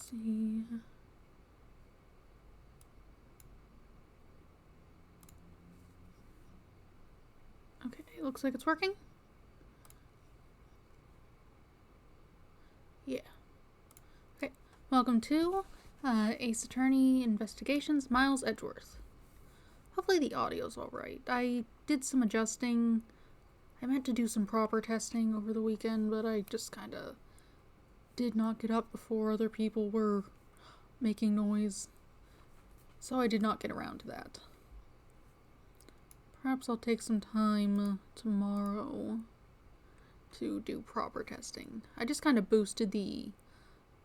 see. Okay, looks like it's working. Yeah. Okay, welcome to Ace Attorney Investigations, Miles Edgeworth. Hopefully the audio's alright. I did some adjusting. I meant to do some proper testing over the weekend, but I just kinda did not get up before other people were making noise. So I did not get around to that. Perhaps I'll take some time tomorrow to do proper testing. I just kind of boosted the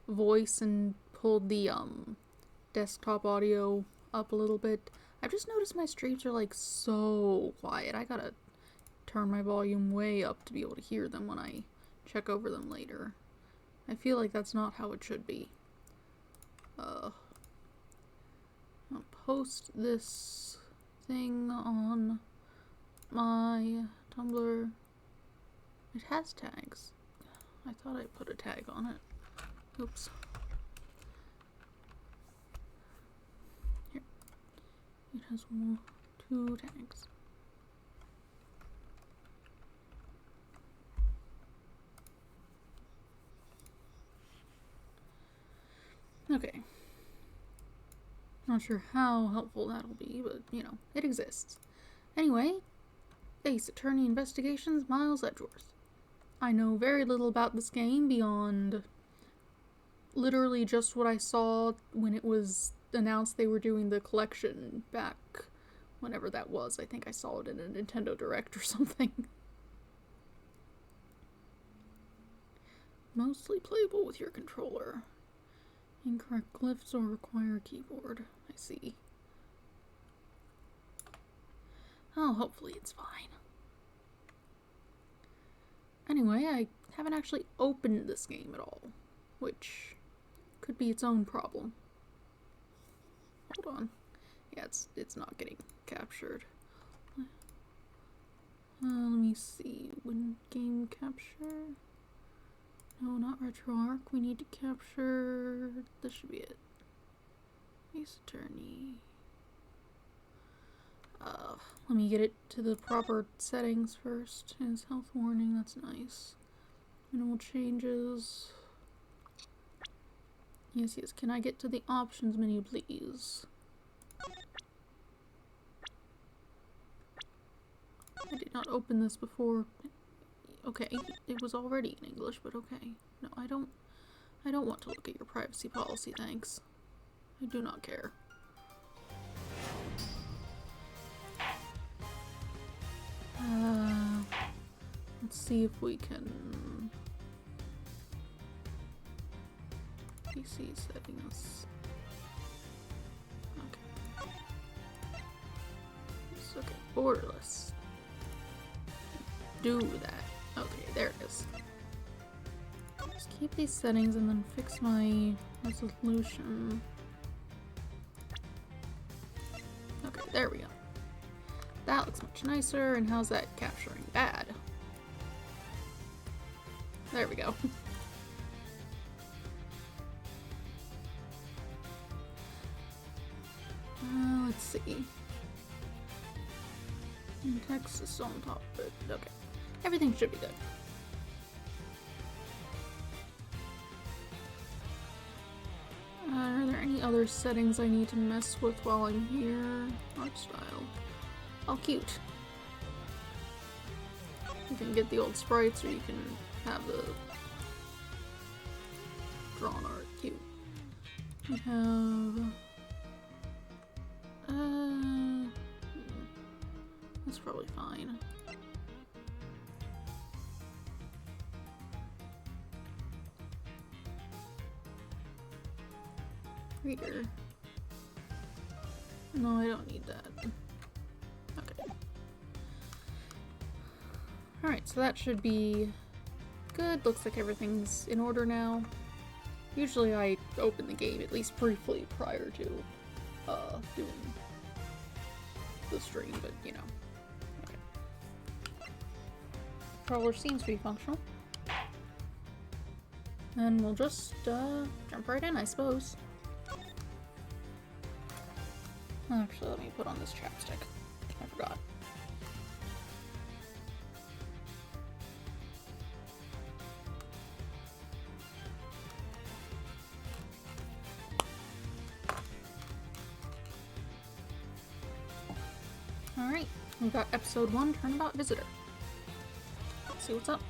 voice and pulled the desktop audio up a little bit. I've just noticed my streams are like so quiet. I gotta turn my volume way up to be able to hear them when I check over them later. I feel like that's not how it should be. I'll post this thing on my Tumblr. It has tags. I thought I put a tag on it. Oops. Here. It has 2 tags. Okay. Not sure how helpful that'll be, but, you know, it exists. Anyway, Ace Attorney Investigations, Miles Edgeworth. I know very little about this game beyond literally just what I saw when it was announced they were doing the collection back whenever that was. I think I saw it in a Nintendo Direct or something. Mostly playable with your controller. Incorrect glyphs or require a keyboard. I see. Oh, hopefully it's fine. Anyway, I haven't actually opened this game at all, which could be its own problem. Hold on. Yeah, it's not getting captured. Let me see. When game capture? No, not RetroArch. We need to capture... This should be it. Ace Attorney. Let me get it to the proper settings first. His health warning, that's nice. Minimal changes. Yes, yes. Can I get to the options menu, please? I did not open this before. Okay, it was already in English, but okay. No, I don't want to look at your privacy policy, thanks. I do not care. Let's see if we can... PC settings. Okay. It's okay. Borderless. Do that. Okay, there it is. Just keep these settings and then fix my resolution. Okay, there we go. That looks much nicer, and how's that capturing? Bad. There we go. Let's see. And text is on top of it. Okay. Everything should be good. Are there any other settings I need to mess with while I'm here? Art style. Oh, cute. You can get the old sprites, or you can have the drawn art. Cute. We have... that's probably fine. Reader. No, I don't need that. Okay. Alright, so that should be good. Looks like everything's in order now. Usually I open the game at least briefly prior to doing the stream, but you know. Okay. Controller seems to be functional. And we'll just jump right in, I suppose. Actually, let me put on this chapstick. I forgot. Alright, we've got episode 1, Turnabout Visitor. Let's see what's up.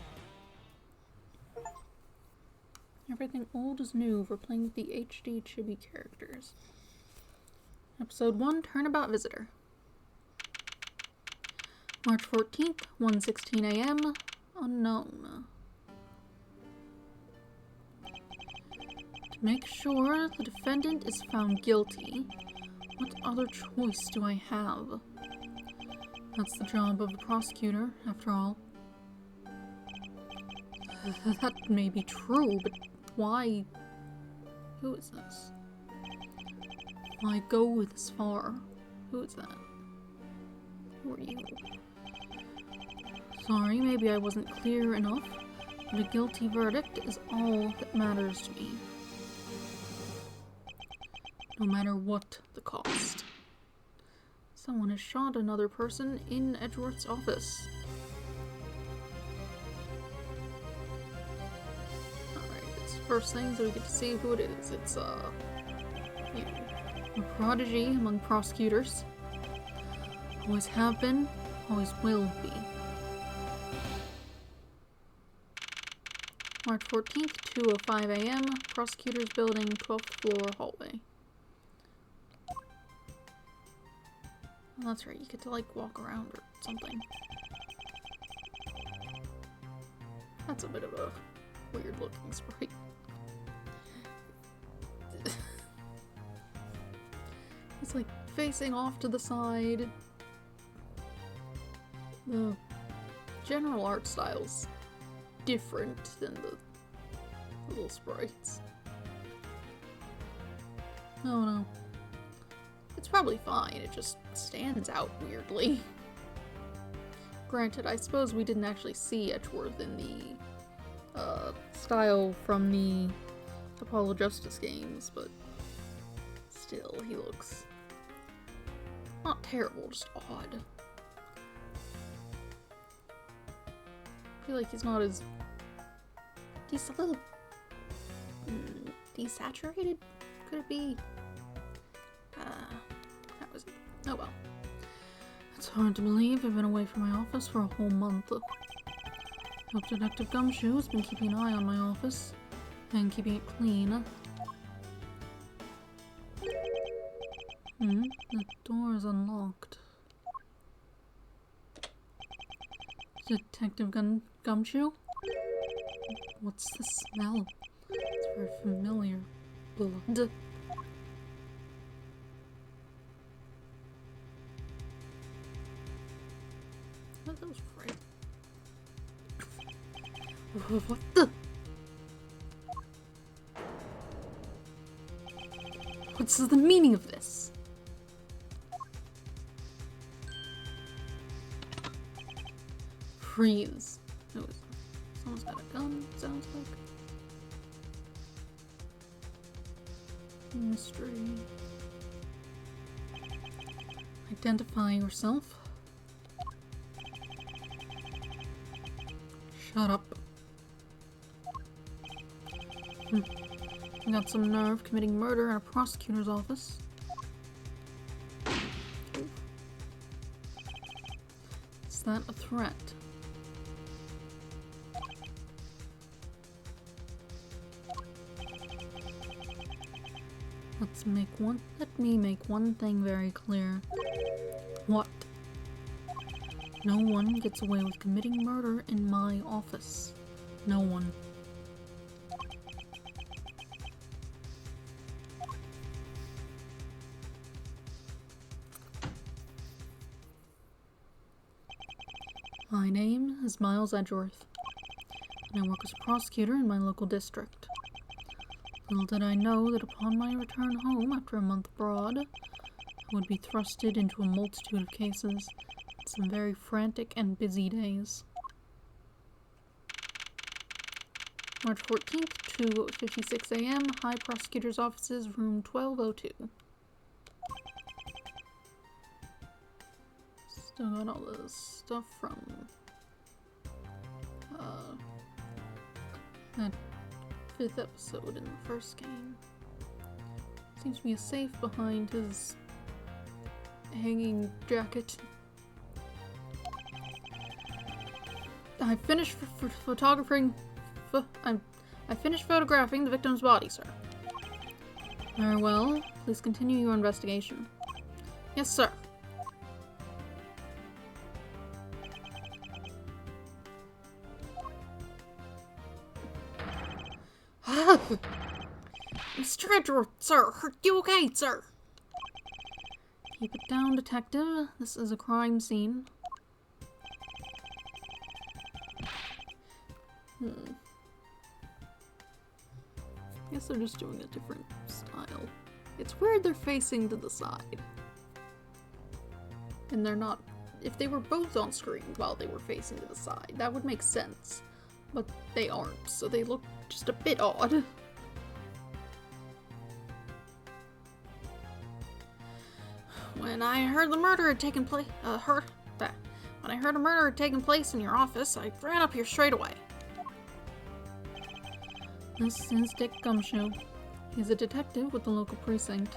Everything old is new for playing with the HD chibi characters. Episode 1, Turnabout Visitor. March 14th, 1:16 a.m. Unknown. To make sure the defendant is found guilty, what other choice do I have? That's the job of the prosecutor, after all. That may be true, but why? Who is this? Why go this far? Who is that? Who are you? Sorry, maybe I wasn't clear enough, but a guilty verdict is all that matters to me. No matter what the cost. Someone has shot another person in Edgeworth's office. Alright, it's first thing, so we get to see who it is. It's, you. A prodigy among prosecutors. Always have been, always will be. March 14th, 2:05 a.m., Prosecutor's Building, 12th floor hallway. Well, that's right, you get to, like, walk around or something. That's a bit of a weird-looking sprite. It's, like, facing off to the side. The general art style's different than the little sprites. Oh no. It's probably fine, it just stands out weirdly. Granted, I suppose we didn't actually see Edgeworth in the style from the Apollo Justice games, but still, he looks not terrible, just odd. I feel like he's not as... He's a little... desaturated? Could it be? That was it. Oh well. It's hard to believe I've been away from my office for a whole month. Hope Detective Gumshoe has been keeping an eye on my office and keeping it clean. The door is unlocked. Detective Gumshoe? What's the smell? It's very familiar. Blood. What are those friends? What the? What's the meaning of this? Freeze. Oh, someone's got a gun, sounds like. Mystery. Identify yourself. Shut up. You got some nerve committing murder in a prosecutor's office. Is that a threat? Let me make one thing very clear. What? No one gets away with committing murder in my office. No one. My name is Miles Edgeworth, and I work as a prosecutor in my local district. Little did I know that upon my return home after a month abroad, I would be thrusted into a multitude of cases and some very frantic and busy days. March 14th, 2:56 a.m., High Prosecutor's Offices, room 1202. Still got all the stuff from that 5th episode in the first game. Seems to be a safe behind his hanging jacket. I finished I finished photographing the victim's body, sir. Very well. Please continue your investigation. Yes, sir. Mr. Edgeworth, sir. Are you okay, sir? Keep it down, detective. This is a crime scene. Guess they're just doing a different style. It's weird they're facing to the side. And they're not... If they were both on screen while they were facing to the side, that would make sense. But they aren't, so they look just a bit odd. When I heard the murder had taken place, when I heard a murder had taken place in your office, I ran up here straight away. This is Dick Gumshoe. He's a detective with the local precinct,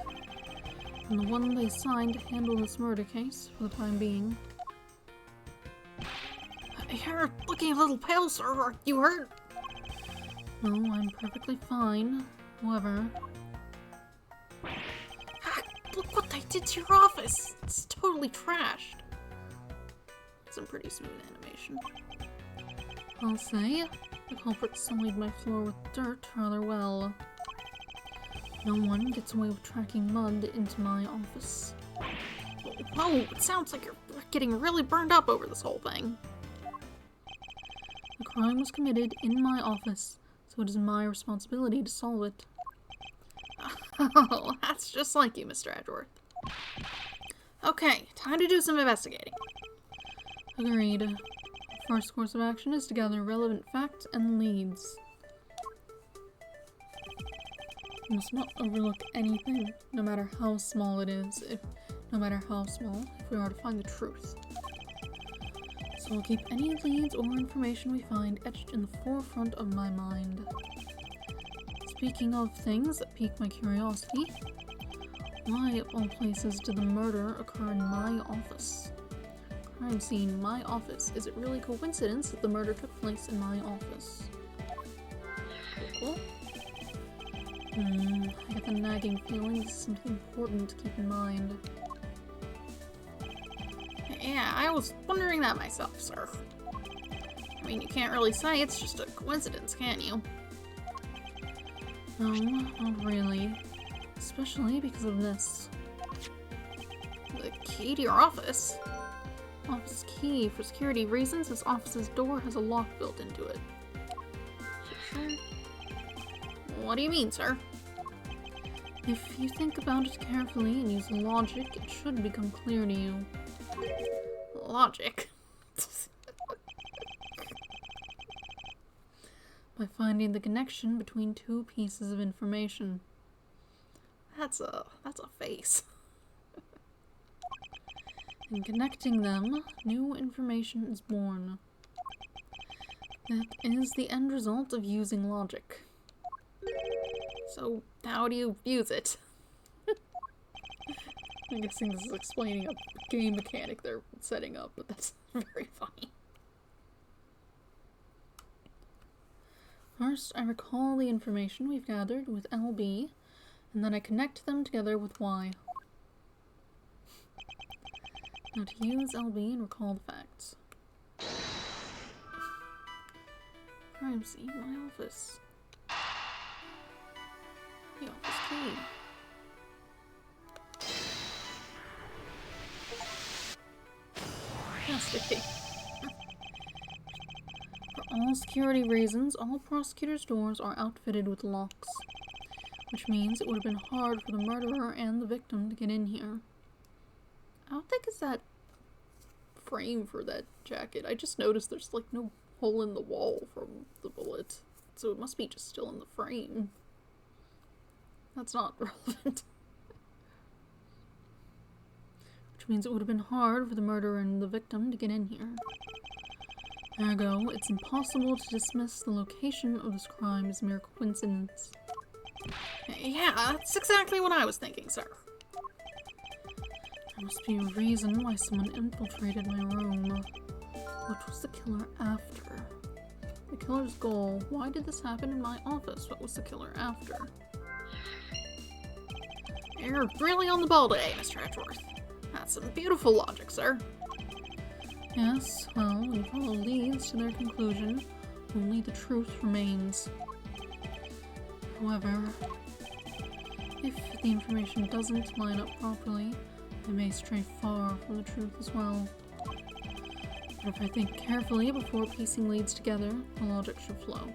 and the one they assigned to handle this murder case for the time being. You're looking a little pale, sir. Are you hurt? No, I'm perfectly fine. However... Look what they did to your office! It's totally trashed. Some pretty smooth animation. I'll say, the culprit sullied my floor with dirt rather well. No one gets away with tracking mud into my office. Whoa, it sounds like you're getting really burned up over this whole thing. The crime was committed in my office, so it is my responsibility to solve it. Oh, that's just like you, Mr. Edgeworth. Okay, time to do some investigating. Agreed. First course of action is to gather relevant facts and leads. You must not overlook anything, no matter how small it is, if we are to find the truth. So I'll keep any leads or information we find etched in the forefront of my mind. Speaking of things that pique my curiosity, why of all places did the murder occur in my office? Crime scene, my office. Is it really coincidence that the murder took place in my office? Cool. I get the nagging feeling this is something important to keep in mind. Yeah, I was wondering that myself, sir. I mean, you can't really say it's just a coincidence, can you? No, not really. Especially because of this. The key to your office? Office key. For security reasons, this office's door has a lock built into it. Sure. What do you mean, sir? If you think about it carefully and use logic, it should become clear to you. Logic? By finding the connection between two pieces of information. That's a face. In connecting them, new information is born. That is the end result of using logic. So, how do you use it? I'm guessing this is explaining a game mechanic they're setting up, but that's very funny. First, I recall the information we've gathered with LB, and then I connect them together with Y. Now to use LB and recall the facts. Crime scene, my office. The office key. Fantastic. For all security reasons, all prosecutors' doors are outfitted with locks, which means it would have been hard for the murderer and the victim to get in here. I don't think it's that frame for that jacket. I just noticed there's like no hole in the wall from the bullet. so it must be just still in the frame. That's not relevant. Which means it would have been hard for the murderer and the victim to get in here. Ergo, it's impossible to dismiss the location of this crime as mere coincidence. Yeah, that's exactly what I was thinking, sir. There must be a reason why someone infiltrated my room. What was the killer after? The killer's goal. Why did this happen in my office? What was the killer after? You're really on the ball today, Mr. Edgeworth. That's some beautiful logic, sir. Yes, well, when you follow leads to their conclusion, only the truth remains. However, if the information doesn't line up properly, I may stray far from the truth as well. But if I think carefully before piecing leads together, the logic should flow.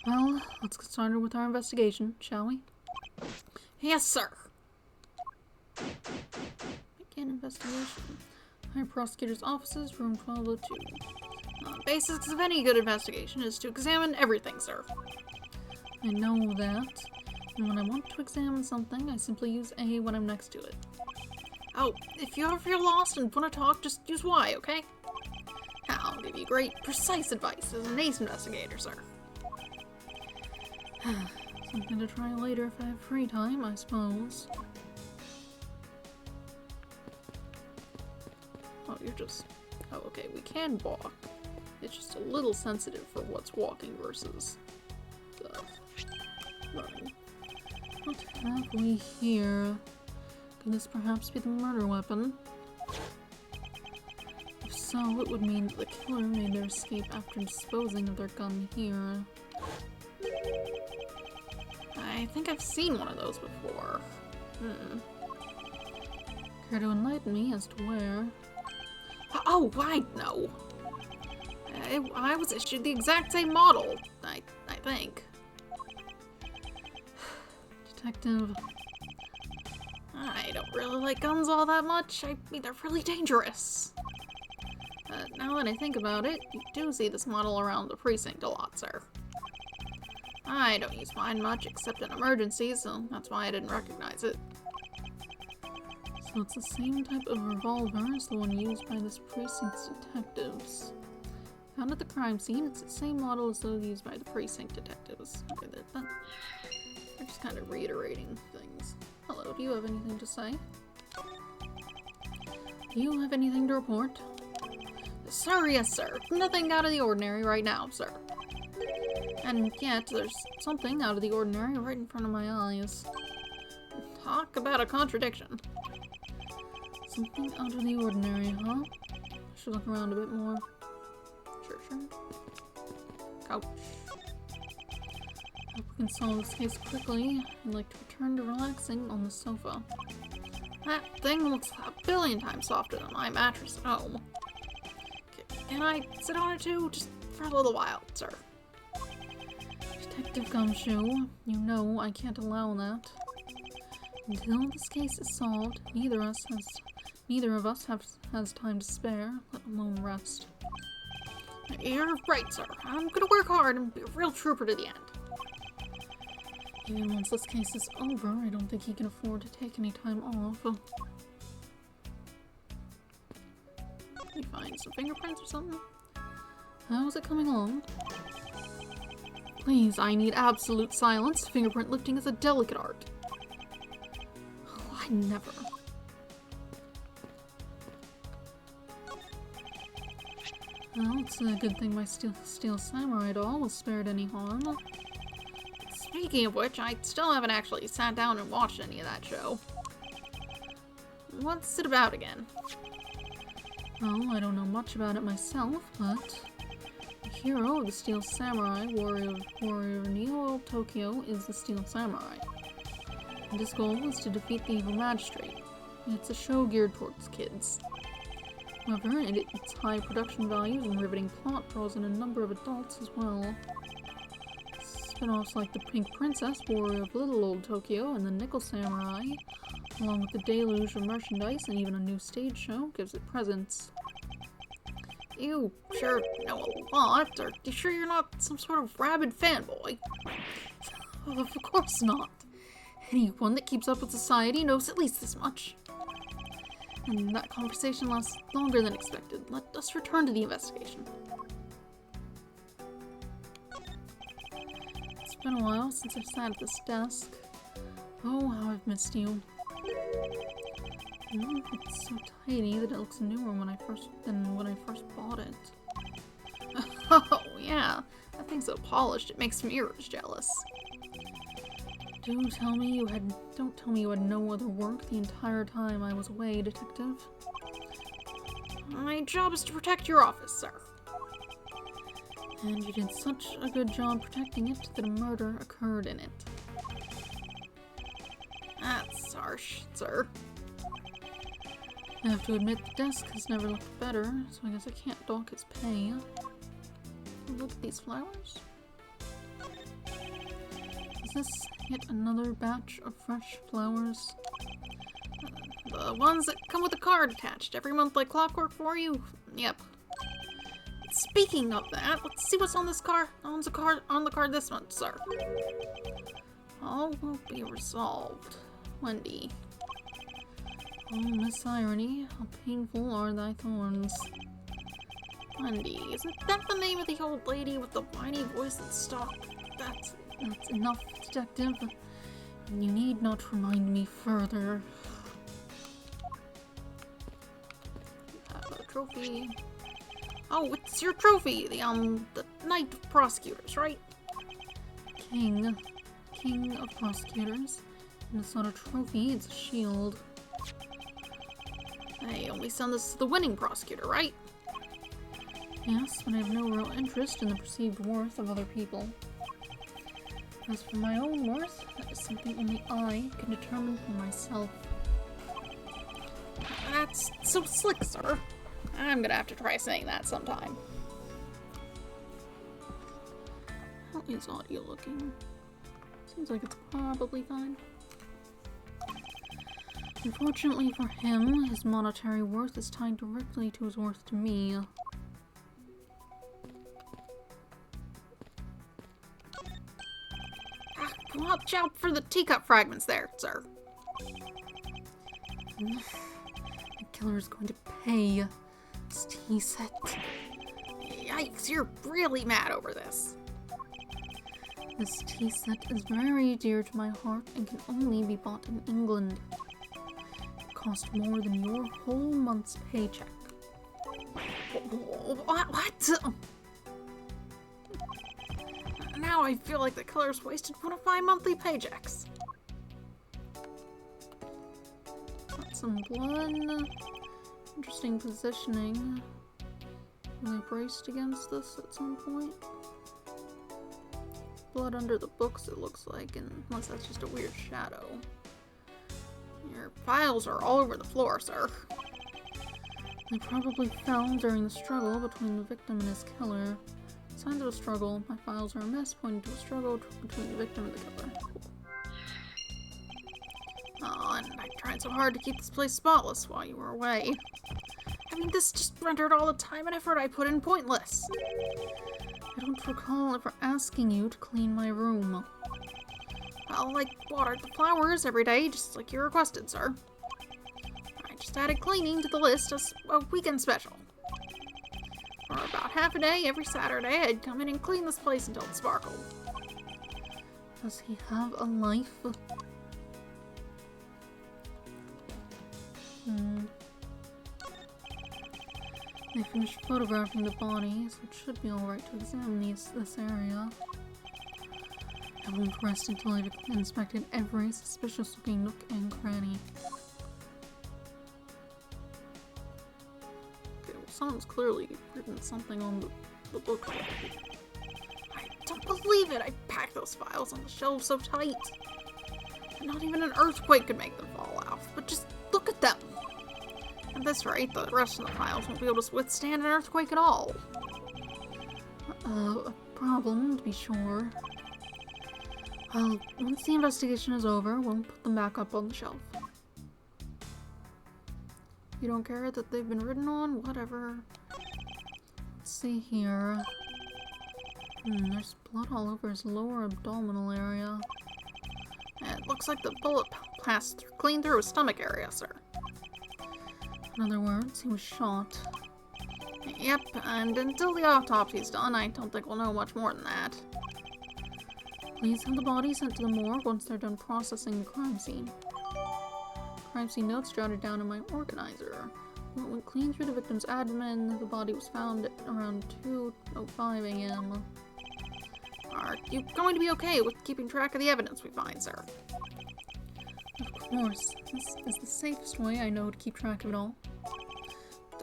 Well, let's get started with our investigation, shall we? Yes, sir. Begin investigation. High Prosecutor's Offices, room 1202. Basics of any good investigation is to examine everything, sir. I know that, and when I want to examine something, I simply use A when I'm next to it. Oh, if you ever feel lost and want to talk, just use Y, okay? I'll give you great, precise advice as an ace investigator, sir. Something to try later if I have free time, I suppose. Oh, you're just... Oh, okay, we can walk. It's just a little sensitive for what's walking versus running. What have we here? Could this perhaps be the murder weapon? If so, it would mean that the killer made their escape after disposing of their gun here. I think I've seen one of those before. Care to enlighten me as to where? Oh, I know. I was issued the exact same model, I think. Detective. I don't really like guns all that much. I mean, they're really dangerous. Now that I think about it, you do see this model around the precinct a lot, sir. I don't use mine much except in emergencies, so that's why I didn't recognize it. So it's the same type of revolver as the one used by this precinct's detectives. Found at the crime scene, it's the same model as those used by the precinct detectives. Okay, they're just kind of reiterating things. Hello, do you have anything to say? Do you have anything to report? Sir, yes, sir. Nothing out of the ordinary right now, sir. And yet, there's something out of the ordinary right in front of my eyes. Talk about a contradiction. Something out of the ordinary, huh? I should look around a bit more. Sure. Couch. Hope we can solve this case quickly. I'd like to return to relaxing on the sofa. That thing looks a billion times softer than my mattress at home. Can I sit on it too? Just for a little while, sir. Detective Gumshoe, you know I can't allow that. Until this case is solved, neither of us has time to spare, let alone rest. You're right, sir. I'm gonna work hard and be a real trooper to the end. Even once this case is over, I don't think he can afford to take any time off. You find some fingerprints or something? How's it coming along? Please, I need absolute silence. Fingerprint lifting is a delicate art. Oh, I never. Well, it's a good thing my steel samurai doll was spared any harm. Speaking of which, I still haven't actually sat down and watched any of that show. What's it about again? Oh, I don't know much about it myself, but the hero of the Steel Samurai, warrior Neo Tokyo, is the Steel Samurai. And his goal is to defeat the evil magistrate. And it's a show geared towards kids. However, its high production values and riveting plot draws in a number of adults as well. Spin-offs like The Pink Princess, Warrior of Little Old Tokyo, and The Nickel Samurai, along with the deluge of merchandise and even a new stage show, gives it presence. You sure know a lot. Are you sure you're not some sort of rabid fanboy? Of course not. Anyone that keeps up with society knows at least this much. And that conversation lasts longer than expected. Let us return to the investigation. It's been a while since I've sat at this desk. Oh, how I've missed you. It's so tiny that it looks newer than when I first bought it. Oh, yeah. That thing's so polished, it makes mirrors jealous. Don't tell me you had no other work the entire time I was away, Detective. My job is to protect your office, sir. And you did such a good job protecting it that a murder occurred in it. That's harsh, sir. I have to admit the desk has never looked better, so I guess I can't dock his pay. Look at these flowers. Is this yet another batch of fresh flowers? The ones that come with a card attached every month like clockwork for you? Yep. Speaking of that, let's see what's on this card. On the card this month, sir. All will be resolved. Wendy. Oh, Miss Irony, how painful are thy thorns. Wendy, isn't that the name of the old lady with the whiny voice and stuff? That's enough, Detective. You need not remind me further. A trophy. Oh, it's your trophy, the Knight of Prosecutors, right? King of Prosecutors. And it's not a trophy, it's a shield. They only send this to the winning prosecutor, right? Yes, but I have no real interest in the perceived worth of other people. As for my own worth, that is something only I can determine for myself. That's so slick, sir. I'm gonna have to try saying that sometime. How is audio looking? Seems like it's probably fine. Unfortunately for him, his monetary worth is tied directly to his worth to me. Watch out for the teacup fragments there, sir. The killer is going to pay this tea set. Yikes, you're really mad over this. This tea set is very dear to my heart and can only be bought in England. It cost more than your whole month's paycheck. What? Now I feel like the killer's wasted one of my monthly paychecks. Got some blood. Interesting positioning. Were they braced against this at some point? Blood under the books, it looks like, unless that's just a weird shadow. Your files are all over the floor, sir. They probably fell during the struggle between the victim and his killer. Signs of a struggle. My files are a mess, pointing to a struggle between the victim and the killer. Oh, and I tried so hard to keep this place spotless while you were away. I mean, this just rendered all the time and effort I put in pointless. I don't recall ever asking you to clean my room. Well, I watered the flowers every day, just like you requested, sir. I just added cleaning to the list as a weekend special. For about half a day every Saturday, I'd come in and clean this place until it sparkled. Does he have a life? They finished photographing the body, so it should be alright to examine this area. I won't rest until I've inspected every suspicious-looking nook and cranny. Okay, well, someone's clearly written something on the book. I don't believe it! I packed those files on the shelves so tight. Not even an earthquake could make them fall off, but just look at them! At this rate, the rest of the files won't be able to withstand an earthquake at all. A problem, to be sure. Well, once the investigation is over, we'll put them back up on the shelf. You don't care that they've been written on? Whatever. see here. There's blood all over his lower abdominal area. It looks like the bullet passed clean through his stomach area, sir. In other words, he was shot. Yep, and until the autopsy's done, I don't think we'll know much more than that. Please have the body sent to the morgue once they're done processing the crime scene. Crime scene notes jotted down in my organizer. When it went clean through the victim's abdomen, the body was found at around 2:05 a.m. Are you going to be okay with keeping track of the evidence we find, sir? Of course. This is the safest way I know to keep track of it all.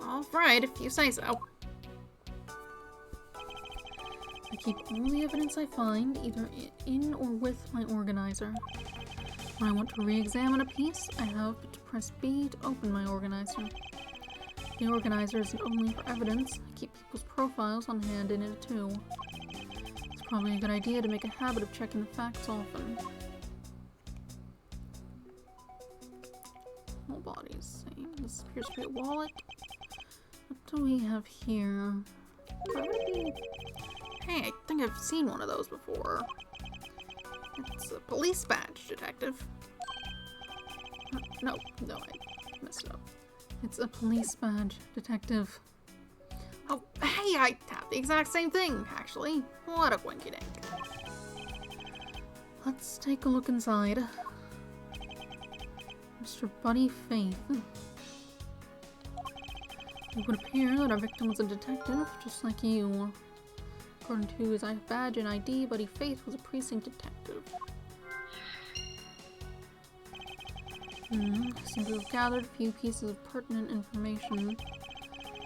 Alright, if you say so. I keep all the evidence I find, either in or with my organizer. When I want to re-examine a piece, I have to press B to open my organizer. The organizer isn't only for evidence, I keep people's profiles on hand in it too. It's probably a good idea to make a habit of checking the facts often. All bodies, same. This appears to be a wallet. What do we have here? Hey, I think I've seen one of those before. It's a police badge, detective. No, I messed it up. It's a police badge, detective. Oh, hey, I have the exact same thing, actually. What a winky dink. Let's take a look inside. Mr. Buddy Faith. It would appear that our victim was a detective, just like you. According to his badge and ID, Buddy Faith was a precinct detective. Seem to have gathered a few pieces of pertinent information.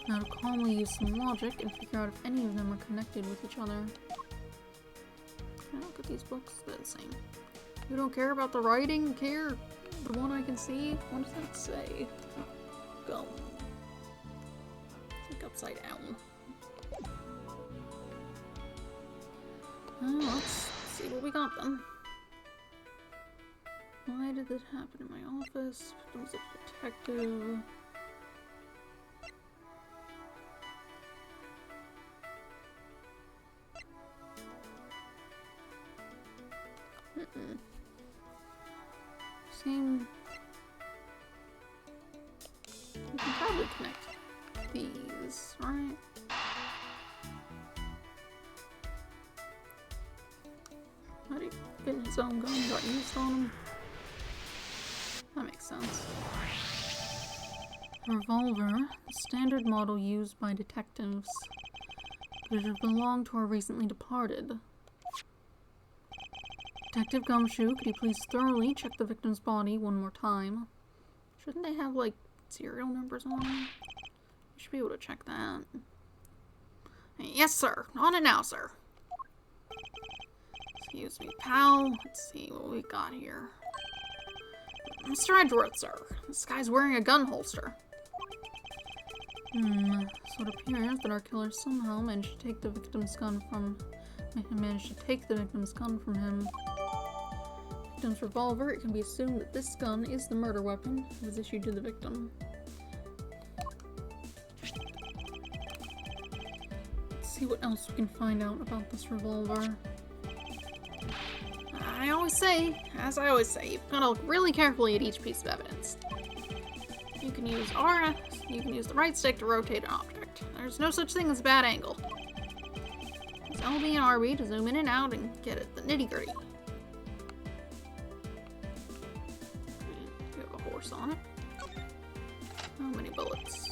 Now to calmly use some logic and figure out if any of them are connected with each other. Can I look at these books? They're the same. You don't care about the writing? Care? The one I can see? What does that say? Gum. It's like upside down. Let's see what we got then. Why did this happen in my office? Victim was a detective. Same. You can probably connect these, right? How do you get his own gun got used on him? That makes sense. A revolver, the standard model used by detectives. Could it have belonged to our recently departed? Detective Gumshoe, could you please thoroughly check the victim's body one more time? Shouldn't they have, like, serial numbers on them? You should be able to check that. Yes, sir. On it now, sir. Excuse me, pal. Let's see what we got here. Mr. Edgeworth, sir. This guy's wearing a gun holster. So it appears that our killer somehow managed to take the victim's gun from him. Victim's revolver, it can be assumed that this gun is the murder weapon that was issued to the victim. Let's see what else we can find out about this revolver. As I always say, you've got to look really carefully at each piece of evidence. You can use the right stick to rotate an object. There's no such thing as a bad angle. Use LB and RB to zoom in and out and get at the nitty-gritty. You have a horse on it. How many bullets?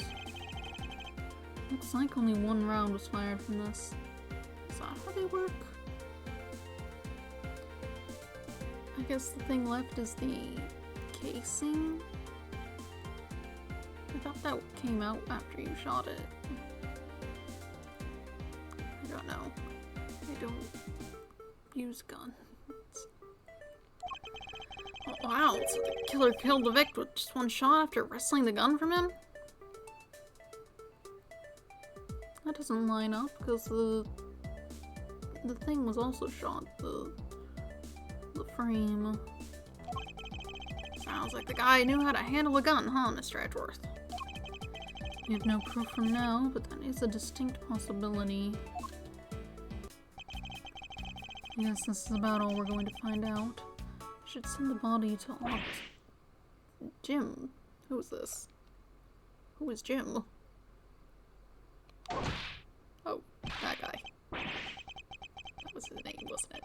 Looks like only one round was fired from this. Is that how they work? I guess the thing left is the casing. I thought that came out after you shot it. I don't know. I don't use guns. Oh, wow, so the killer killed the victim with just one shot after wresting the gun from him? That doesn't line up because the thing was also shot. The frame. Sounds like the guy knew how to handle a gun, huh, Mr. Edgeworth? We have no proof from now, but that is a distinct possibility. I guess this is about all we're going to find out. I should send the body to Jim. Who is this? Who is Jim? Oh, that guy. That was his name, wasn't it?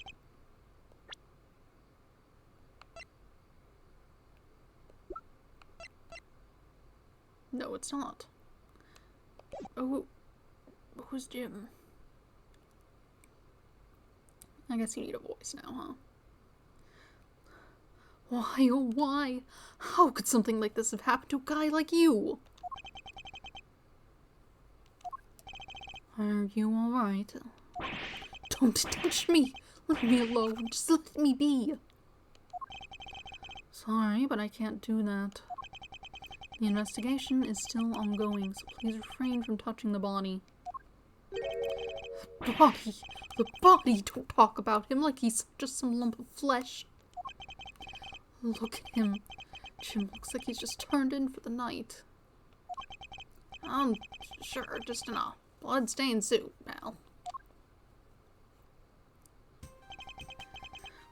No, it's not. Oh, who's Jim? I guess you need a voice now, huh? Why, oh why? How could something like this have happened to a guy like you? Are you alright? Don't touch me! Leave me alone. Just let me be. Sorry, but I can't do that. The investigation is still ongoing, so please refrain from touching the body. The body! The body! Don't talk about him like he's just some lump of flesh. Look at him. Jim looks like he's just turned in for the night. Sure, just in a blood-stained suit, pal.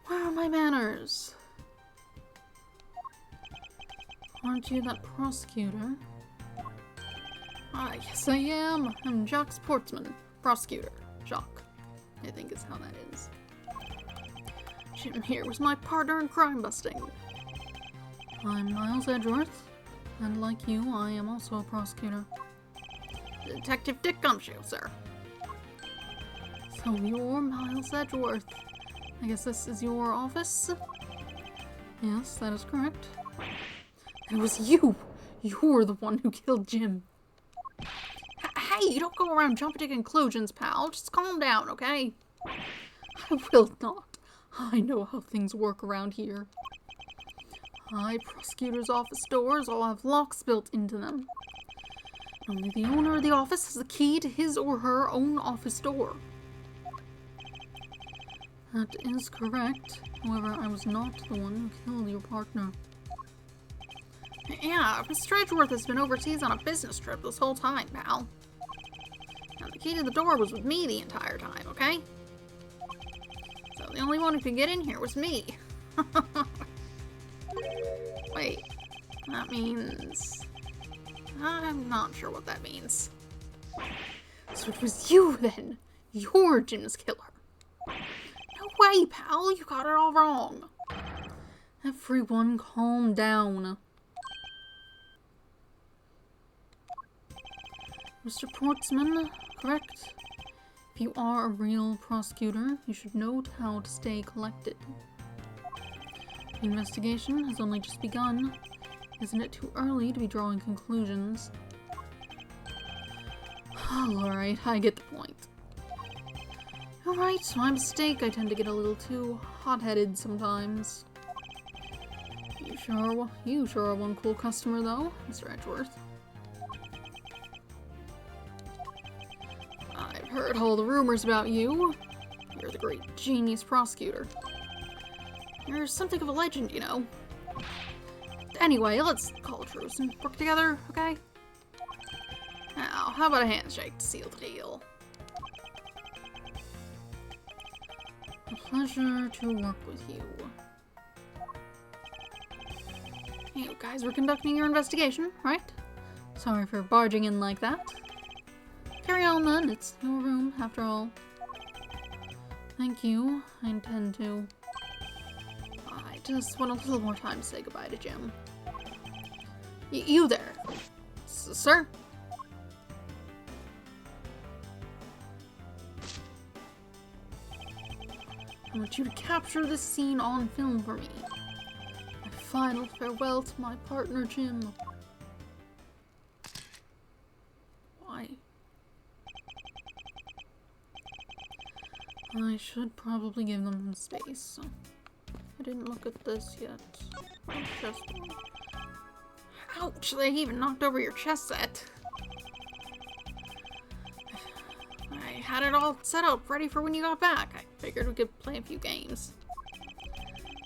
Where are my manners? Aren't you that prosecutor? Ah, yes I am. I'm Jacques Portsman, prosecutor. Jacques, I think is how that is. Jim here was my partner in crime busting. I'm Miles Edgeworth, and like you, I am also a prosecutor. Detective Dick Gumshoe, sir. So you're Miles Edgeworth. I guess this is your office? Yes, that is correct. It was you! You're the one who killed Jim. Hey, you don't go around jumping to conclusions, pal. Just calm down, okay? I will not. I know how things work around here. My prosecutor's office doors all have locks built into them. Only the owner of the office has the key to his or her own office door. That is correct. However, I was not the one who killed your partner. Yeah, Mr. Edgeworth has been overseas on a business trip this whole time, pal. And the key to the door was with me the entire time, okay? So the only one who could get in here was me. Wait, that means... I'm not sure what that means. So it was you, then? You're Jim's killer. No way, pal, you got it all wrong. Everyone calm down. Mr. Portsman, correct? If you are a real prosecutor, you should note how to stay collected. The investigation has only just begun. Isn't it too early to be drawing conclusions? Alright, I get the point. Alright, my mistake. I tend to get a little too hot-headed sometimes. You sure are one cool customer, though, Mr. Edgeworth. I've heard all the rumors about you. You're the great genius prosecutor. You're something of a legend, you know. Anyway, let's call a truce and work together, okay? Now, how about a handshake to seal the deal? A pleasure to work with you. Hey, you guys were conducting your investigation, right? Sorry for barging in like that. Carry on then, it's your room, after all. Thank you, I intend to. I just want a little more time to say goodbye to Jim. You there, sir? I want you to capture this scene on film for me. My final farewell to my partner, Jim. Why? I should probably give them some space. I didn't look at this yet. Chest one. Ouch, they even knocked over your chess set. I had it all set up, ready for when you got back. I figured we could play a few games.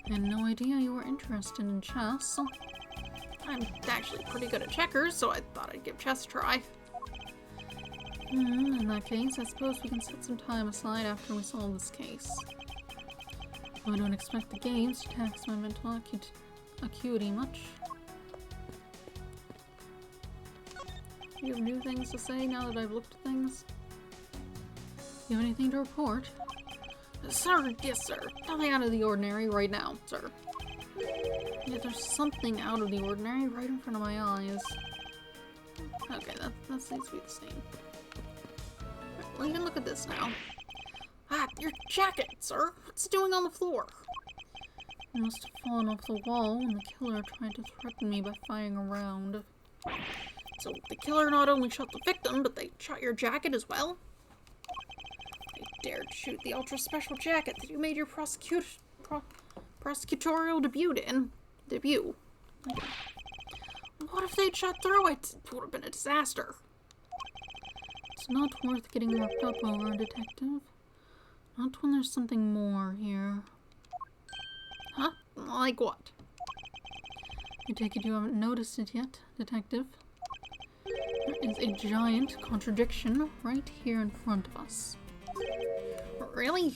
I had no idea you were interested in chess. I'm actually pretty good at checkers, so I thought I'd give chess a try. In that case, I suppose we can set some time aside after we solve this case. I don't expect the games to tax my mental acuity much. Do you have new things to say now that I've looked at things? Do you have anything to report? Sir, yes, sir. Nothing out of the ordinary right now, sir. Yet there's something out of the ordinary right in front of my eyes. Okay, that seems to be the same. Well, you can look at this now. Ah, your jacket, sir. What's it doing on the floor? It must have fallen off the wall when the killer tried to threaten me by firing a round. So the killer not only shot the victim, but they shot your jacket as well? They dared shoot the ultra-special jacket that you made your prosecutorial debut in. Debut. What if they'd shot through it? It would have been a disaster. It's not worth getting worked up over, Detective. Not when there's something more here. Huh? Like what? I take it you haven't noticed it yet, Detective. There is a giant contradiction right here in front of us. Really?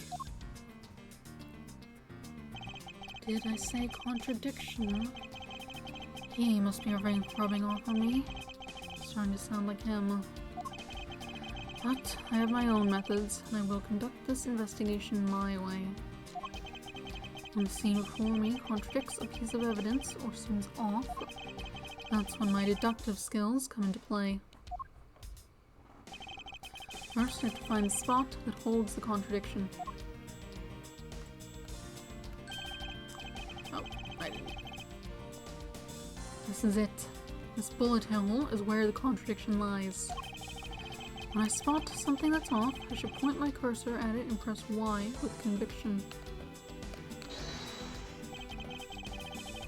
Did I say contradiction? He must be rubbing off on me. Starting to sound like him. But I have my own methods, and I will conduct this investigation my way. When the scene before me contradicts a piece of evidence or seems off, that's when my deductive skills come into play. First, I have to find the spot that holds the contradiction. Oh, I didn't. This is it. This bullet hole is where the contradiction lies. When I spot something that's off, I should point my cursor at it and press Y with conviction.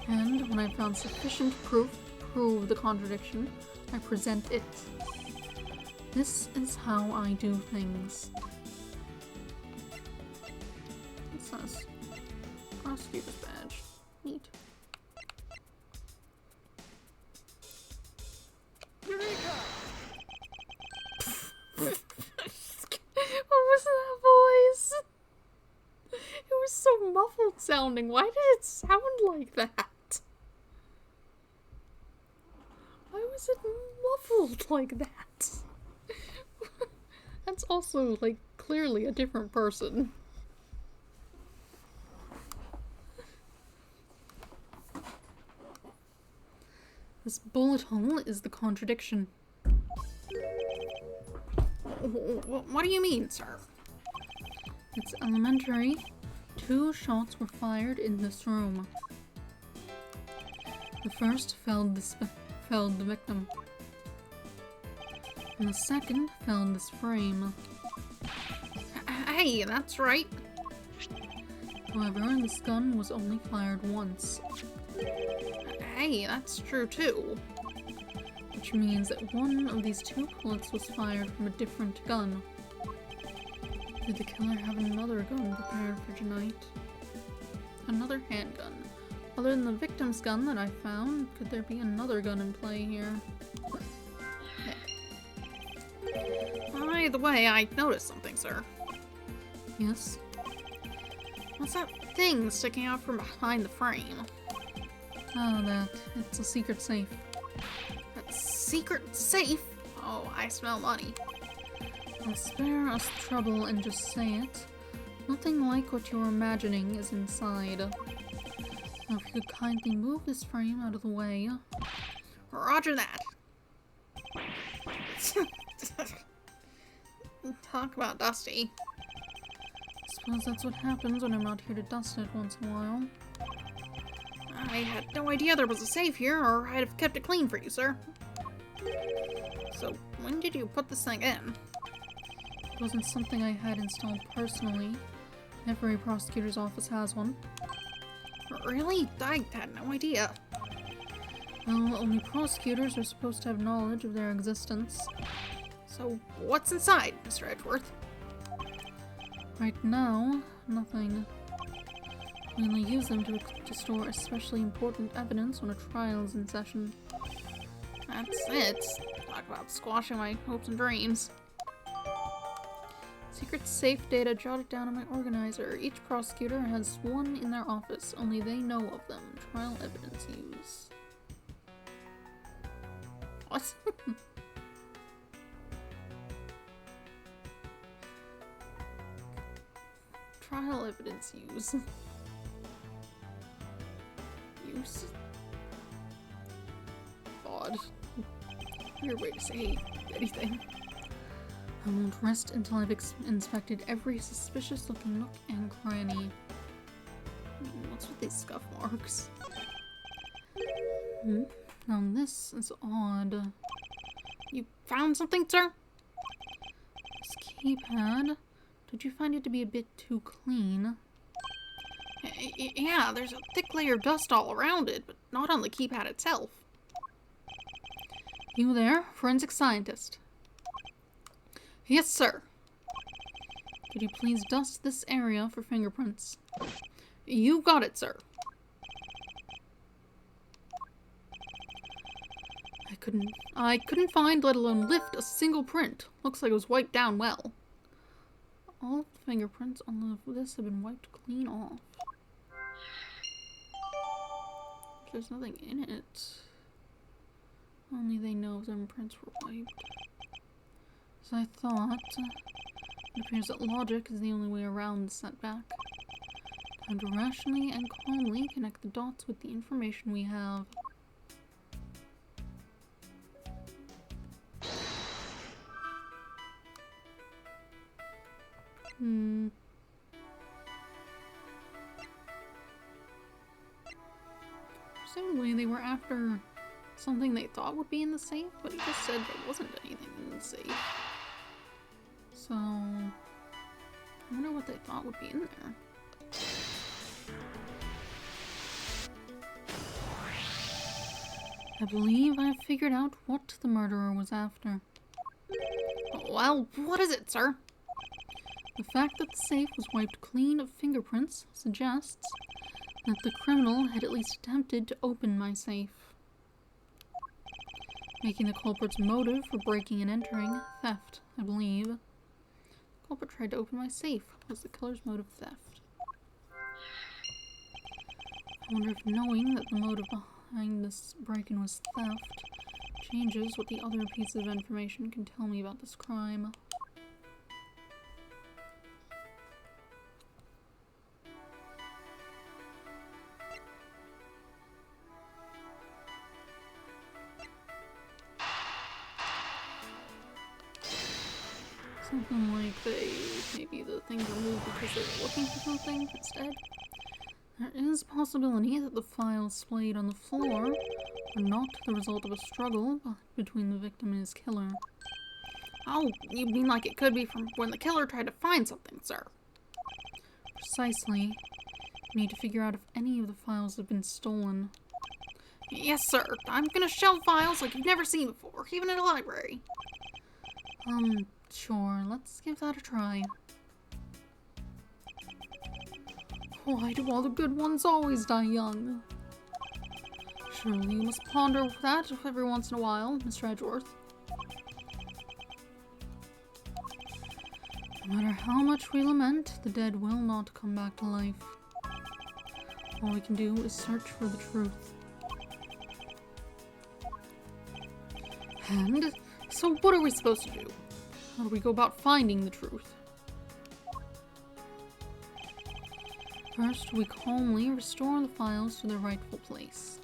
And when I've found sufficient proof to prove the contradiction, I present it. This is how I do things. It says prosecutor's badge. Neat. Eureka! What was that voice? It was so muffled sounding. Why did it sound like that? Why was it muffled like that? That's also, like, clearly a different person. This bullet hole is the contradiction. What do you mean, sir? It's elementary. 2 shots were fired in this room. The first felled the victim. And the second felled this frame. Hey, that's right. However, this gun was only fired once. Hey, that's true too. Which means that one of these 2 bullets was fired from a different gun. Did the killer have another gun prepared for tonight? Another handgun. Other than the victim's gun that I found, could there be another gun in play here? By the way, I noticed something, sir. Yes? What's that thing sticking out from behind the frame? Oh, that. It's a secret safe. That secret safe? Oh, I smell money. I'll spare us trouble and just say it. Nothing like what you're imagining is inside. Now, if you could kindly move this frame out of the way. Roger that. Talk about dusty. I suppose that's what happens when I'm not here to dust it once in a while. I had no idea there was a safe here, or I'd have kept it clean for you, sir. So, when did you put this thing in? It wasn't something I had installed personally. Every prosecutor's office has one. Really? I had no idea. Well, only prosecutors are supposed to have knowledge of their existence. So, what's inside, Mr. Edgeworth? Right now, nothing. We only use them to store especially important evidence when a trial's in session. That's it. Talk about squashing my hopes and dreams. Secret safe data jotted down in my organizer. Each prosecutor has one in their office. Only they know of them. Trial evidence use. What? Trial evidence use. Use. Odd. Weird way to say anything. I won't rest until I've inspected every suspicious-looking nook and cranny. What's with these scuff marks? Now this is odd. You found something, sir? This keypad. Did you find it to be a bit too clean? Yeah, there's a thick layer of dust all around it, but not on the keypad itself. You there, forensic scientist? Yes, sir. Could you please dust this area for fingerprints? You got it, sir. I couldn't find, let alone lift, a single print. Looks like it was wiped down well. All of the fingerprints on this have been wiped clean off. There's nothing in it. Only they know them prints were wiped. As I thought, it appears that logic is the only way around the setback. Time to rationally and calmly connect the dots with the information we have. Presumably they were after something they thought would be in the safe, but he just said there wasn't anything in the safe. So, I wonder what they thought would be in there. I believe I've figured out what the murderer was after. Well, what is it, sir? The fact that the safe was wiped clean of fingerprints suggests that the criminal had at least attempted to open my safe, making the culprit's motive for breaking and entering theft, I believe. The culprit tried to open my safe. Was the killer's motive theft? I wonder if knowing that the motive behind this break-in was theft changes what the other pieces of information can tell me about this crime. Something like maybe the things are moved because they're looking for something instead. There is a possibility that the files splayed on the floor are not the result of a struggle between the victim and his killer. Oh, you mean like it could be from when the killer tried to find something, sir? Precisely. We need to figure out if any of the files have been stolen. Yes, sir. I'm gonna shelve files like you've never seen before, even in a library. Sure. Let's give that a try. Why do all the good ones always die young? Surely you must ponder that every once in a while, Mr. Edgeworth. No matter how much we lament, the dead will not come back to life. All we can do is search for the truth. And so what are we supposed to do? How do we go about finding the truth? First, we calmly restore the files to their rightful place.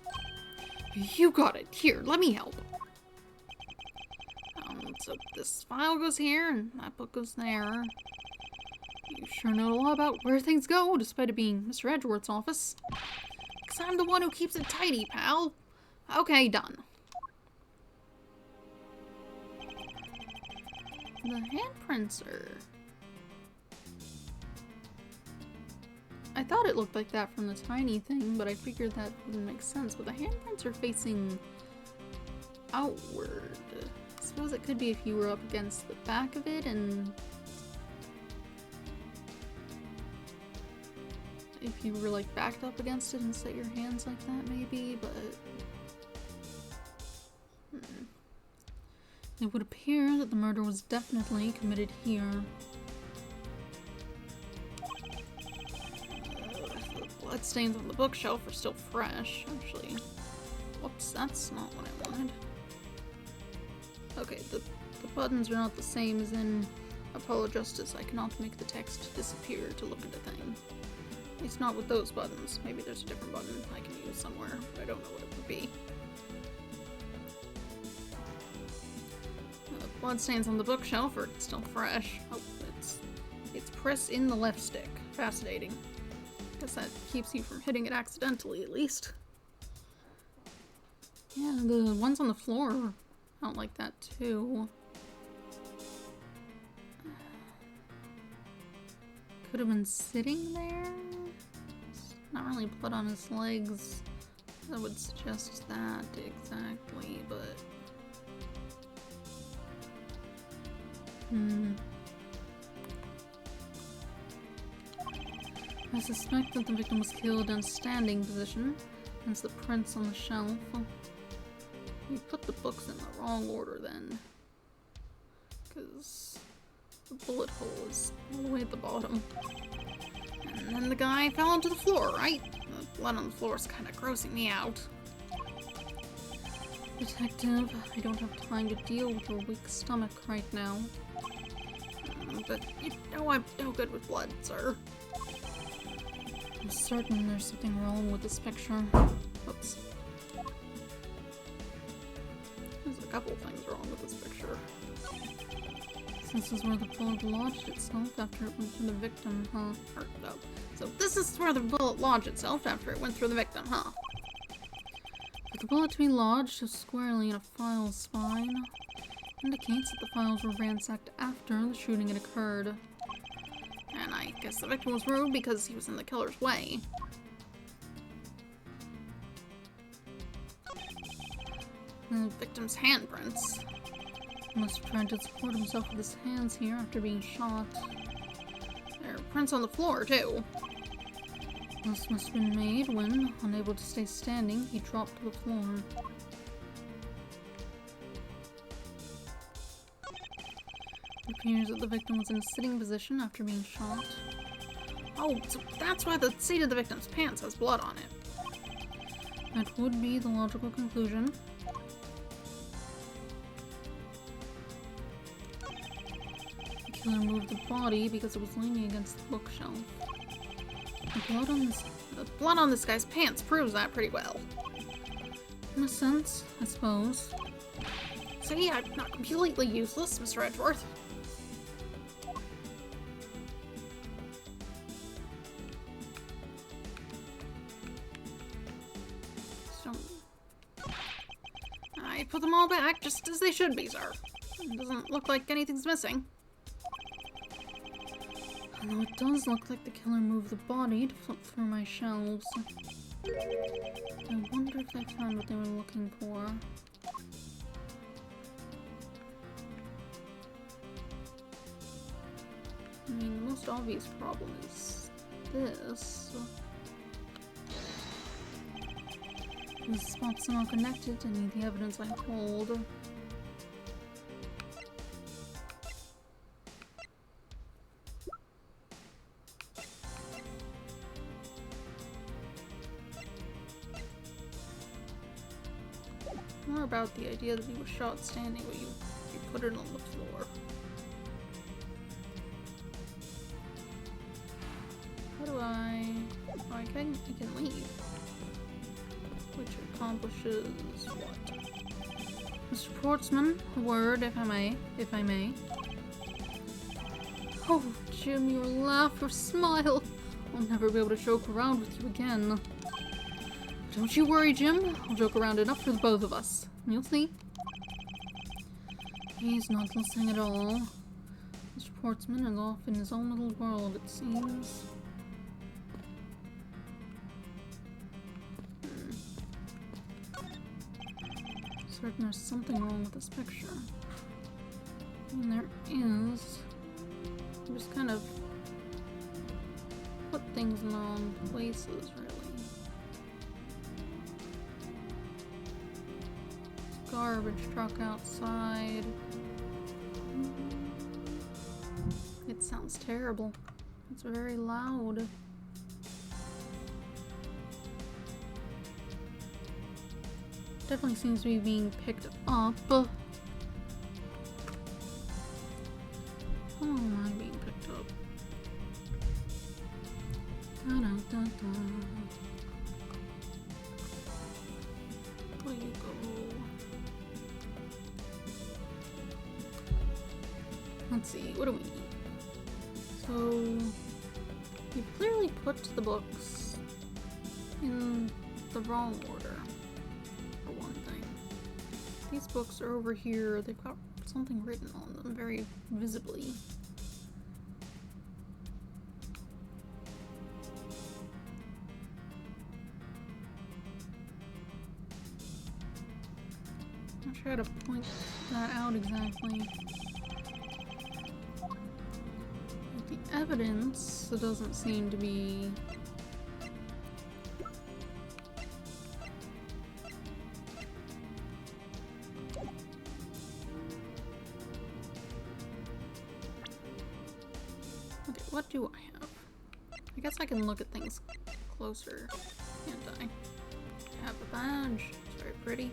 You got it. Here, let me help. So this file goes here, and that book goes there. You sure know a lot about where things go, despite it being Mr. Edgeworth's office. Because I'm the one who keeps it tidy, pal. Okay, done. The handprints are... I thought it looked like that from the tiny thing, but I figured that wouldn't make sense. But the handprints are facing outward. I suppose it could be if you were up against the back of it and if you were like backed up against it and set your hands like that, maybe, but it would appear that the murder was definitely committed here. The bloodstains on the bookshelf are still fresh, actually. Whoops, that's not what I wanted. Okay, the buttons are not the same as in Apollo Justice. I cannot make the text disappear to look at a thing. At least not with those buttons. Maybe there's a different button I can use somewhere, but I don't know what it would be. The bloodstains on the bookshelf are still fresh. Oh, it's press in the left stick. Fascinating. Guess that keeps you from hitting it accidentally, at least. Yeah, the ones on the floor, I don't like that too. Could have been sitting there? Not really blood on his legs. That would suggest that exactly, but... I suspect that the victim was killed in a standing position, hence the prints on the shelf. You put the books in the wrong order then, because the bullet hole is all the way at the bottom. And then the guy fell onto the floor, right? The blood on the floor is kind of grossing me out. Detective, I don't have time to deal with your weak stomach right now. But you know I'm no good with blood, sir. I'm certain there's something wrong with this picture. Oops. There's a couple things wrong with this picture. This is where the bullet lodged itself after it went through the victim, huh? Or, no. So this is where the bullet lodged itself after it went through the victim, huh? But the bullet to be lodged so squarely in a file's spine indicates that the files were ransacked after the shooting had occurred. And I guess the victim was rude because he was in the killer's way. The victim's handprints. He must have tried to support himself with his hands here after being shot. There are prints on the floor, too. This must have been made when, unable to stay standing, he dropped to the floor. It appears that the victim was in a sitting position after being shot. Oh, so that's why the seat of the victim's pants has blood on it. That would be the logical conclusion. The killer moved the body because it was leaning against the bookshelf. The blood on this guy's pants proves that pretty well. In a sense, I suppose. See, I'm not completely useless, Mr. Edgeworth. So, I put them all back just as they should be, sir. It doesn't look like anything's missing. Although it does look like the killer moved the body to flip through my shelves. I wonder if they found what they were looking for. I mean, the most obvious problem is this. These spots are not connected to any of the evidence I hold. More about the idea that he was shot standing, but you put it on the floor. How do I... Oh, I can leave. Which accomplishes what? Mr. Portsman, a word, if I may. Oh, Jim, your laugh, your smile. I'll never be able to joke around with you again. Don't you worry, Jim. I'll joke around enough for the both of us. You'll see. He's not listening at all. Mr. Portsman is off in his own little world, it seems. Certain there's something wrong with this picture. I mean, there is. I'm just kind of... What things in the wrong places, really. Garbage truck outside. It sounds terrible. It's very loud. Definitely seems to be being picked up. How am I being picked up? Da-da-da-da. Where you go? Let's see, what do we need? So, you clearly put the books in the wrong order, for one thing. These books are over here, they've got something written on them very visibly. I'll try to point that out exactly. The evidence doesn't seem to be okay, what do I have? I guess I can look at things closer, can't I? I have a badge. It's very pretty.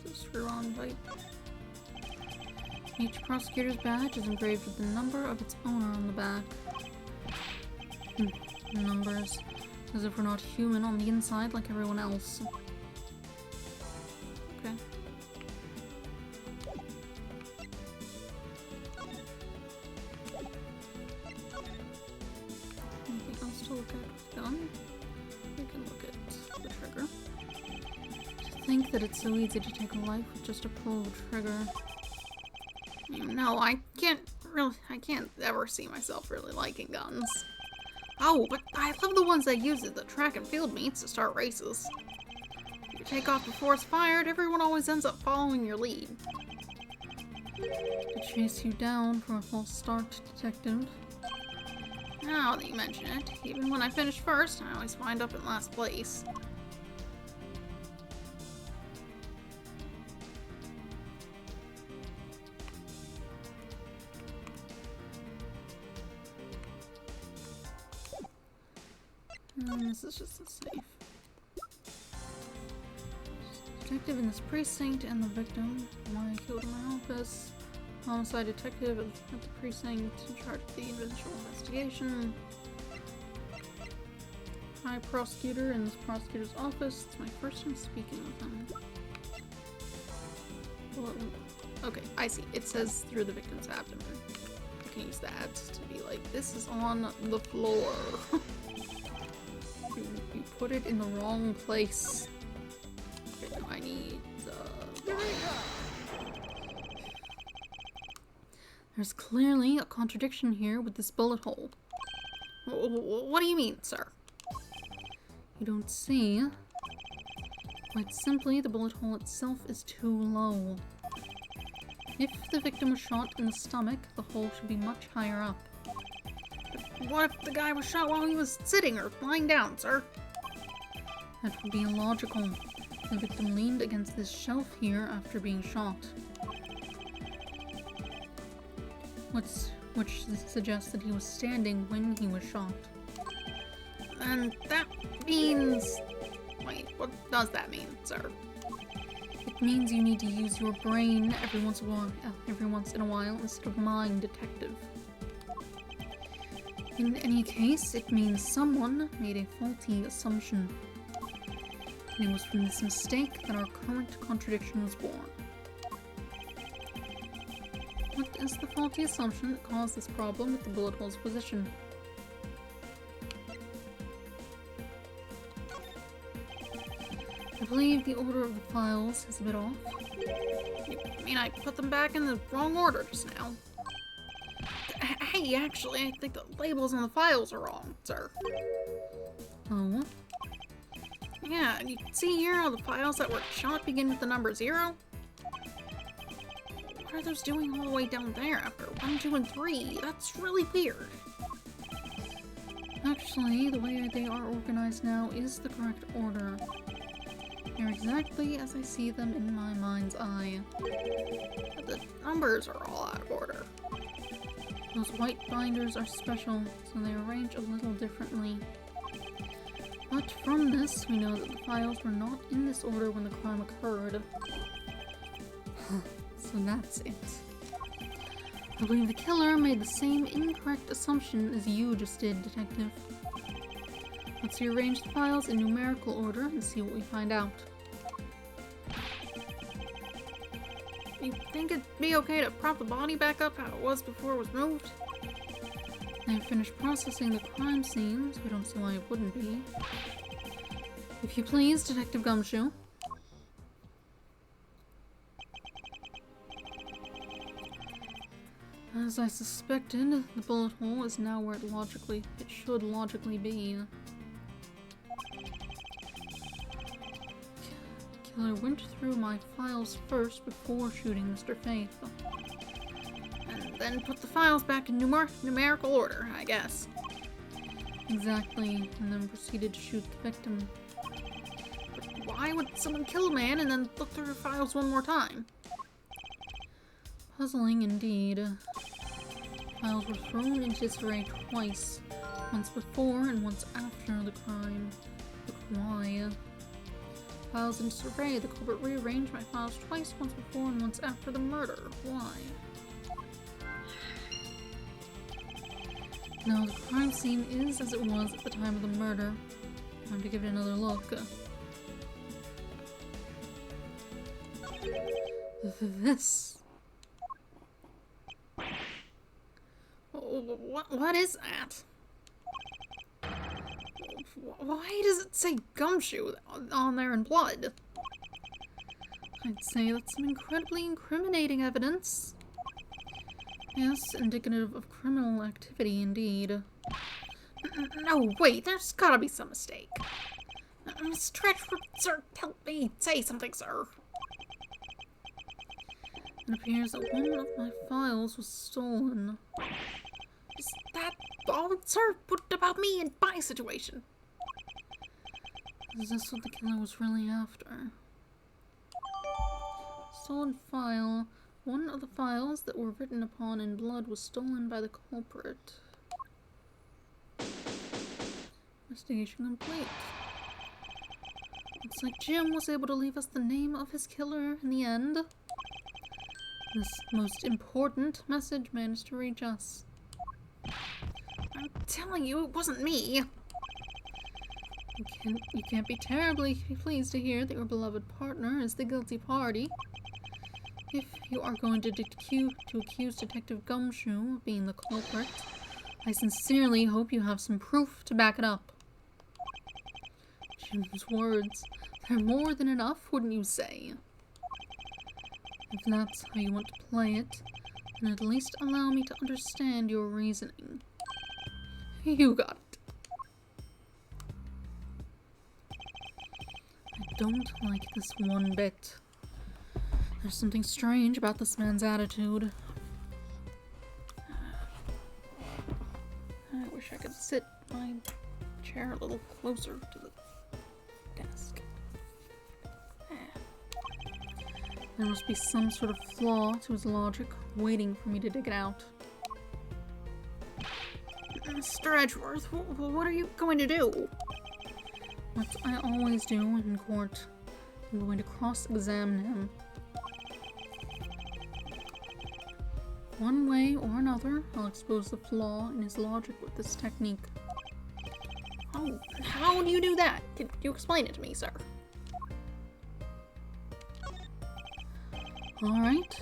It's a screw-on type. Each prosecutor's badge is engraved with the number of its owner on the back. Numbers. As if we're not human on the inside like everyone else. Okay. Anything else to look at with gun? We can look at the trigger. To think that it's so easy to take a life with just a pull of a trigger. No, I can't ever see myself really liking guns. Oh, but I love the ones that use it, the track and field meets to start races. If you take off before it's fired, everyone always ends up following your lead. To chase you down from a false start, detective. Now that you mention it, even when I finish first, I always wind up in last place. This is just a safe. Detective in this precinct and the victim. Why killed in my office. Homicide detective at the precinct in charge of the initial investigation. High prosecutor in this prosecutor's office. It's my first time speaking with him. Well, okay, I see. It says through the victim's abdomen. I can use that to be like, this is on the floor. You put it in the wrong place. Okay, now I need There's clearly a contradiction here with this bullet hole. What do you mean, sir? You don't see? Quite simply, the bullet hole itself is too low. If the victim was shot in the stomach, the hole should be much higher up. What if the guy was shot while he was sitting or lying down, sir? That would be illogical. The victim leaned against this shelf here after being shot. Which suggests that he was standing when he was shot. And that means... Wait, what does that mean, sir? It means you need to use your brain every once in a while instead of mind, detective. In any case, it means someone made a faulty assumption. And it was from this mistake that our current contradiction was born. What is the faulty assumption that caused this problem with the bullet hole's position? I believe the order of the files is a bit off. You mean I put them back in the wrong order just now? Hey, actually, I think the labels on the files are wrong, sir. Oh? Yeah, you see here how the files that were shot begin with the number 0? What are those doing all the way down there after 1, 2, and 3? That's really weird. Actually, the way they are organized now is the correct order. They're exactly as I see them in my mind's eye. But the numbers are all out of order. Those white binders are special, so they arrange a little differently. But from this, we know that the files were not in this order when the crime occurred. So that's it. I believe the killer made the same incorrect assumption as you just did, Detective. Let's rearrange the files in numerical order and see what we find out. You think it'd be okay to prop the body back up how it was before it was moved? They've finished processing the crime scene, so we don't see why it wouldn't be. If you please, Detective Gumshoe. As I suspected, the bullet hole is now where it should logically be. The killer went through my files first before shooting Mr. Faith. And then put the files back in numerical order, I guess. Exactly, and then proceeded to shoot the victim. But why would someone kill a man and then look through the files one more time? Puzzling indeed. Files were thrown into disarray twice, once before and once after the crime. But why? Files in disarray. The culprit rearranged my files twice, once before and once after the murder. Why? Now, the crime scene is as it was at the time of the murder. Time to give it another look. This. What is that? Why does it say Gumshoe on there in blood? I'd say that's some incredibly incriminating evidence. Yes, indicative of criminal activity indeed. No, wait, there's gotta be some mistake. Mr. Edgeworth, sir, help me. Say something, sir. It appears that one of my files was stolen. Is that all, sir? What about me and my situation? Is this what the killer was really after? Stolen file. One of the files that were written upon in blood was stolen by the culprit. Investigation complete. Looks like Jim was able to leave us the name of his killer in the end. This most important message managed to reach us. I'm telling you, it wasn't me. You can't be terribly pleased to hear that your beloved partner is the guilty party. If you are going to accuse Detective Gumshoe of being the culprit, I sincerely hope you have some proof to back it up. Jim's words, they're more than enough, wouldn't you say? If that's how you want to play it, then at least allow me to understand your reasoning. You got it. I don't like this one bit. There's something strange about this man's attitude. I wish I could sit my chair a little closer to the desk. There must be some sort of flaw to his logic, waiting for me to dig it out. Mr. Edgeworth, what are you going to do? What I always do in court. I'm going to cross-examine him. One way or another, I'll expose the flaw in his logic with this technique. Oh, how do you do that? Can you explain it to me, sir? Alright.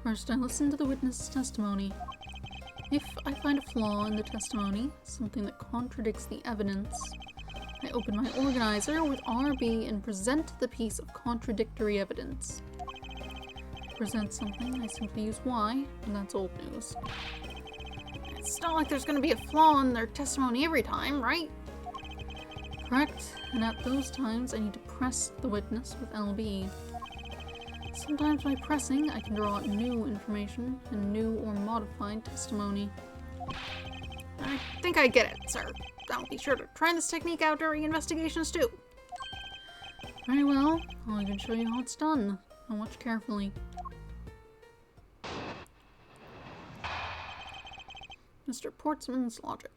First, I listen to the witness's testimony. If I find a flaw in the testimony, something that contradicts the evidence, I open my organizer with RB and present the piece of contradictory evidence. To present something, I simply use Y, and that's old news. It's not like there's going to be a flaw in their testimony every time, right? Correct, and at those times I need to press the witness with LB. Sometimes by pressing, I can draw out new information and new or modified testimony. I think I get it, sir. I'll be sure to try this technique out during investigations too. Very well. I'll even show you how it's done. Now watch carefully. Mr. Portsman's logic.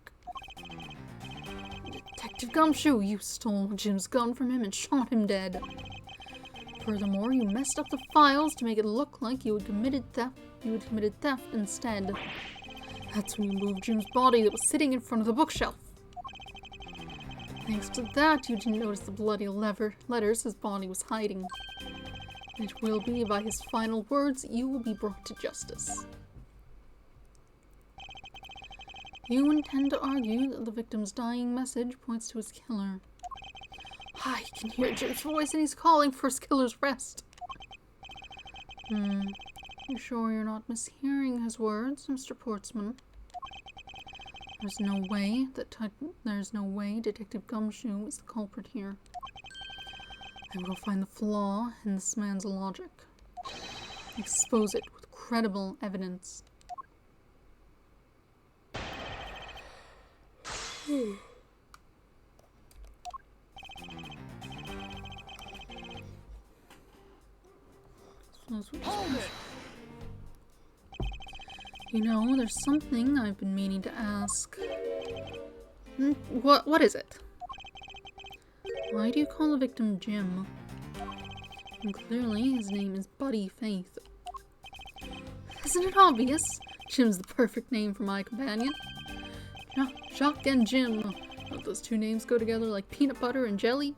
Detective Gumshoe, you stole Jim's gun from him and shot him dead. Furthermore, you messed up the files to make it look like you had committed theft instead. That's when you moved Jim's body that was sitting in front of the bookshelf. Thanks to that, you didn't notice the bloody letters his body was hiding. It will be by his final words that you will be brought to justice. You intend to argue that the victim's dying message points to his killer. I can hear Jim's voice and he's calling for his killer's rest. You sure you're not mishearing his words, Mr. Portsman? There's no way Detective Gumshoe is the culprit here. I will find the flaw in this man's logic. Expose it with credible evidence. You know, there's something I've been meaning to ask. What is it? Why do you call the victim Jim? And clearly his name is Buddy Faith. Isn't it obvious? Jim's the perfect name for my companion. Jacques and Jim. Don't those two names go together like peanut butter and jelly?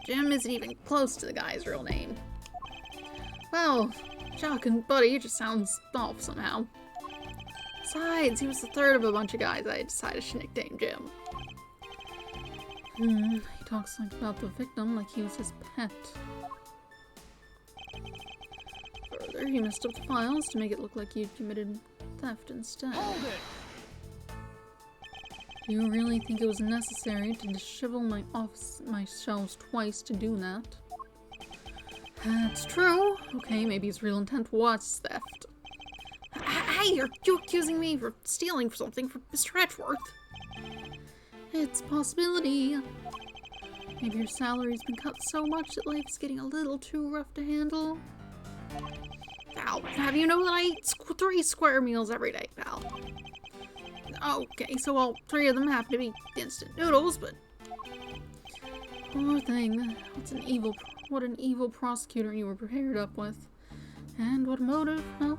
Jim isn't even close to the guy's real name. Well, Jacques and Buddy just sounds off somehow. Besides, he was the third of a bunch of guys I decided to nickname Jim. He talks about the victim like he was his pet. Further, he messed up the files to make it look like you'd committed theft instead. Hold it! You really think it was necessary to dishevel my shelves twice to do that? That's true. Okay, maybe his real intent was theft. Hey, are you accusing me for stealing something from Mr. Edgeworth? It's a possibility. Maybe your salary's been cut so much that life's getting a little too rough to handle. Pal, have you know that I eat 3 square meals every day, pal? Okay, so all 3 of them happen to be instant noodles, but... Poor thing. What an evil prosecutor you were paired up with. And what a motive, huh?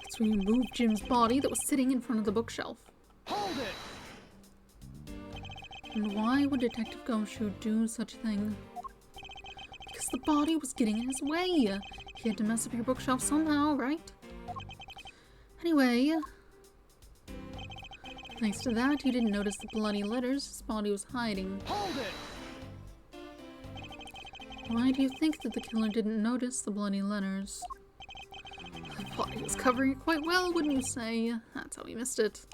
That's when you moved Jim's body that was sitting in front of the bookshelf. Hold it! And why would Detective Gumshoe do such a thing? Because the body was getting in his way. He had to mess up your bookshelf somehow, right? Anyway, thanks to that, you didn't notice the bloody letters his body was hiding. Hold it! Why do you think that the killer didn't notice the bloody letters? The body was covering it quite well, wouldn't you say? That's how he missed it.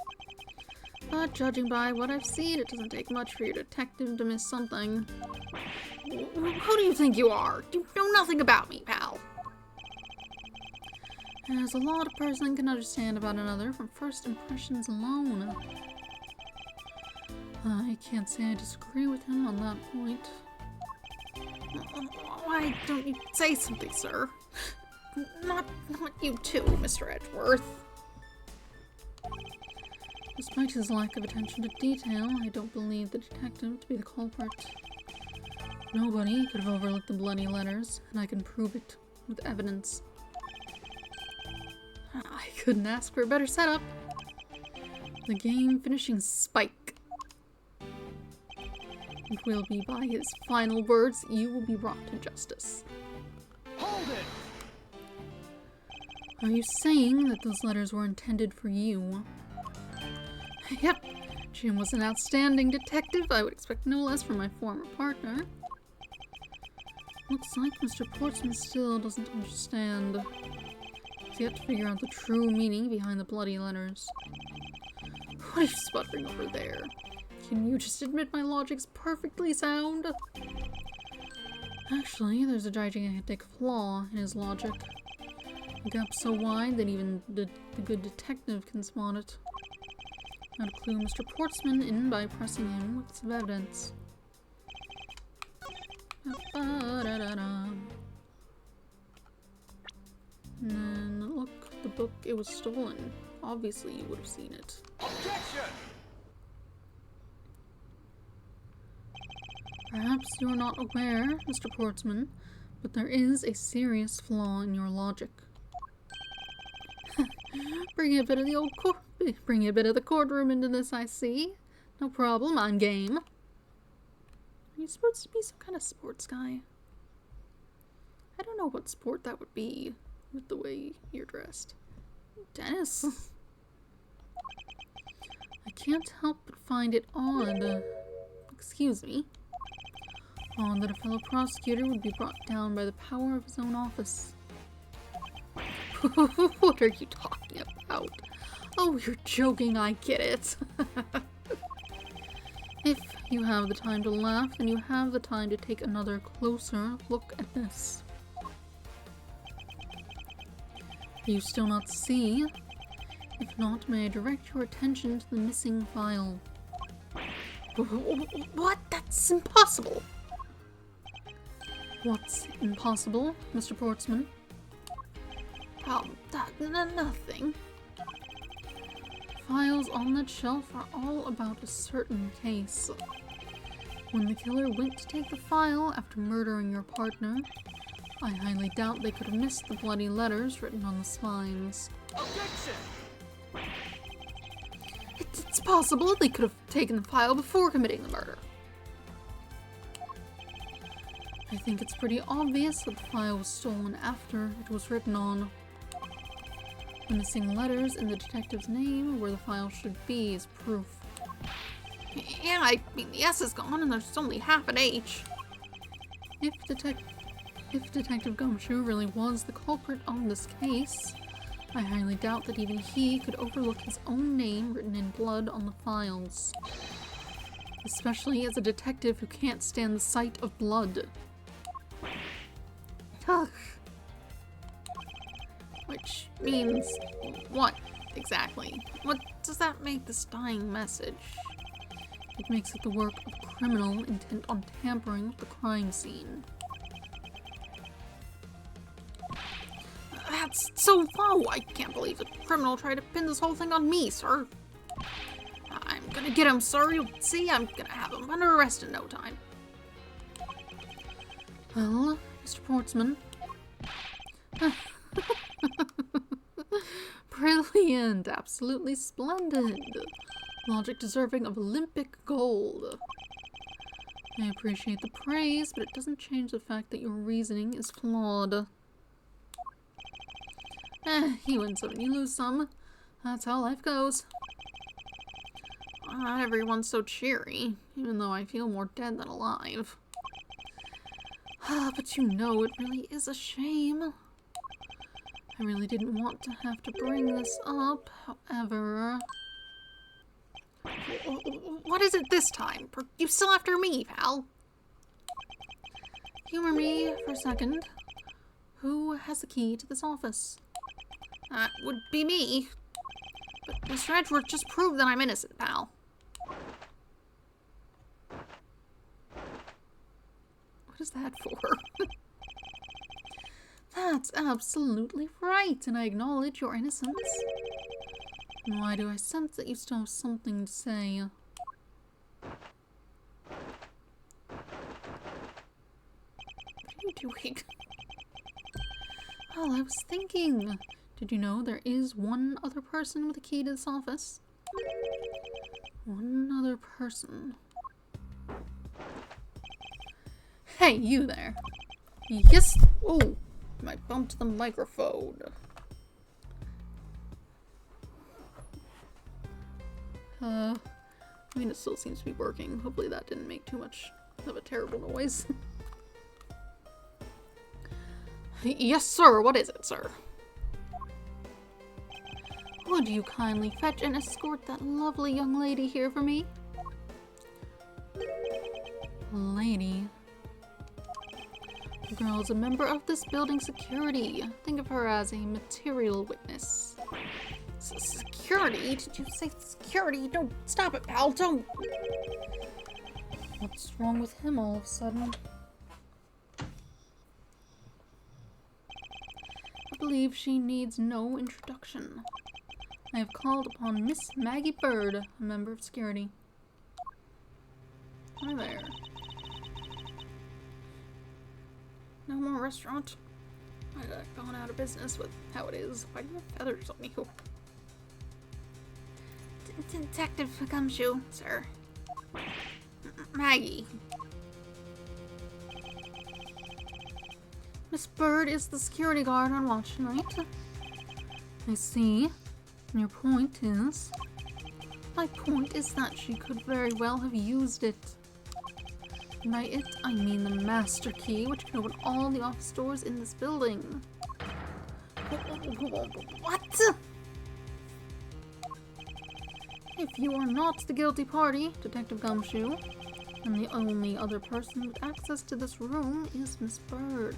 But judging by what I've seen, it doesn't take much for your detective to miss something. Who do you think you are? You know nothing about me, pal. There's a lot a person can understand about another from first impressions alone. I can't say I disagree with him on that point. Why don't you say something, sir? Not you too, Mr. Edgeworth. Despite his lack of attention to detail, I don't believe the detective to be the culprit. Nobody could have overlooked the bloody letters, and I can prove it with evidence. I couldn't ask for a better setup. The game finishing spike. It will be by his final words you will be brought to justice. Hold it! Are you saying that those letters were intended for you? Yep. Jim was an outstanding detective. I would expect no less from my former partner. Looks like Mr. Portsman still doesn't understand. He's yet to figure out the true meaning behind the bloody letters. What are you sputtering over there? Can you just admit my logic's perfectly sound? Actually, there's a gigantic flaw in his logic. A gap so wide that even the good detective can spot it. I'd clue Mr. Portsman in by pressing him with some evidence. And then, look, the book, it was stolen. Obviously, you would have seen it. Objection! Perhaps you are not aware, Mr. Portsman, but there is a serious flaw in your logic. Bringing a bit of the courtroom into this, I see. No problem, I'm game. Are you supposed to be some kind of sports guy? I don't know what sport that would be with the way you're dressed. Tennis? I can't help but find it odd. Excuse me. Odd that a fellow prosecutor would be brought down by the power of his own office. What are you talking about? Oh, you're joking, I get it. If you have the time to laugh, then you have the time to take another closer look at this. Do you still not see? If not, may I direct your attention to the missing file? What? That's impossible. What's impossible, Mr. Portsman? Nothing. Files on that shelf are all about a certain case. When the killer went to take the file after murdering your partner, I highly doubt they could have missed the bloody letters written on the spines. Objection! It's possible they could have taken the file before committing the murder. I think it's pretty obvious that the file was stolen after it was written on. The missing letters in the detective's name where the file should be is proof. Yeah, I mean, the S is gone and there's only half an H. If Detective Gumshoe really was the culprit on this case, I highly doubt that even he could overlook his own name written in blood on the files. Especially as a detective who can't stand the sight of blood. Ugh. Which means what exactly? What does that make this dying message? It makes it the work of a criminal intent on tampering with the crime scene. That's so low! I can't believe the criminal tried to pin this whole thing on me, sir. I'm gonna get him, sir. You'll see, I'm gonna have him under arrest in no time. Well, Mr. Portsman. Brilliant! Absolutely splendid! Logic deserving of Olympic gold. I appreciate the praise, but it doesn't change the fact that your reasoning is flawed. You win some and you lose some. That's how life goes. Not everyone's so cheery, even though I feel more dead than alive. But you know, it really is a shame. I really didn't want to have to bring this up, however... What is it this time? Are you still after me, pal? Humor me for a second. Who has the key to this office? That would be me. But Mr. Edgeworth just proved that I'm innocent, pal. What is that for? That's absolutely right, and I acknowledge your innocence. And why do I sense that you still have something to say? What are you doing? Well, I was thinking. Did you know there is one other person with a key to this office? One other person. Hey, you there. Yes. Oh, I bumped the microphone. I mean, it still seems to be working. Hopefully that didn't make too much of a terrible noise. Yes, sir. What is it, sir? Would you kindly fetch and escort that lovely young lady here for me? Lady. The girl is a member of this building's security. Think of her as a material witness. Security? Did you say security? Don't stop it, pal. Don't. What's wrong with him all of a sudden? I believe she needs no introduction. I have called upon Miss Maggie Bird, a member of security. Hi there. No more restaurant. I've gone out of business with how it is. Why do you have feathers on you? Detective Gumshoe, sir. Maggie. Miss Bird is the security guard on watch tonight. I see. And your point is? My point is that she could very well have used it. By it, I mean the master key, which can open all the office doors in this building. What? If you are not the guilty party, Detective Gumshoe, and the only other person with access to this room is Miss Bird.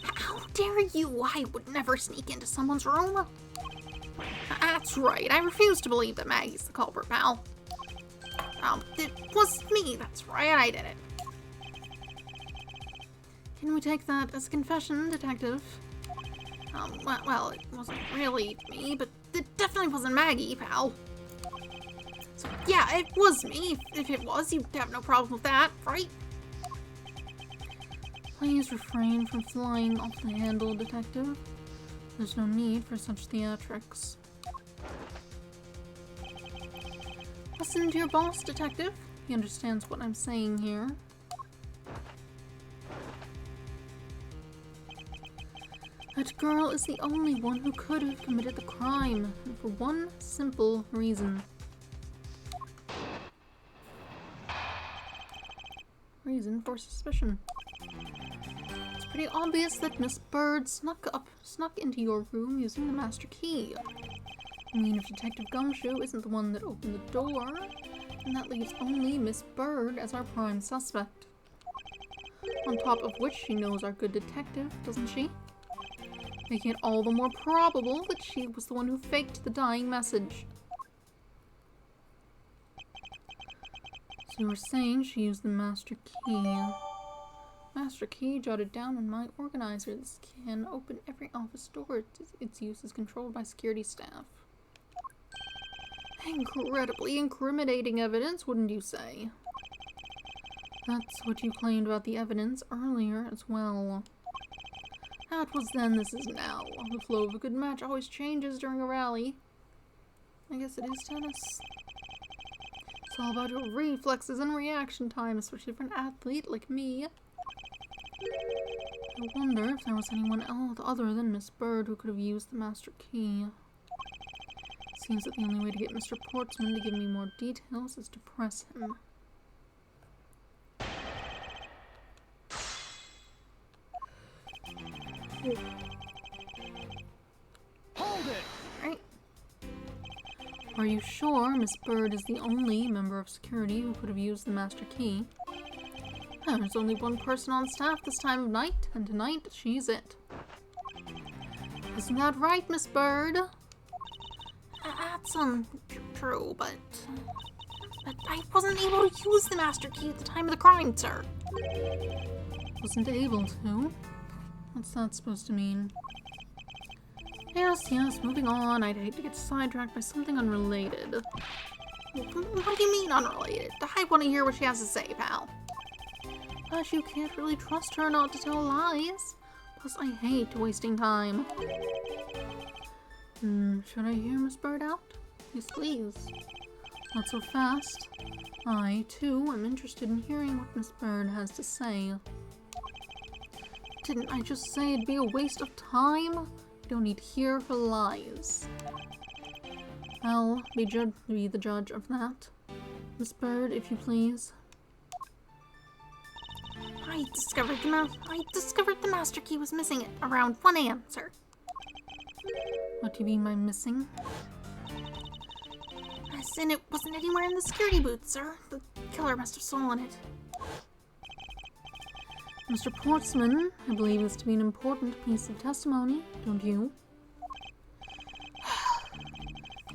How dare you? I would never sneak into someone's room. That's right. I refuse to believe that Maggie's the culprit, pal. It was me. That's right. I did it. Can we take that as a confession, Detective? Well, it wasn't really me, but it definitely wasn't Maggie, pal. So, yeah, it was me. If it was, you'd have no problem with that, right? Please refrain from flying off the handle, Detective. There's no need for such theatrics. Listen to your boss, Detective. He understands what I'm saying here. That girl is the only one who could have committed the crime, and for one simple reason. Reason for suspicion. It's pretty obvious that Miss Bird snuck into your room using the master key. I mean, if Detective Gumshoe isn't the one that opened the door, then that leaves only Miss Bird as our prime suspect. On top of which she knows our good detective, doesn't she? Making it all the more probable that she was the one who faked the dying message. So you were saying she used the master key. Master key jotted down in my organizer. This can open every office door. Its use is controlled by security staff. Incredibly incriminating evidence, wouldn't you say? That's what you claimed about the evidence earlier as well. That was then, this is now. The flow of a good match always changes during a rally. I guess it is tennis. It's all about your reflexes and reaction time, especially for an athlete like me. I wonder if there was anyone else other than Miss Bird who could have used the master key. Seems that the only way to get Mr. Portsman to give me more details is to press him. Hold it! Right? Are you sure Miss Bird is the only member of security who could have used the master key? There's only one person on staff this time of night, and tonight she's it. Isn't that right, Miss Bird? That's true, but I wasn't able to use the master key at the time of the crime, sir. Wasn't able to? What's that supposed to mean? Yes, moving on. I'd hate to get sidetracked by something unrelated. What do you mean unrelated? I want to hear what she has to say, pal. But you can't really trust her not to tell lies. Plus, I hate wasting time. Should I hear Miss Bird out? Yes, please. Not so fast. I, too, am interested in hearing what Miss Bird has to say. Didn't I just say it'd be a waste of time? You don't need to hear her lies. I'll be the judge of that. Miss Bird, if you please. I discovered the master key was missing at around 1 a.m., sir. What do you mean by missing? As in, it wasn't anywhere in the security booth, sir. The killer must have stolen it. Mr. Portsman, I believe this to be an important piece of testimony, don't you?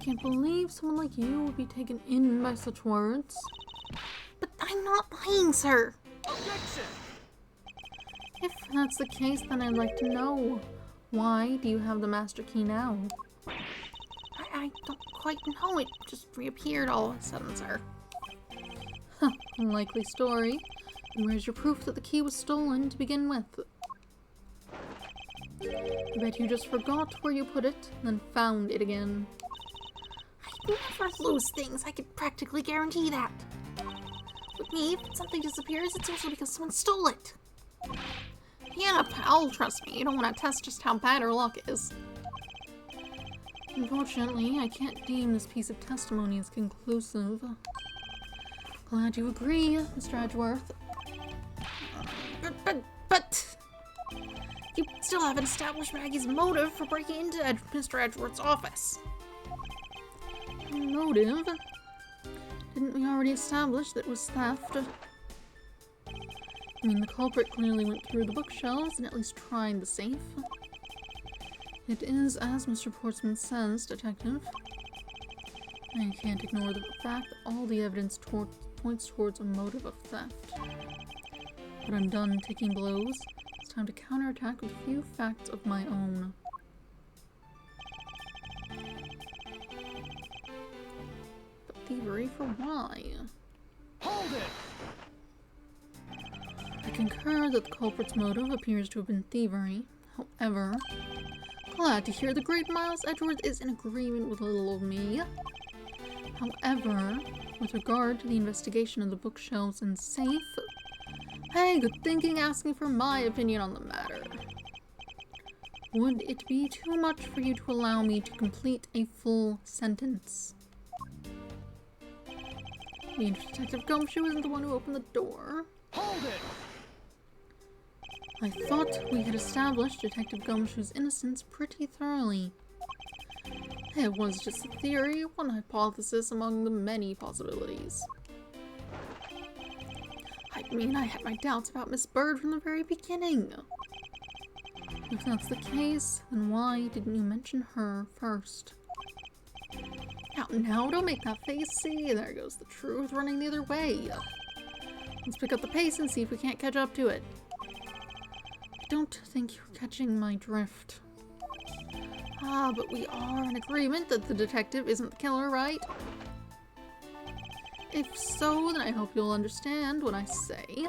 can't believe someone like you would be taken in by such words. But I'm not lying, sir. Objection! If that's the case, then I'd like to know. Why do you have the master key now? I don't quite know. It just reappeared all of a sudden, sir. Huh, unlikely story. And where's your proof that the key was stolen to begin with? I bet you just forgot where you put it, then found it again. I never lose things. I could practically guarantee that. With me, if something disappears, it's usually because someone stole it. Yeah, pal, trust me. You don't want to test just how bad our luck is. Unfortunately, I can't deem this piece of testimony as conclusive. Glad you agree, Mr. Edgeworth. But... You still haven't established Maggie's motive for breaking into Mr. Edgeworth's office. Motive? Didn't we already establish that it was theft? I mean, the culprit clearly went through the bookshelves and at least tried the safe. It is, as Mr. Portsmouth says, Detective. I can't ignore the fact that all the evidence points towards a motive of theft. But I'm done taking blows. It's time to counterattack with a few facts of my own. But thievery for why? Hold it! I concur that the culprit's motive appears to have been thievery. However, glad to hear the great Miles Edgeworth is in agreement with little old me. However, with regard to the investigation of the bookshelves and safe, hey, good thinking asking for my opinion on the matter. Would it be too much for you to allow me to complete a full sentence? The Detective Gumshoe isn't the one who opened the door. Hold it! I thought we had established Detective Gumshoe's innocence pretty thoroughly. It was just a theory, one hypothesis among the many possibilities. I mean, I had my doubts about Miss Bird from the very beginning. If that's the case, then why didn't you mention her first? Now, don't make that face. See, there goes the truth running the other way. Let's pick up the pace and see if we can't catch up to it. I don't think you're catching my drift. Ah, but we are in agreement that the detective isn't the killer, right? If so, then I hope you'll understand what I say.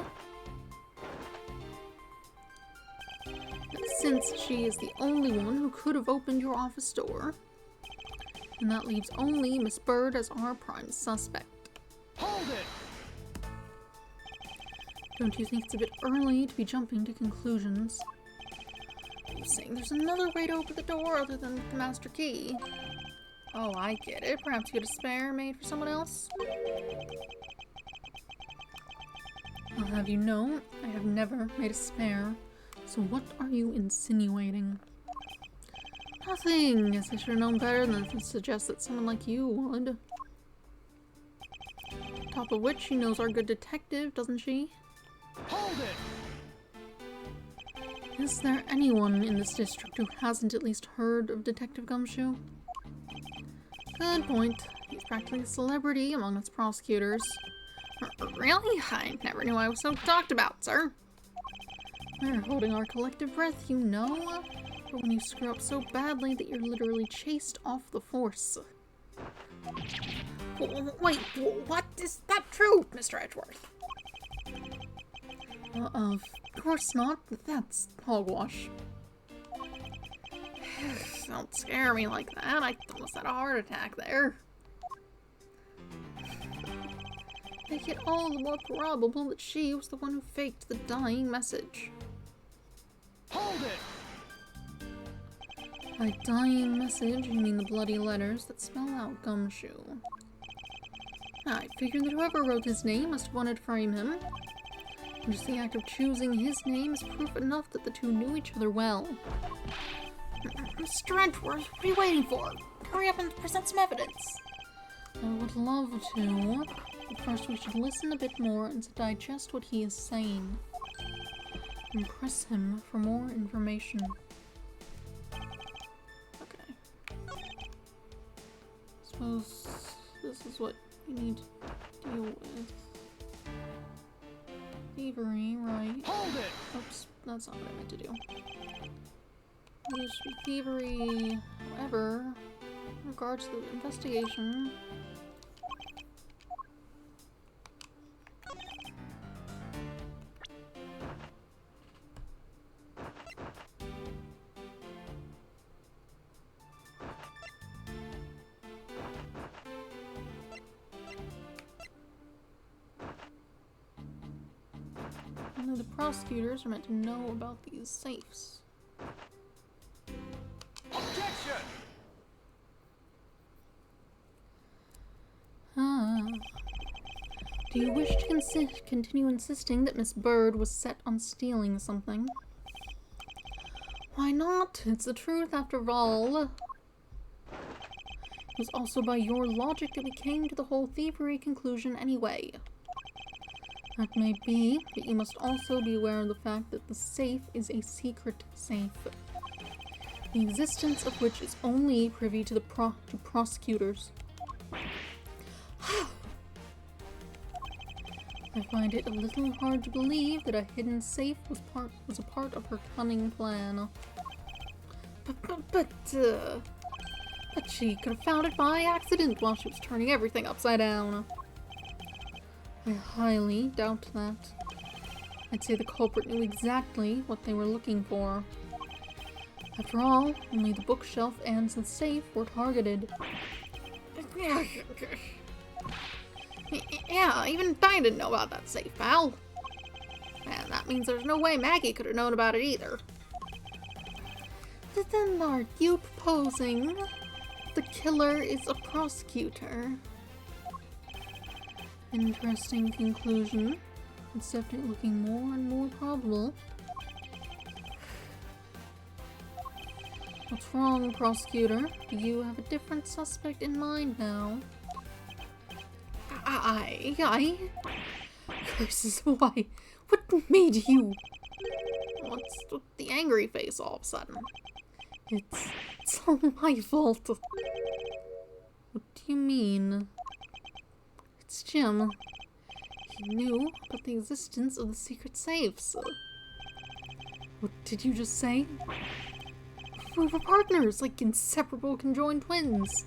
That since she is the only one who could have opened your office door, and that leaves only Miss Bird as our prime suspect. Hold it! Don't you think it's a bit early to be jumping to conclusions? Are you saying there's another way to open the door other than the master key? Oh, I get it. Perhaps you had a spare made for someone else? I'll have you know, I have never made a spare. So what are you insinuating? Nothing. Guess I should have known better than to suggest that someone like you would. Top of which, she knows our good detective, doesn't she? Hold it! Is there anyone in this district who hasn't at least heard of Detective Gumshoe? Good point. He's practically a celebrity among us prosecutors. Really? I never knew I was so talked about, sir. We're holding our collective breath, you know. But when you screw up so badly that you're literally chased off the force. Wait, what? Is that true, Mr. Edgeworth? Of course not. That's hogwash. Don't scare me like that. I almost had a heart attack there. Make it all the more probable that she was the one who faked the dying message. Hold it! By dying message, you mean the bloody letters that spell out Gumshoe. I figured that whoever wrote his name must have wanted to frame him. And just the act of choosing his name is proof enough that the two knew each other well. Mr. Edgeworth, what are you waiting for? Hurry up and present some evidence. I would love to, but first we should listen a bit more and digest what he is saying. And press him for more information. Okay. suppose this is what you need to deal with. Thievery, right? Hold it! Oops, that's not what I meant to do. It should be thievery, however, in regards to the investigation. Only the prosecutors are meant to know about these safes. Objection! Do you wish to continue insisting that Miss Bird was set on stealing something? Why not? It's the truth after all. It was also by your logic that we came to the whole thievery conclusion anyway. That may be, but you must also be aware of the fact that the safe is a secret safe, the existence of which is only privy to the prosecutors. I find it a little hard to believe that a hidden safe was a part of her cunning plan. But she could have found it by accident while she was turning everything upside down. I highly doubt that. I'd say the culprit knew exactly what they were looking for. After all, only the bookshelf and the safe were targeted. Yeah, even I didn't know about that safe, pal. And that means there's no way Maggie could have known about it either. Then are you proposing the killer is a prosecutor? Interesting conclusion. It's definitely looking more and more probable. What's wrong, prosecutor? Do you have a different suspect in mind now? Curses, why? What made you? What's with the angry face all of a sudden? It's all my fault. What do you mean? It's Jim. He knew about the existence of the secret safes. What did you just say? We were partners, like inseparable conjoined twins.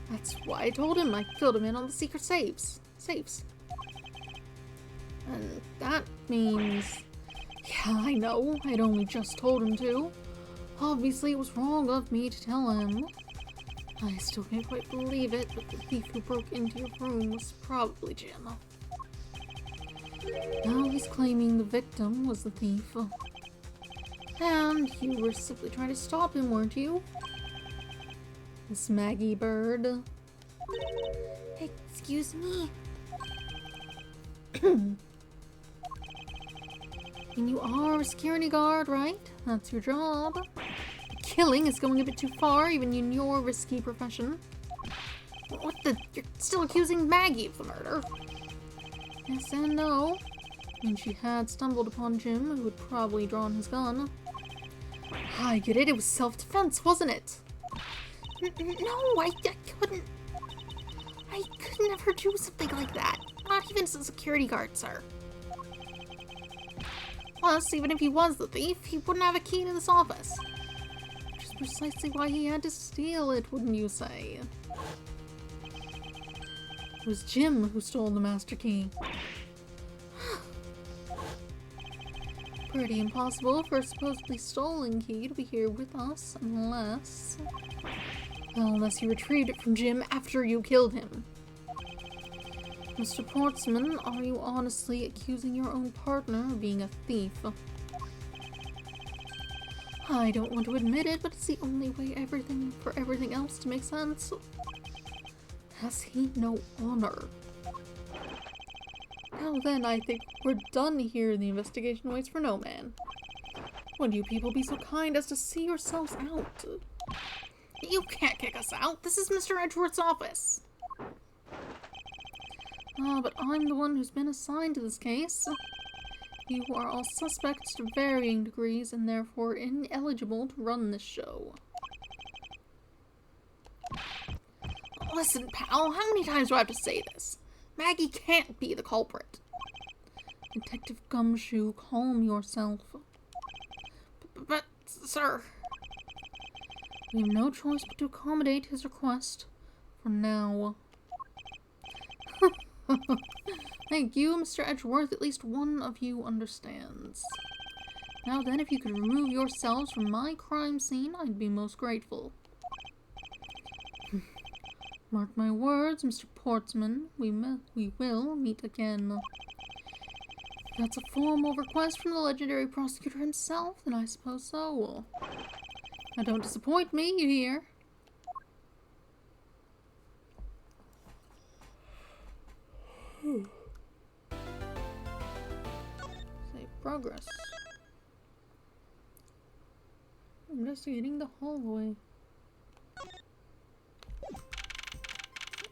That's why I told him I filled him in on the secret safes. And that means... Yeah, I know. I'd only just told him to. Obviously, it was wrong of me to tell him. I still can't quite believe it, but the thief who broke into your room was probably Jim. Now he's claiming the victim was the thief. And you were simply trying to stop him, weren't you? Miss Maggie Bird. Excuse me? And you are a security guard, right? That's your job. Killing is going a bit too far, even in your risky profession. What the? You're still accusing Maggie of the murder? Yes and no. I mean, she had stumbled upon Jim, who had probably drawn his gun. I get it, it was self-defense, wasn't it? No, I couldn't. I could never do something like that. Not even as a security guard, sir. Plus, even if he was the thief, he wouldn't have a key to this office. Which is precisely why he had to steal it, wouldn't you say? It was Jim who stole the master key. Pretty impossible for a supposedly stolen key to be here with us, unless... Well, unless you retrieved it from Jim after you killed him. Mr. Portsman, are you honestly accusing your own partner of being a thief? I don't want to admit it, but it's the only way for everything else to make sense. Has he no honor? Now then, I think we're done here. The investigation waits for no man. Would you people be so kind as to see yourselves out? You can't kick us out. This is Mr. Edgeworth's office. But I'm the one who's been assigned to this case. You are all suspects to varying degrees and therefore ineligible to run this show. Listen, pal, how many times do I have to say this? Maggie can't be the culprit. Detective Gumshoe, calm yourself. But, sir... We have no choice but to accommodate his request. For now. Thank you, Mr. Edgeworth. At least one of you understands. Now then, if you could remove yourselves from my crime scene, I'd be most grateful. Mark my words, Mr. Portsman. We will meet again. If that's a formal request from the legendary prosecutor himself, then I suppose so. Now don't disappoint me, you hear? Save progress. Investigating the hallway.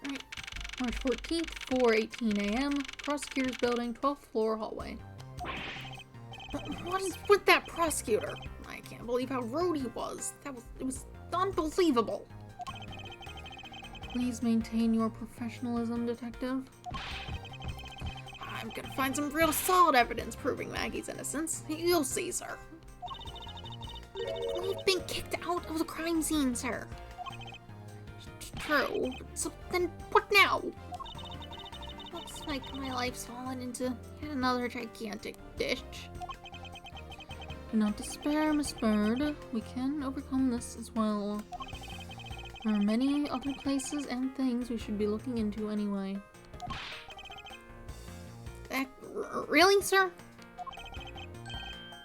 Alright. March 14th, 4:18 a.m. Prosecutor's building, 12th floor hallway. What is with that prosecutor? I can't believe how rude he was. It was unbelievable. Please maintain your professionalism, detective. I'm gonna find some real solid evidence proving Maggie's innocence. You'll see, sir. We've been kicked out of the crime scene, sir. True. So then what now? Looks like my life's fallen into yet another gigantic ditch. Do not despair, Miss Bird. We can overcome this as well. There are many other places and things we should be looking into anyway. Really, sir?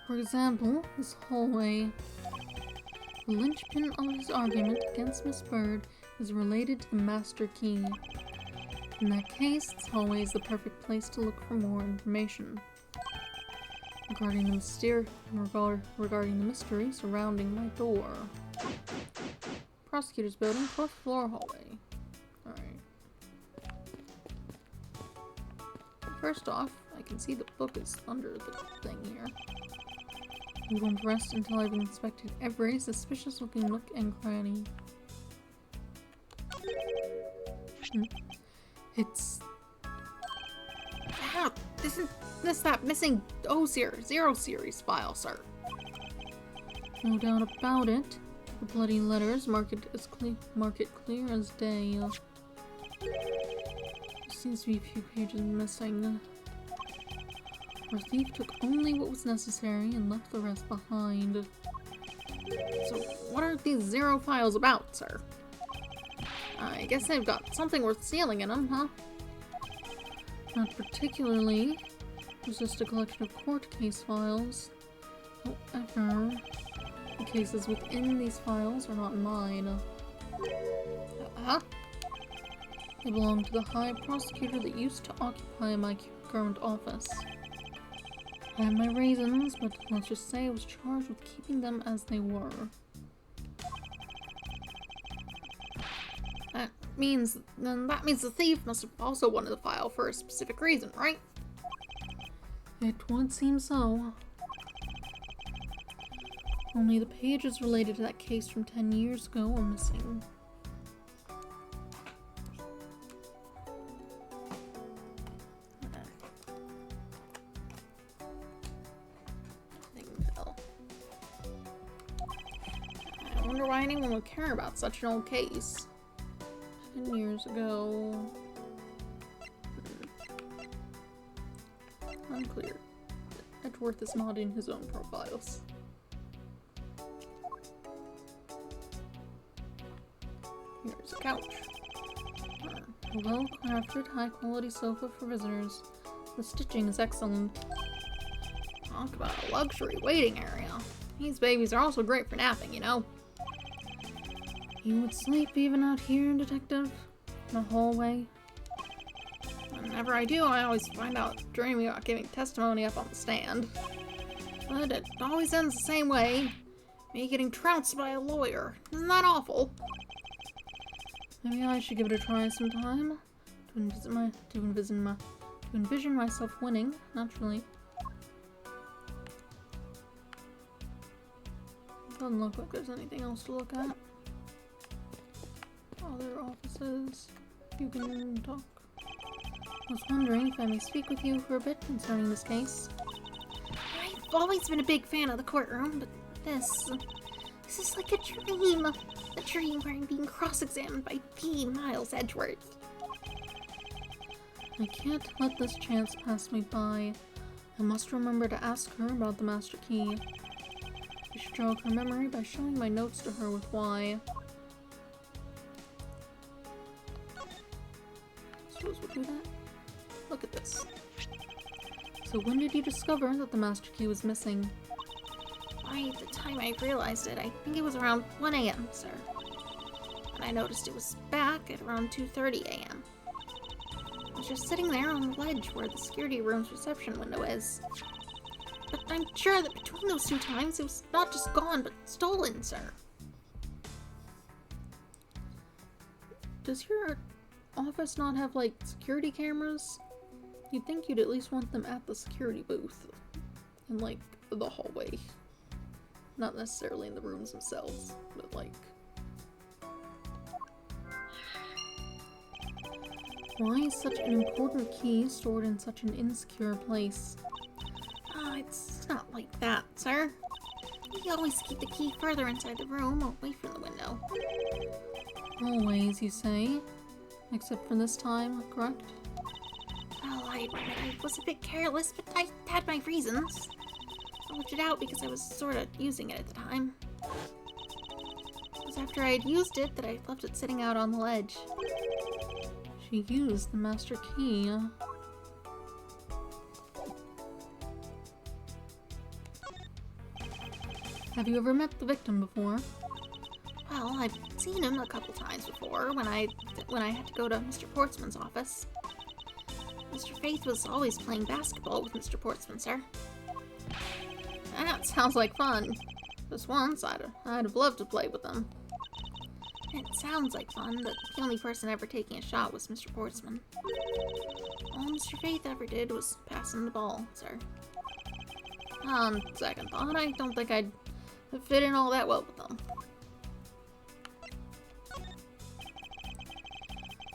For example, this hallway. The linchpin of his argument against Miss Bird is related to the master key. In that case, this hallway is the perfect place to look for more information. Regarding the mystery surrounding my door. Prosecutor's building, 12th floor hallway. Alright. First off, I can see the book is under the thing here. I won't rest until I've inspected every suspicious looking nook and cranny. It's... Ah, isn't this that missing zero series file, sir? No doubt about it. The bloody letters mark it clear as day. There seems to be a few pages missing. Our thief took only what was necessary and left the rest behind. So what are these zero files about, sir? I guess they've got something worth stealing in them, huh? Not particularly. It's just a collection of court case files. However, the cases within these files are not mine. Huh? They belong to the High Prosecutor that used to occupy my current office. I have my reasons, but let's just say I was charged with keeping them as they were. That means the thief must have also wanted the file for a specific reason, right? It would seem so. Only the pages related to that case from 10 years ago are missing. I wonder why anyone would care about such an old case. 10 years ago. Unclear. Edgeworth is not in his own profiles. Here's a couch. A well-crafted, high-quality sofa for visitors. The stitching is excellent. Talk about a luxury waiting area. These babies are also great for napping, you know. You would sleep even out here, detective? In a hallway? Whenever I do, I always find out dreaming about giving testimony up on the stand. But it always ends the same way. Me getting trounced by a lawyer. Isn't that awful? Maybe I should give it a try sometime. To envision myself winning, naturally. Doesn't look like there's anything else to look at. Oh, there offices. You can talk. I was wondering if I may speak with you for a bit concerning this case. I've always been a big fan of the courtroom, but this is like a dream. A dream where I'm being cross-examined by P. Miles Edgeworth. I can't let this chance pass me by. I must remember to ask her about the master key. I should jog her memory by showing my notes to her with Y. Suppose we'll do that. Look at this. So when did you discover that the master key was missing? By the time I realized it, I think it was around 1 a.m., sir. And I noticed it was back at around 2:30 a.m. I was just sitting there on the ledge where the security room's reception window is. But I'm sure that between those 2 times, it was not just gone, but stolen, sir. Does your office not have, like, security cameras? You'd think you'd at least want them at the security booth. In, like, the hallway. Not necessarily in the rooms themselves, but, like... Why is such an important key stored in such an insecure place? It's not like that, sir. We always keep the key further inside the room, away from the window. Always, you say? Except for this time, correct? Well, I admit I was a bit careless, but I had my reasons. I left it out because I was sort of using it at the time. It was after I had used it that I left it sitting out on the ledge. She used the master key. Have you ever met the victim before? Well, I've seen him a couple times before when I had to go to Mr. Portsman's office. Mr. Faith was always playing basketball with Mr. Portsman, sir. That sounds like fun. Just once, I'd have loved to play with him. It sounds like fun, but the only person ever taking a shot was Mr. Portsman. All Mr. Faith ever did was pass him the ball, sir. On second thought, I don't think I'd fit in all that well with them.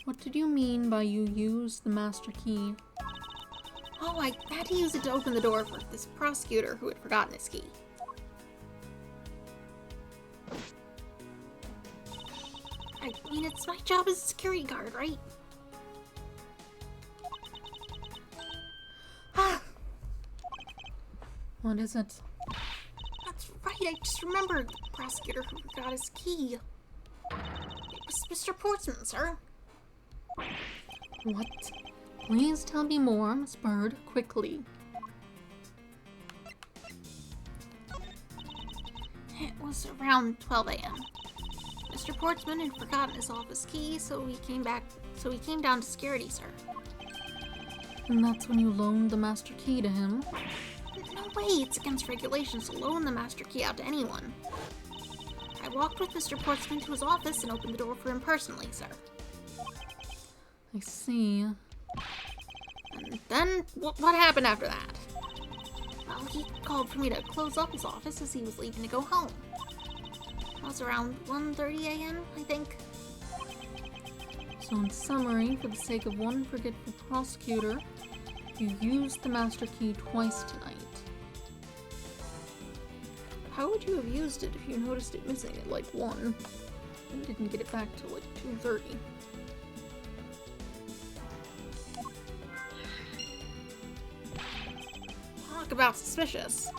What did you mean by you used the master key? Oh, I had to use it to open the door for this prosecutor who had forgotten his key. I mean, it's my job as a security guard, right? What is it? That's right, I just remembered the prosecutor who forgot his key. It was Mr. Portsman, sir. What? Please tell me more, Miss Bird, quickly. It was around 12 a.m. Mr. Portsman had forgotten his office key, so he came down to security, sir. And that's when you loaned the master key to him? No way, it's against regulations to loan the master key out to anyone. I walked with Mr. Portsman to his office and opened the door for him personally, sir. I see. And then, what happened after that? Well, he called for me to close up his office as he was leaving to go home. It was around 1:30 a.m., I think. So in summary, for the sake of one forgetful prosecutor, you used the master key twice tonight. How would you have used it if you noticed it missing at like 1 and didn't get it back till like 2:30? Talk about suspicious.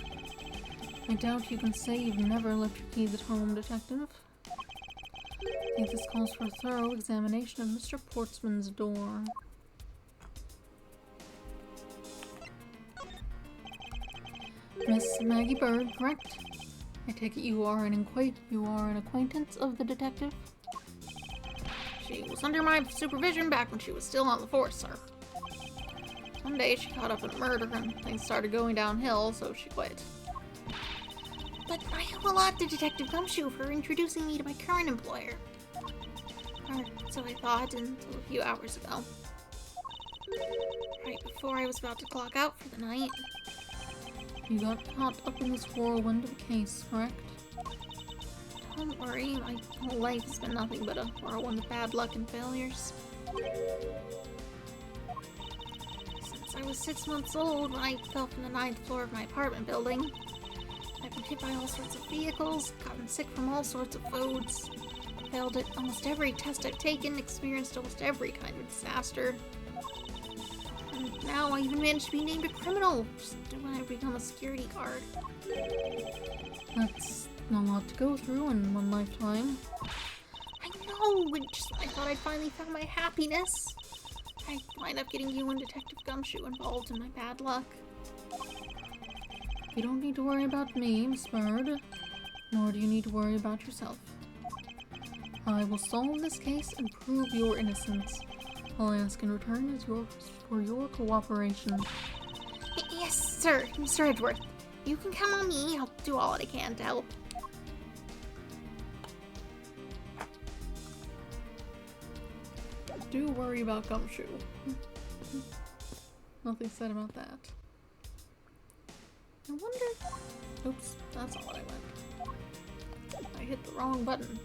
I doubt you can say you've never left your keys at home, Detective. I think this calls for a thorough examination of Mr. Portsman's door. Miss Maggie Bird, correct? I take it you are an acquaintance of the detective? She was under my supervision back when she was still on the force, sir. One day she caught up in a murder and things started going downhill, so she quit. But I owe a lot to Detective Gumshoe for introducing me to my current employer. Or so I thought until a few hours ago. Right before I was about to clock out for the night. You got caught up in this whirlwind of the case, correct? Don't worry, my whole life has been nothing but a whirlwind of bad luck and failures. Since I was 6 months old when I fell from the 9th floor of my apartment building, I've been hit by all sorts of vehicles, gotten sick from all sorts of foods, failed at almost every test I've taken, experienced almost every kind of disaster. And now I even managed to be named a criminal just when I become a security guard. That's a lot to go through in one lifetime. I know, I thought I'd finally found my happiness. I wind up getting you and Detective Gumshoe involved in my bad luck. You don't need to worry about me, Miss Bird, nor do you need to worry about yourself. I will solve this case and prove your innocence. All I ask in return is for your cooperation. Yes, sir, Mr. Edgeworth. You can count on me. I'll do all that I can to help. Do worry about Gumshoe. Nothing said about that. I wonder... Oops, that's not what I meant. I hit the wrong button.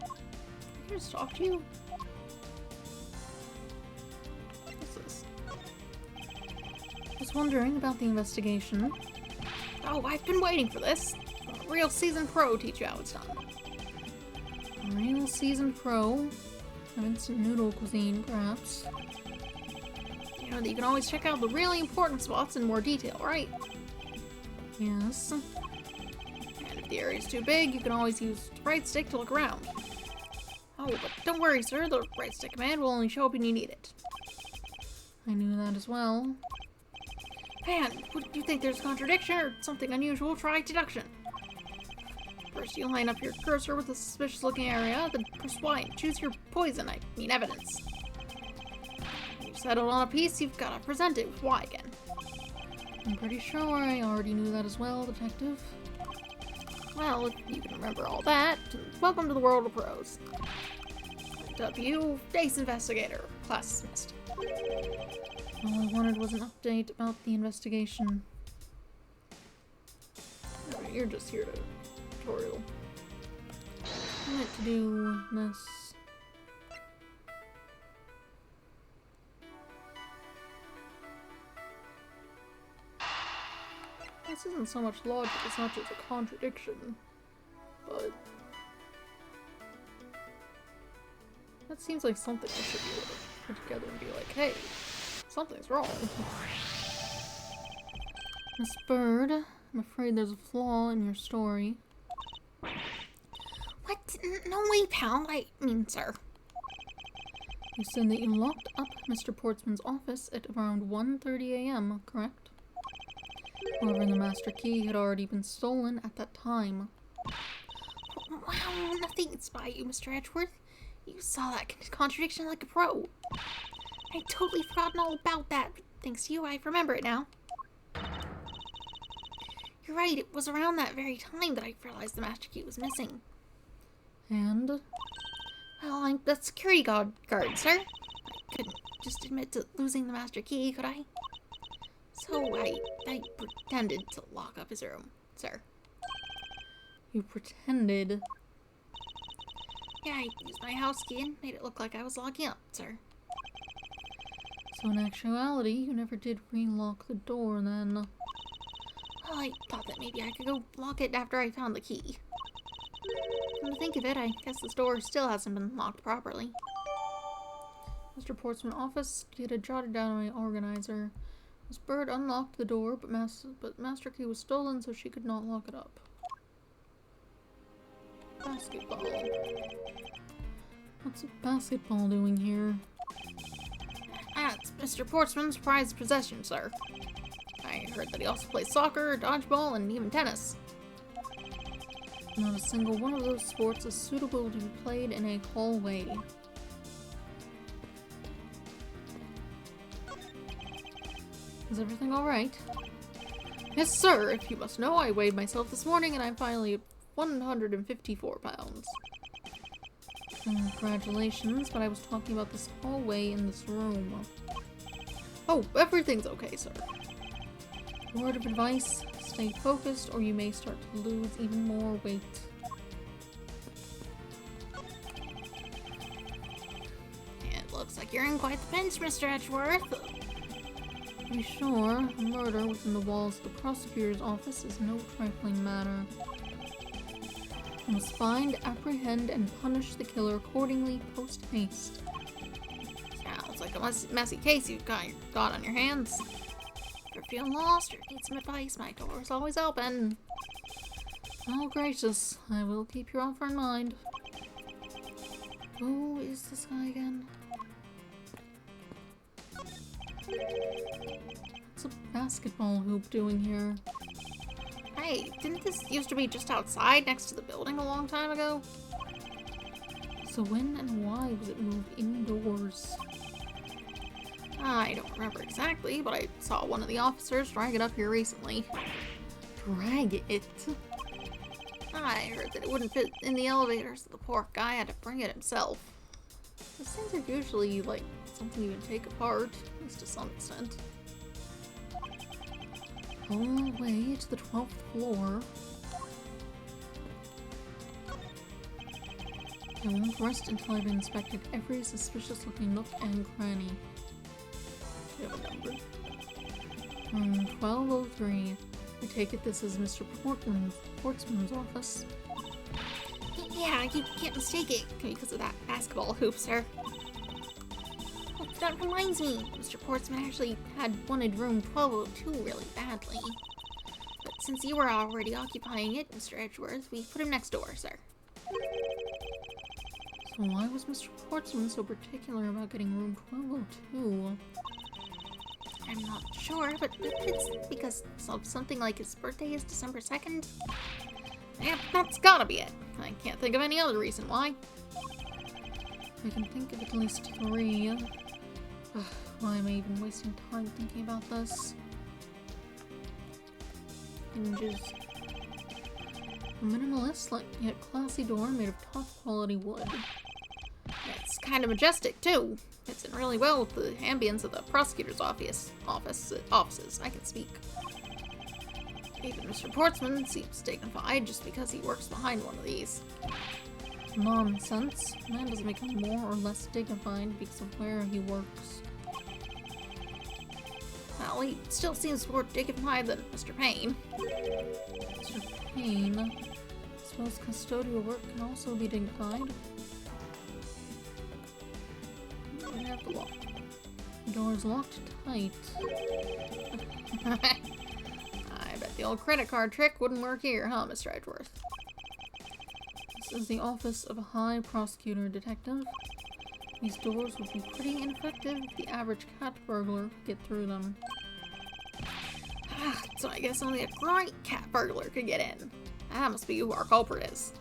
Can I just talk to you? What's this? Just wondering about the investigation. Oh, I've been waiting for this. A real seasoned pro teach you how it's done. A real seasoned pro of instant noodle cuisine, perhaps. You know that you can always check out the really important spots in more detail, right? Yes. And if the area's too big, you can always use the right stick to look around. Oh, but don't worry, sir. The right stick command will only show up when you need it. I knew that as well. Man, would you think there's a contradiction or something unusual? Try deduction. First, you line up your cursor with a suspicious-looking area, then press Y and choose your poison, I mean evidence. When you've settled on a piece, you've got to present it with Y again. I'm pretty sure I already knew that as well, Detective. Well, if you can remember all that, welcome to the world of pros. W, Ace Investigator, class dismissed. All I wanted was an update about the investigation. Alright, you're just here to tutorial. I meant to do this. This isn't so much logic as much as a contradiction, but that seems like something I should be able to put together and be like, hey, something's wrong. Miss Bird, I'm afraid there's a flaw in your story. What? No way, pal. I mean, sir. You said that you locked up Mr. Portsman's office at around 1:30 a.m., correct? However, the master key had already been stolen at that time. Wow, nothing's by you, Mr. Edgeworth. You saw that contradiction like a pro. I'd totally forgotten all about that, but thanks to you, I remember it now. You're right, it was around that very time that I realized the master key was missing. And? Well, I'm the security guard, sir. I couldn't just admit to losing the master key, could I? So I pretended to lock up his room, sir. You pretended? Yeah, I used my house key and made it look like I was locking up, sir. So in actuality, you never did re-lock the door then? Well, I thought that maybe I could go lock it after I found the key. Come to think of it, I guess this door still hasn't been locked properly. Mr. Portsman's office, he had jotted down on my organizer. Miss Bird unlocked the door, but master key was stolen, so she could not lock it up. Basketball. What's a basketball doing here? That's Mr. Portsman's prized possession, sir. I heard that he also plays soccer, dodgeball, and even tennis. Not a single one of those sports is suitable to be played in a hallway. Is everything alright? Yes, sir. If you must know, I weighed myself this morning and I'm finally 154 pounds. Congratulations, but I was talking about this hallway in this room. Oh, everything's okay, sir. Word of advice, stay focused or you may start to lose even more weight. you're in quite the pinch, Mr. Edgeworth. To be sure, murder within the walls of the prosecutor's office is no trifling matter. You must find, apprehend, and punish the killer accordingly post-haste. Sounds like a messy case you've got on your hands. If you're feeling lost or need some advice, my door is always open. Oh, gracious, I will keep your offer in mind. Who is this guy again? What's a basketball hoop doing here? Hey, didn't this used to be just outside next to the building a long time ago? So when and why was it moved indoors? I don't remember exactly, but I saw one of the officers drag it up here recently. Drag it? I heard that it wouldn't fit in the elevator, so the poor guy had to bring it himself. Those things are usually, like, something you can take apart, at least to some extent. All the way to the 12th floor. I won't rest until I've inspected every suspicious-looking nook and cranny. Do you have a number? 1203. I take it this is Mr. Portsman's office. Yeah, you can't mistake it because of that basketball hoop, sir. Oh, that reminds me, Mr. Portsman actually had wanted room 1202 really badly. But since you were already occupying it, Mr. Edgeworth, we put him next door, sir. So why was Mr. Portsman so particular about getting room 1202? I'm not sure, but it's because of something like his birthday is December 2nd. Yeah, that's gotta be it. I can't think of any other reason why. I can think of at least 3. Ugh, why am I even wasting time thinking about this? Hinges. A minimalist, yet classy door made of top quality wood. It's kind of majestic, too. Fits in really well with the ambience of the prosecutor's offices. I can speak. Even Mr. Portsman seems dignified just because he works behind one of these. Nonsense. Man doesn't become more or less dignified because of where he works. Well, he still seems more dignified than Mr. Payne. Mr. Payne? I suppose custodial work can also be dignified. I have to lock. The door is locked tight. I bet the old credit card trick wouldn't work here, huh, Mr. Edgeworth? This is the office of a high prosecutor detective. These doors would be pretty ineffective if the average cat burglar could get through them. So I guess only a great cat burglar could get in. That must be who our culprit is.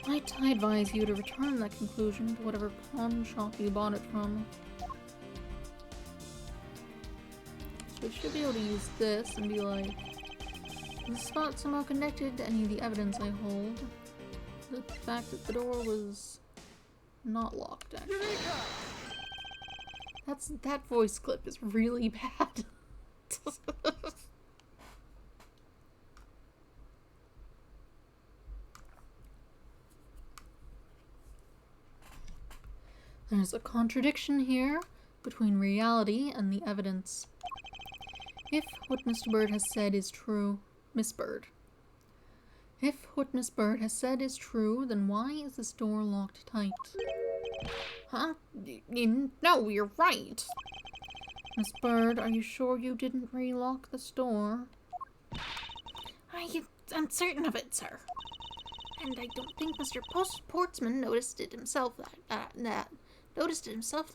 Might I advise you to return that conclusion to whatever pawn shop you bought it from. So we should be able to use this and be like, is the spot somehow connected to any of the evidence I hold? The fact that the door was not locked, actually. That voice clip is really bad. There's a contradiction here between reality and the evidence. If what Mr. Bird has said is true, Miss Bird. If what Miss Bird has said is true, then why is this door locked tight? Huh? No, you're right. Miss Bird, are you sure you didn't relock this door? I'm certain of it, sir. And I don't think Mr. Portsman noticed it himself that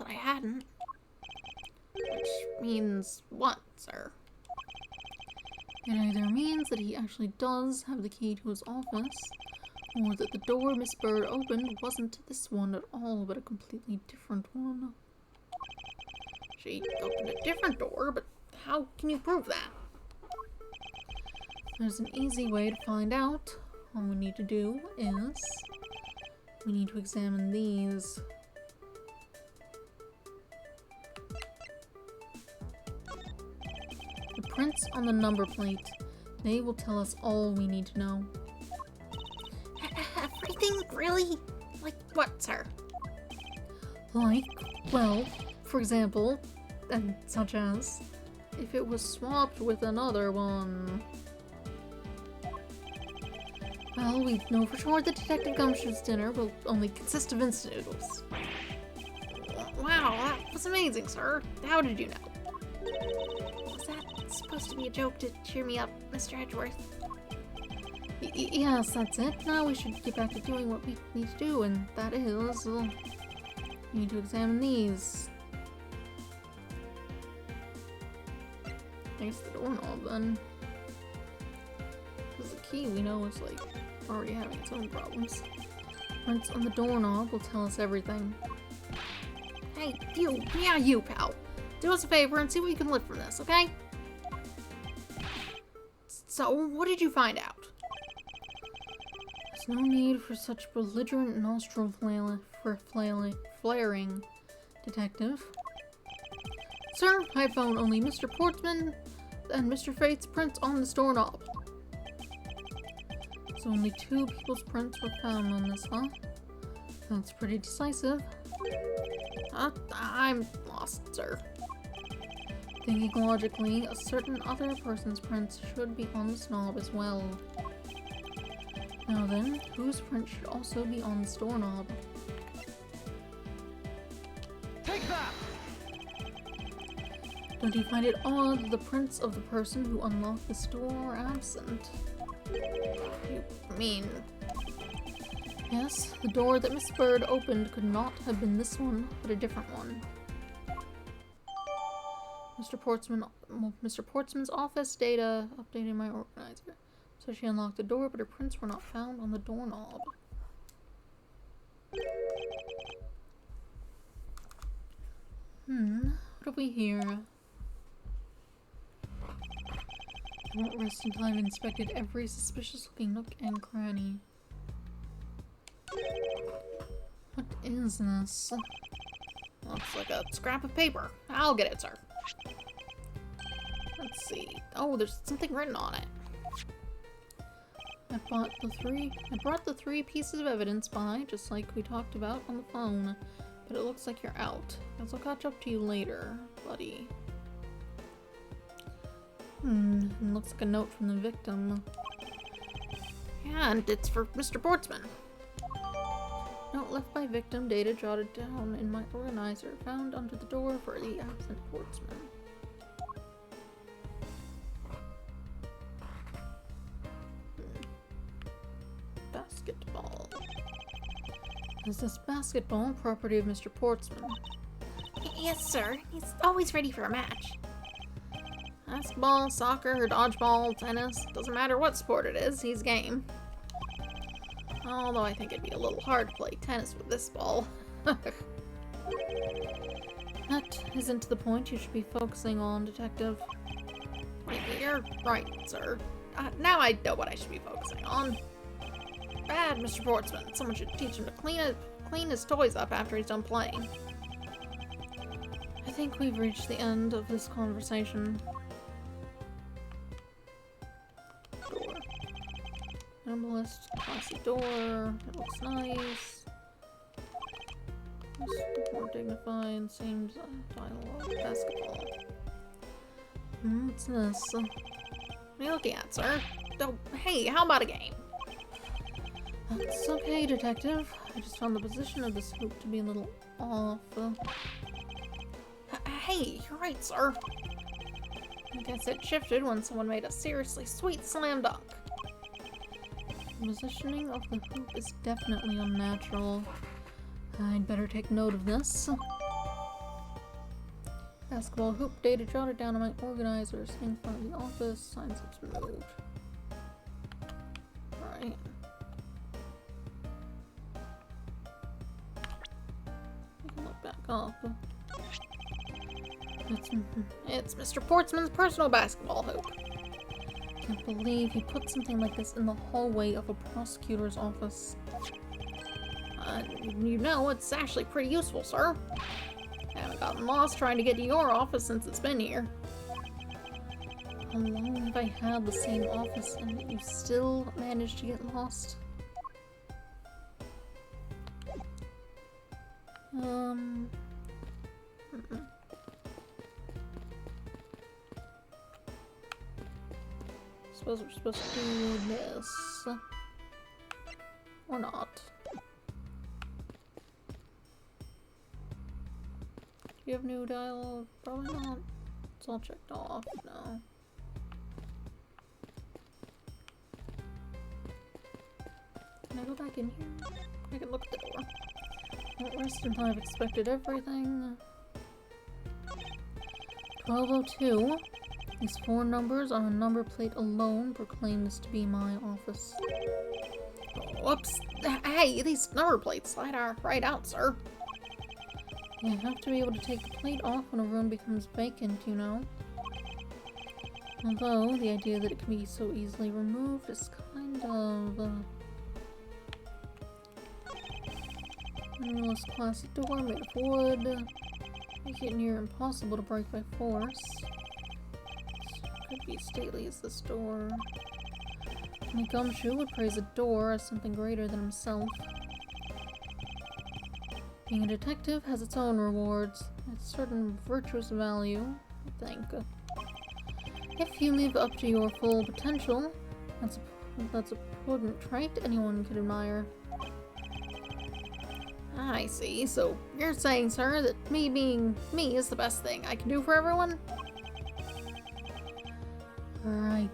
I hadn't. Which means what, sir? It either means that he actually does have the key to his office, or that the door Miss Bird opened wasn't this one at all, but a completely different one. She opened a different door, but how can you prove that? There's an easy way to find out. All we need to do is we need to examine these. The prints on the number plate. They will tell us all we need to know. Everything? Really? Like what, sir? Like, well, for example, and such as, if it was swapped with another one. Well, we know for sure that Detective Gumshoe's dinner will only consist of instant noodles. Wow, that was amazing, sir. How did you know? Was that supposed to be a joke to cheer me up, Mr. Edgeworth? Yes, that's it. Now we should get back to doing what we need to do, and that is, we need to examine these. I guess the doorknob, then. Because the key, we know, is, like, already having its own problems. Prints on the doorknob will tell us everything. Hey, you, pal. Do us a favor and see what you can lift from this, okay? So, what did you find out? There's no need for such belligerent nostril flaring, Detective. Sir, I found only Mr. Portsman and Mr. Fate's prints on this doorknob. So only 2 people's prints were found on this, huh? That's pretty decisive. I'm lost, sir. Thinking logically, a certain other person's prints should be on this knob as well. Now then, whose print should also be on this doorknob? Take that! Don't you find it odd that the prints of the person who unlocked this door are absent? You mean... Yes, the door that Miss Bird opened could not have been this one, but a different one. Mr. Portsman's office data updated my organizer. So she unlocked the door, but her prints were not found on the doorknob. What have we here? I won't rest until I've inspected every suspicious-looking nook and cranny. What is this? Looks like a scrap of paper. I'll get it, sir. Let's see. Oh, there's something written on it. I brought the 3 pieces of evidence by, just like we talked about on the phone. But it looks like you're out. Guess I'll catch up to you later, buddy. It looks like a note from the victim. Yeah, and it's for Mr. Portsman. Note left by victim, data jotted down in my organizer, found under the door for the absent Portsman. Basketball. Is this basketball property of Mr. Portsman? Yes, sir. He's always ready for a match. Basketball, soccer, dodgeball, tennis. Doesn't matter what sport it is, he's game. Although I think it'd be a little hard to play tennis with this ball. That isn't the point you should be focusing on, Detective. You're right, sir. Now I know what I should be focusing on. Bad, Mr. Portsman. Someone should teach him to clean his toys up after he's done playing. I think we've reached the end of this conversation. Door. Minimalist, classy door. It looks nice. It's more dignified. Same dialogue. Basketball. What's this? What are you looking at, sir? Oh, hey, how about a game? That's okay, Detective. I just found the position of this hoop to be a little off. Hey, you're right, sir. I guess it shifted when someone made a seriously sweet slam dunk. The positioning of the hoop is definitely unnatural. I'd better take note of this. Basketball hoop data jotted down on my organizer, sitting in front of the office, signs it's moved. Alright. We can look back up. It's Mr. Portsman's personal basketball hoop. Can't believe he put something like this in the hallway of a prosecutor's office. You know, it's actually pretty useful, sir. I haven't gotten lost trying to get to your office since it's been here. How long have I had the same office and you still managed to get lost? Mm-mm. Suppose we're supposed to do this. Or not. Do you have new dialogue? Probably not. It's all checked off. No. Can I go back in here? I can look at the door. Not rest until I've expected everything. 1202. These 4 numbers on a number plate alone proclaim this to be my office. Whoops. Hey, these number plates slide right out, sir. You have to be able to take the plate off when a room becomes vacant, you know. Although, the idea that it can be so easily removed is kind of... Minimalist classic door made of wood. Make it near impossible to break by force. Could be stately as this door. Any gumshoe would praise a door as something greater than himself. Being a detective has its own rewards, its certain virtuous value, I think. If you live up to your full potential, that's a potent trait anyone could admire. I see. So you're saying, sir, that me being me is the best thing I can do for everyone? Right.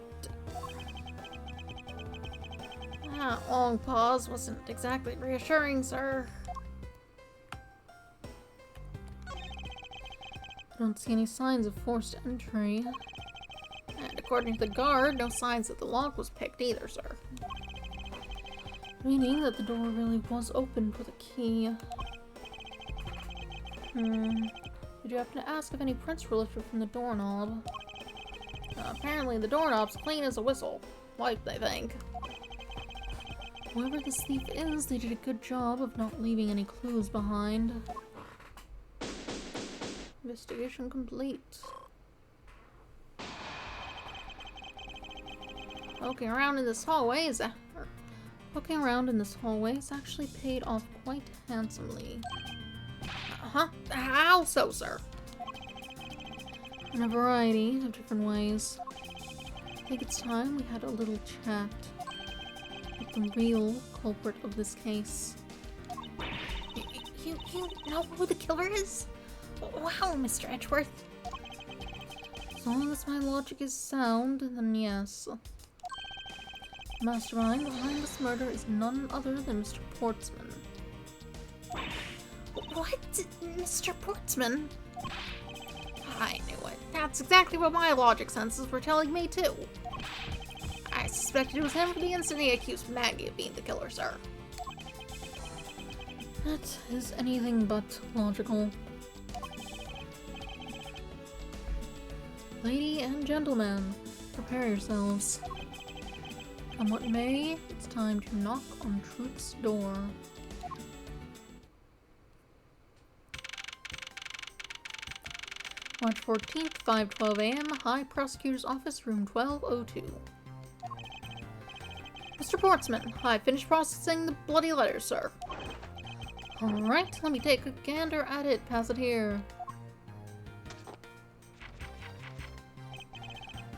That long pause wasn't exactly reassuring, sir. I don't see any signs of forced entry. And according to the guard, no signs that the lock was picked either, sir. Meaning that the door really was opened with a key. Did you happen to ask if any prints were lifted from the doorknob? Apparently the doorknob's clean as a whistle. Wiped, I think. Whoever this thief is, they did a good job of not leaving any clues behind. Investigation complete. Poking around in this hallway is Looking around in this hallway has actually paid off quite handsomely. How so, sir? In a variety of different ways. I think it's time we had a little chat with the real culprit of this case. You know who the killer is? Wow, Mr. Edgeworth. As long as my logic is sound, then yes. The mastermind behind this murder is none other than Mr. Portsman. What? Mr. Portsman? I knew it. That's exactly what my logic senses were telling me, too. I suspected it was him for the instant he accused Maggie of being the killer, sir. That is anything but logical. Lady and gentlemen, prepare yourselves. Come what may, it's time to knock on truth's door. March 14th, 5:12 a.m., High Prosecutor's Office, Room 1202. Mr. Portsman, I finished processing the bloody letter, sir. Alright, let me take a gander at it. Pass it here.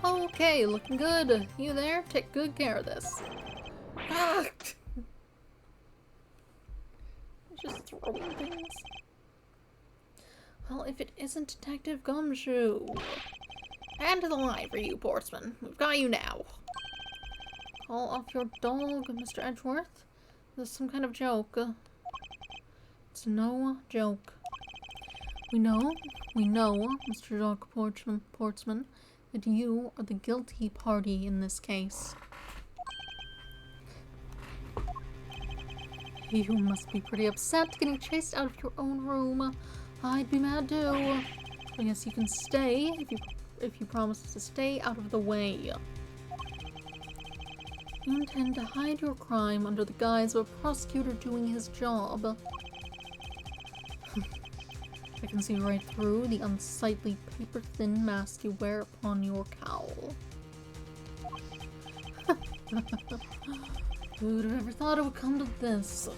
Okay, looking good. You there? Take good care of this. Ah! Just throwing things. Well, if it isn't Detective Gumshoe. And to the line for you, Portsman. We've got you now. Call off your dog, Mr. Edgeworth. This is some kind of joke. It's no joke. We know, Mr. Dog Portsman, that you are the guilty party in this case. You must be pretty upset getting chased out of your own room. I'd be mad too. I guess you can stay if you promise to stay out of the way. You intend to hide your crime under the guise of a prosecutor doing his job. I can see right through the unsightly paper-thin mask you wear upon your cowl. Who'd have ever thought it would come to this?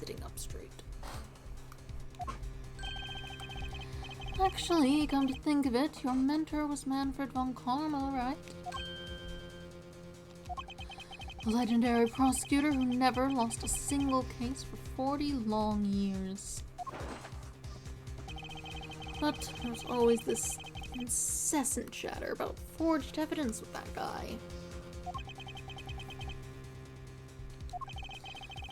sitting up straight. Actually, come to think of it, your mentor was Manfred von Karma, right? The legendary prosecutor who never lost a single case for 40 long years. But there's always this incessant chatter about forged evidence with that guy.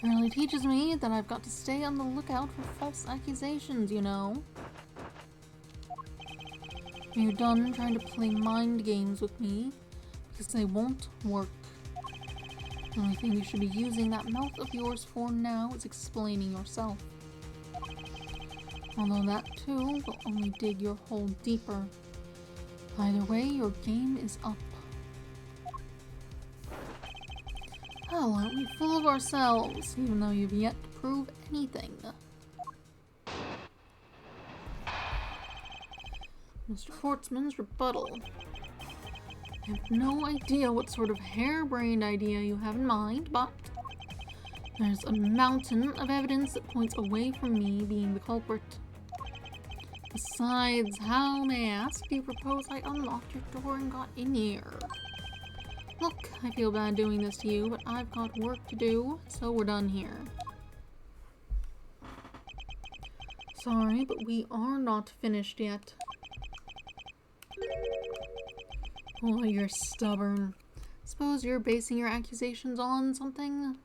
Really teaches me that I've got to stay on the lookout for false accusations, you know. Are you done trying to play mind games with me? Because they won't work. The only thing you should be using that mouth of yours for now is explaining yourself. Although that too will only dig your hole deeper. Either way, your game is up. Hell, aren't we full of ourselves, even though you've yet to prove anything? Mr. Fortsman's rebuttal. I have no idea what sort of harebrained idea you have in mind, but there's a mountain of evidence that points away from me being the culprit. Besides, how, may I ask, do you propose I unlocked your door and got in here? Look, I feel bad doing this to you, but I've got work to do, so we're done here. Sorry, but we are not finished yet. Oh, you're stubborn. Suppose you're basing your accusations on something?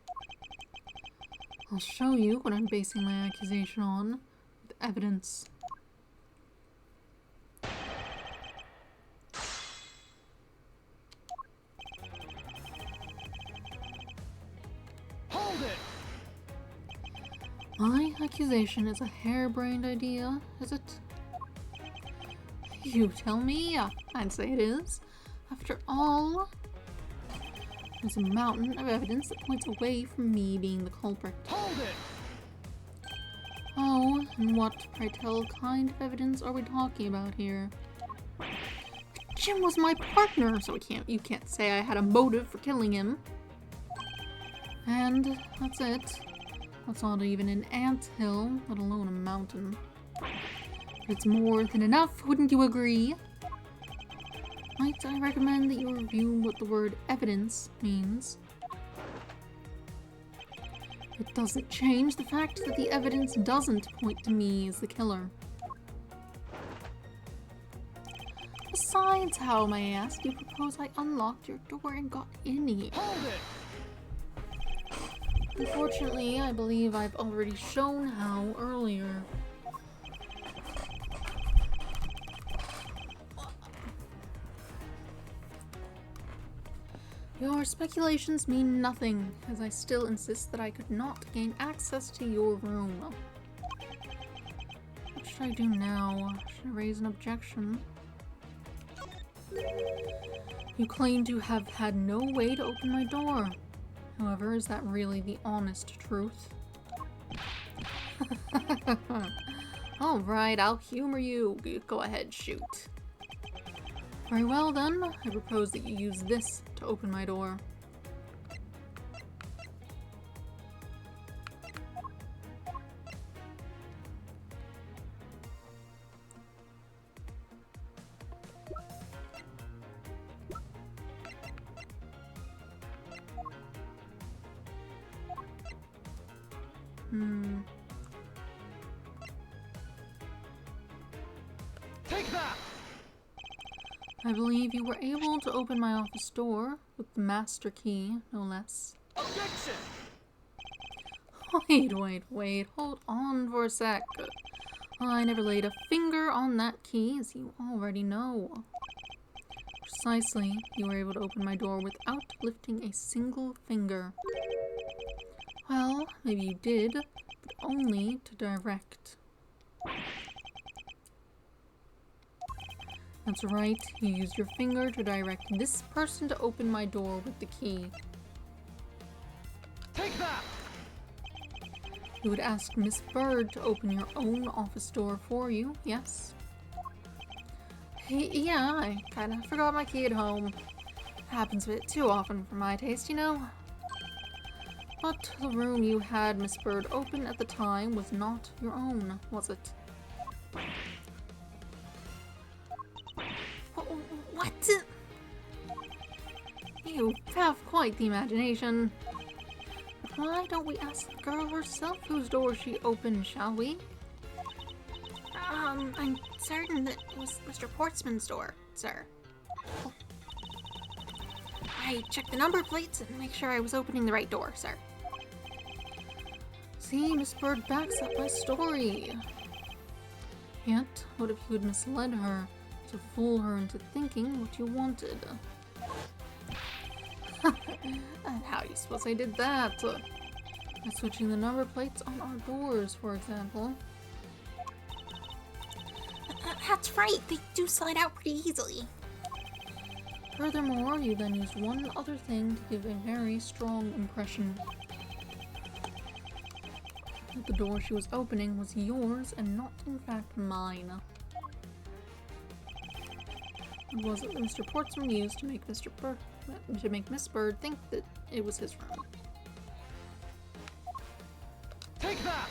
I'll show you what I'm basing my accusation on, with evidence. Hold it! My accusation is a harebrained idea, is it? You tell me? I'd say it is. After all, there's a mountain of evidence that points away from me being the culprit. Hold it! Oh, and what, pray tell, kind of evidence are we talking about here? Jim was my partner, so you can't say I had a motive for killing him. And that's it. That's not even an anthill, let alone a mountain. But it's more than enough, wouldn't you agree? Might I recommend that you review what the word evidence means? It doesn't change the fact that the evidence doesn't point to me as the killer. Besides, how, may I ask, you propose I unlocked your door and got in here? Hold it! Unfortunately, I believe I've already shown how earlier. Your speculations mean nothing, as I still insist that I could not gain access to your room. What should I do now? Should I raise an objection? You claim to have had no way to open my door. However, is that really the honest truth? Alright, I'll humor you. Go ahead, shoot. Very well then, I propose that you use this to open my door. Take that! I believe you were able to open my office door with the master key, no less. Objection! Wait, hold on for a sec. I never laid a finger on that key, as you already know. Precisely, you were able to open my door without lifting a single finger. Well, maybe you did, but only to direct. That's right, you used your finger to direct this person to open my door with the key. Take that! You would ask Miss Bird to open your own office door for you, yes? Hey, yeah, I kinda forgot my key at home. Happens a bit too often for my taste, you know? But the room you had Miss Bird open at the time was not your own, was it? What? You have quite the imagination. But why don't we ask the girl herself whose door she opened, shall we? I'm certain that it was Mr. Portsman's door, sir. I checked the number plates and make sure I was opening the right door, sir. See, Miss Bird backs up my story. Yet, what if you had misled her to fool her into thinking what you wanted? And how do you suppose I did that? By switching the number plates on our doors, for example. That's right, they do slide out pretty easily. Furthermore, you then used one other thing to give a very strong impression. That the door she was opening was yours and not, in fact, mine. What was it that Mr. Portsman used to make Miss Bird think that it was his room? Take that!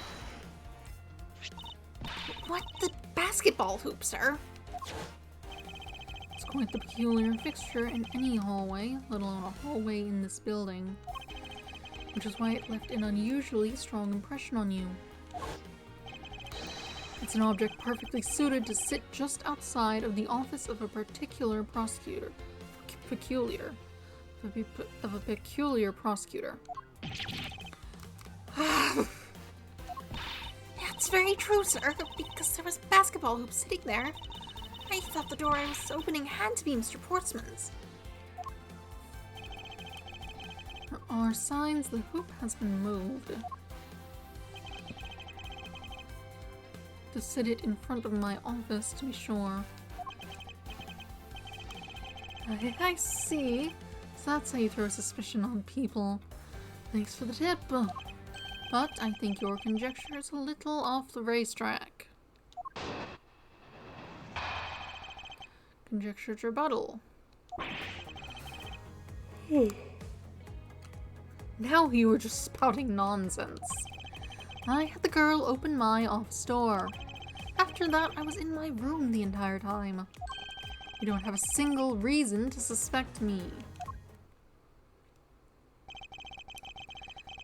What the basketball hoop, sir? It's quite the peculiar fixture in any hallway, let alone a hallway in this building. Which is why it left an unusually strong impression on you. It's an object perfectly suited to sit just outside of the office of a particular prosecutor. Of a peculiar prosecutor. That's very true, sir, because there was a basketball hoop sitting there. I thought the door I was opening had to be Mr. Portsman's. There are signs the hoop has been moved. To sit it in front of my office, to be sure. I see. So that's how you throw suspicion on people. Thanks for the tip. But I think your conjecture is a little off the racetrack. Conjecture's rebuttal. Now you were just spouting nonsense. I had the girl open my office door. After that, I was in my room the entire time. You don't have a single reason to suspect me.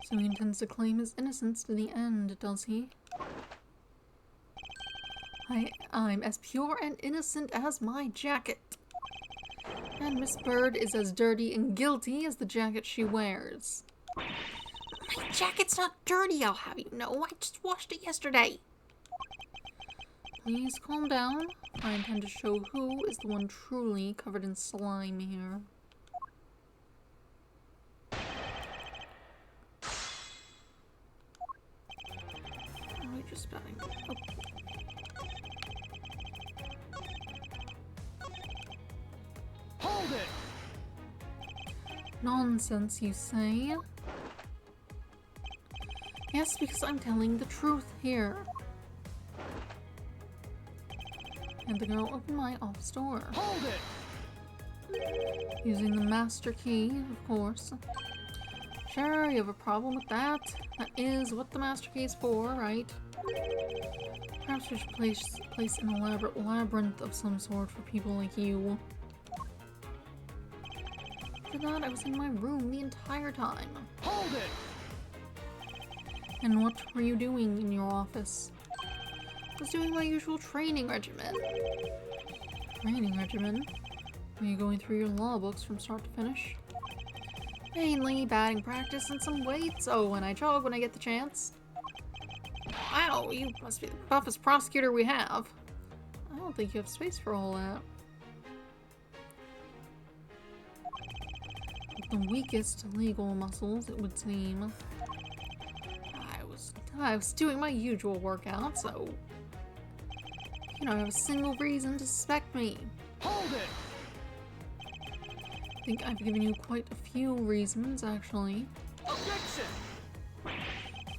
So he intends to claim his innocence to the end, does he? I'm as pure and innocent as my jacket. And Miss Bird is as dirty and guilty as the jacket she wears. My jacket's not dirty, I'll have you know. I just washed it yesterday. Please calm down. I intend to show who is the one truly covered in slime here. Oh, you're just spouting. Oh. Hold it! Nonsense, you say? Yes, because I'm telling the truth here. And the girl opened my office door. Hold it! Using the master key, of course. Sure, you have a problem with that. That is what the master key is for, right? Perhaps we should place an elaborate labyrinth of some sort for people like you. For that, I was in my room the entire time. Hold it! And what were you doing in your office? I was doing my usual training regimen. Training regimen? Are you going through your law books from start to finish? Mainly batting practice and some weights. Oh, and I jog when I get the chance. Wow, you must be the buffest prosecutor we have. I don't think you have space for all that. With the weakest legal muscles, it would seem. I was doing my usual workout, so you don't have a single reason to suspect me. Hold it! I think I've given you quite a few reasons, actually. Objection!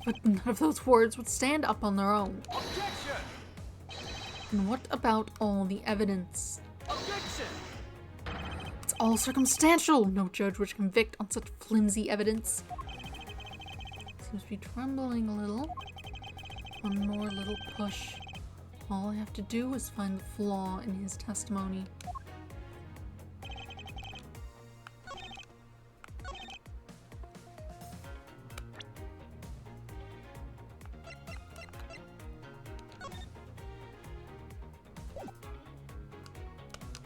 But none of those words would stand up on their own. Objection! And what about all the evidence? Objection! It's all circumstantial! No judge would convict on such flimsy evidence. seems to be trembling a little. One more little push. All I have to do is find the flaw in his testimony.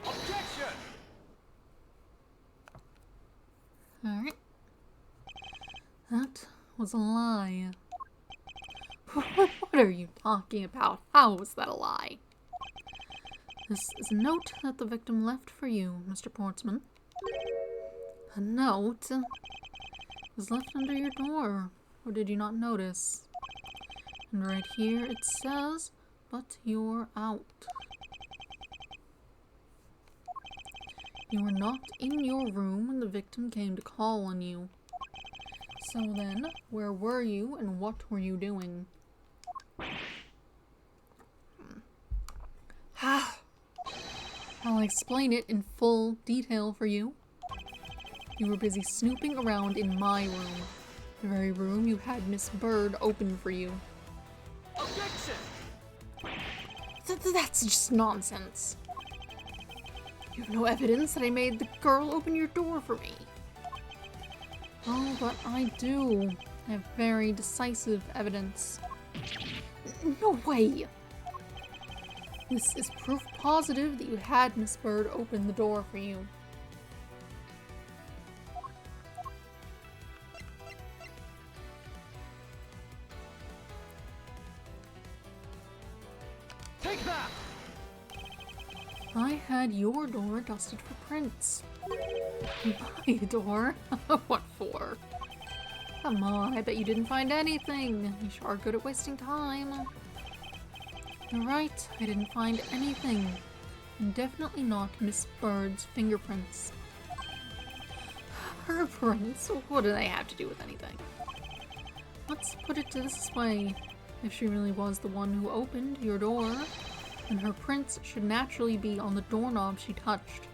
Objection! Alright. That was a lie. What are you talking about? How was that a lie? This is a note that the victim left for you, Mr. Portsman. A note? It was left under your door. Or did you not notice? And right here it says, "But you're out." You were not in your room when the victim came to call on you. So then, where were you and what were you doing? I'll explain it in full detail for you. You were busy snooping around in my room. The very room you had Miss Bird open for you. Objection! That's just nonsense. You have no evidence that I made the girl open your door for me. Oh, but I do. I have very decisive evidence. No way! This is proof positive that you had Miss Bird open the door for you. Take that! I had your door dusted for prints. My door? What for? Come on, I bet you didn't find anything. You sure are good at wasting time. You're right, I didn't find anything. And definitely not Miss Bird's fingerprints. Her prints? What do they have to do with anything? Let's put it this way. If she really was the one who opened your door, then her prints should naturally be on the doorknob she touched.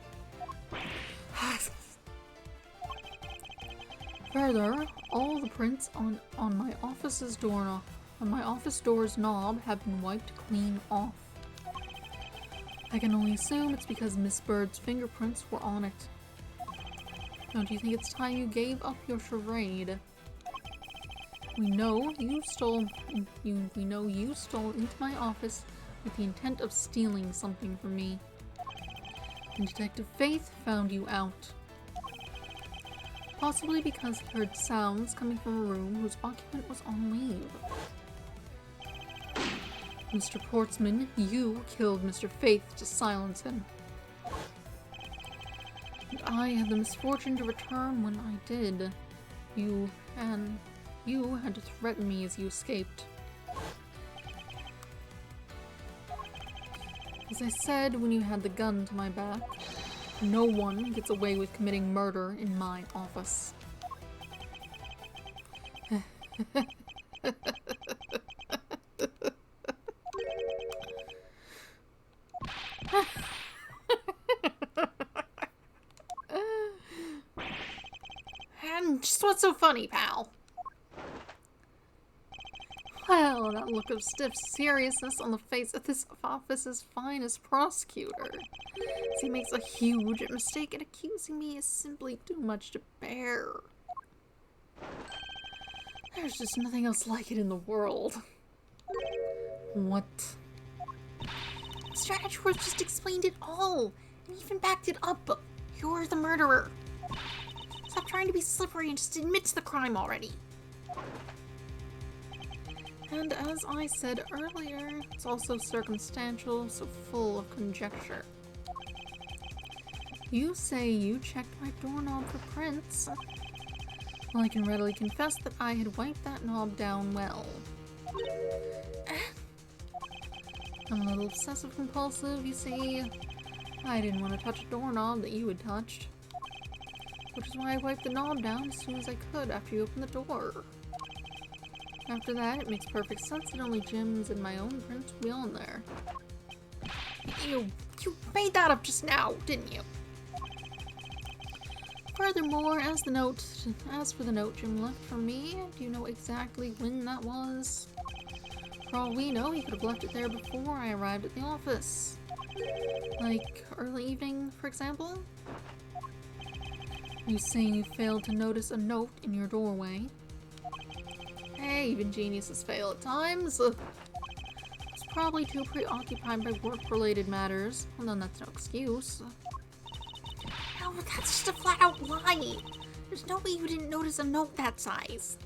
Further, all the prints on my office's doorknob, on my office door's knob, have been wiped clean off. I can only assume it's because Miss Bird's fingerprints were on it. Don't you think it's time you gave up your charade? We know you stole into my office with the intent of stealing something from me. And Detective Faith found you out. Possibly because he heard sounds coming from a room whose occupant was on leave. Mr. Portsman, you killed Mr. Faith to silence him. And I had the misfortune to return when I did. You had to threaten me as you escaped. As I said when you had the gun to my back, no one gets away with committing murder in my office. And just what's so funny, pal? Well, that look of stiff seriousness on the face of this office's finest prosecutor. As he makes a huge mistake, and accusing me is simply too much to bear. There's just nothing else like it in the world. What? Mr. Edgeworth just explained it all, and even backed it up. You're the murderer. Stop trying to be slippery and just admit to the crime already. And as I said earlier, it's also circumstantial, so full of conjecture. You say you checked my doorknob for prints. Well, I can readily confess that I had wiped that knob down well. I'm a little obsessive-compulsive, you see. I didn't want to touch a doorknob that you had touched. Which is why I wiped the knob down as soon as I could after you opened the door. After that, it makes perfect sense that only Jim's and my own prints will be on there. You made that up just now, didn't you? Furthermore, as for the note Jim left for me, do you know exactly when that was? For all we know, he could have left it there before I arrived at the office. Like, early evening, for example? You say you failed to notice a note in your doorway. Hey, even geniuses fail at times. I was probably too preoccupied by work-related matters. Well, then that's no excuse. No, that's just a flat-out lie. There's no way you didn't notice a note that size.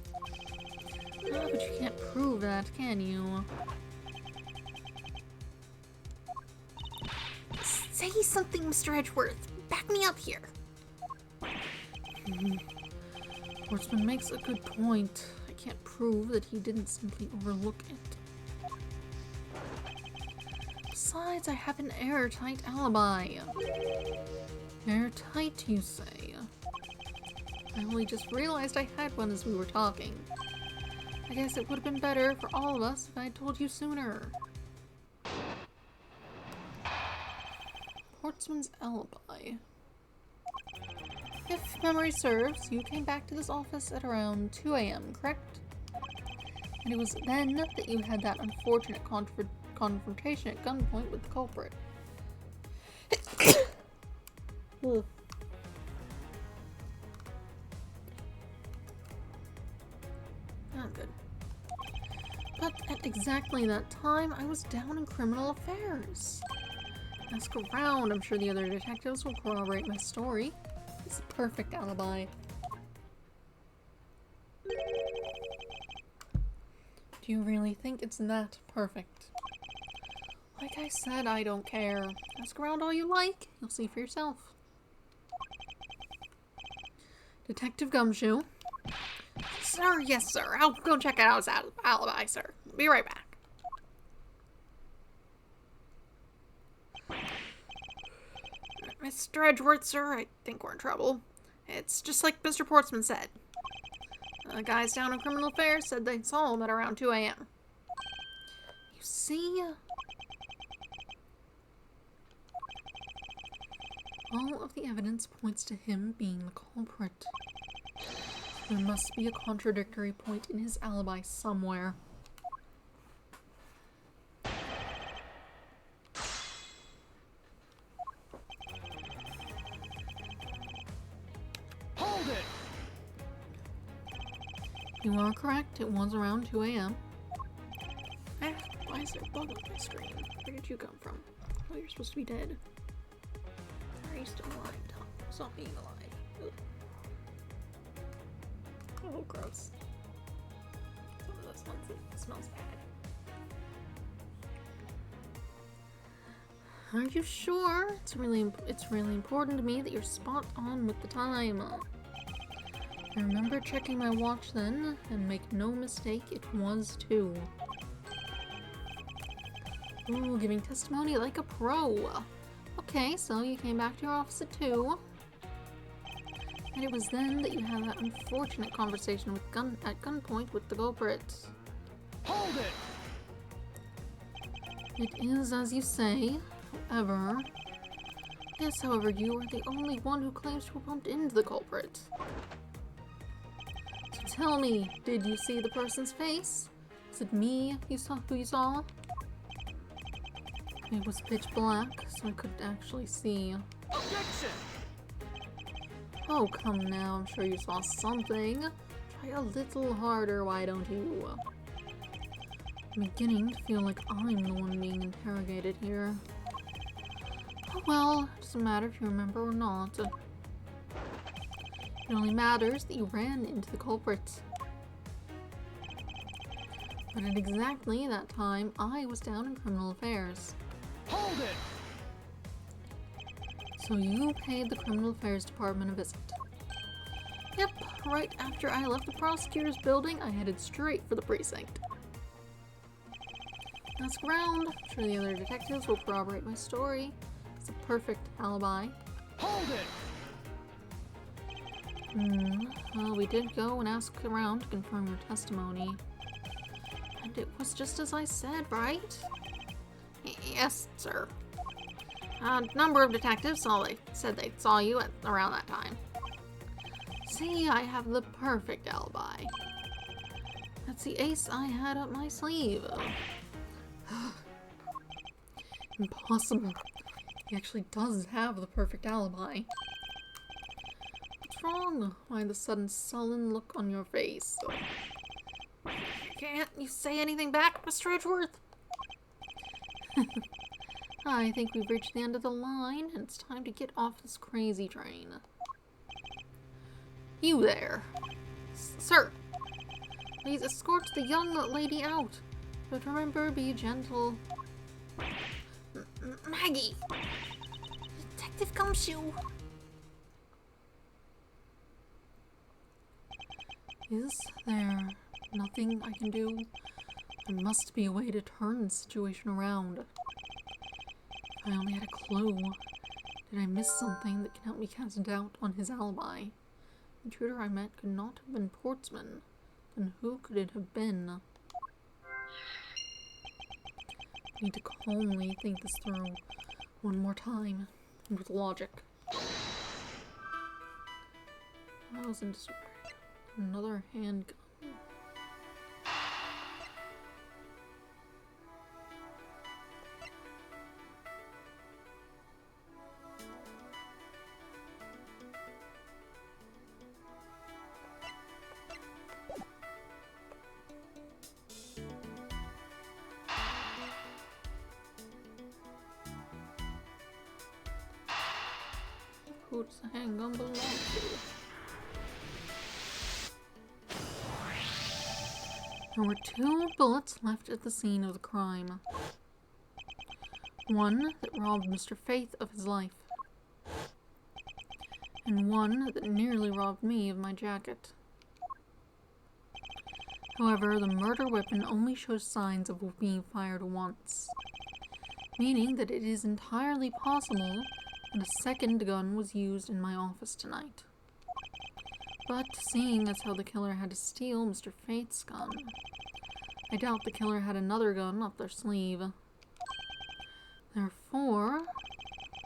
Oh, but you can't prove that, can you? Say something, Mr. Edgeworth. Back me up here. Horseman makes a good point. I can't prove that he didn't simply overlook it. Besides, I have an airtight alibi. Airtight, you say? I only just realized I had one as we were talking. I guess it would have been better for all of us if I had told you sooner. Portsman's alibi. If memory serves, you came back to this office at around 2 a.m., correct? And it was then that you had that unfortunate confrontation at gunpoint with the culprit. Ugh. I'm good. But at exactly that time, I was down in criminal affairs. Ask around, I'm sure the other detectives will corroborate my story. It's a perfect alibi. Do you really think it's that perfect? Like I said, I don't care. Ask around all you like. You'll see for yourself. Detective Gumshoe. Sir, yes, sir. I'll go check out his alibi, sir. Be right back. Mr. Edgeworth, sir, I think we're in trouble. It's just like Mr. Portsman said. The guys down in criminal affairs said they saw him at around 2 a.m. You see? All of the evidence points to him being the culprit. There must be a contradictory point in his alibi somewhere. Hold it! You are correct, it was around 2 a.m. Why is there a bug on my screen? Where did you come from? Oh, you're supposed to be dead. Are you still alive, Tom? Stop being alive. Ugh. Oh, gross. It's one of those ones that smells bad. Are you sure? It's really important to me that you're spot on with the time. I remember checking my watch then, and make no mistake, it was 2. Ooh, giving testimony like a pro. Okay, so you came back to your office at 2. And it was then that you had that unfortunate conversation with at gunpoint with the culprit. Hold it! It is as you say. However, yes, however, you are the only one who claims to have bumped into the culprit. So tell me, did you see the person's face? Was it me who you saw? It was pitch black, so I couldn't actually see. Objection! Oh, come now, I'm sure you saw something. Try a little harder, why don't you? I'm beginning to feel like I'm the one being interrogated here. Oh well, it doesn't matter if you remember or not. It only matters that you ran into the culprit. But at exactly that time, I was down in criminal affairs. Hold it! So you paid the criminal affairs department a visit. Yep, right after I left the prosecutor's building, I headed straight for the precinct. Ask around, I'm sure the other detectives will corroborate my story. It's a perfect alibi. Hold it! Well, we did go and ask around to confirm your testimony. And it was just as I said, right? Yes, sir. A number of detectives said they saw you at around that time. See, I have the perfect alibi. That's the ace I had up my sleeve. Impossible. He actually does have the perfect alibi. What's wrong? Why the sudden sullen look on your face? Can't you say anything back, Mr. Edgeworth? I think we've reached the end of the line, and it's time to get off this crazy train. You there. Sir, Please escort the young lady out. But remember, be gentle. Maggie! Detective Gumshoe! Is there nothing I can do? There must be a way to turn the situation around. If I only had a clue. Did I miss something that can help me cast doubt on his alibi? The intruder I met could not have been Portsman. Then who could it have been? I need to calmly think this through one more time, and with logic. I was in disarray. Another handgun. Who does the handgun belong to? There were 2 bullets left at the scene of the crime. One that robbed Mr. Faith of his life, and one that nearly robbed me of my jacket. However, the murder weapon only shows signs of being fired once, meaning that it is entirely possible that a second gun was used in my office tonight. But seeing as how the killer had to steal Mr. Faith's gun, I doubt the killer had another gun up their sleeve. Therefore,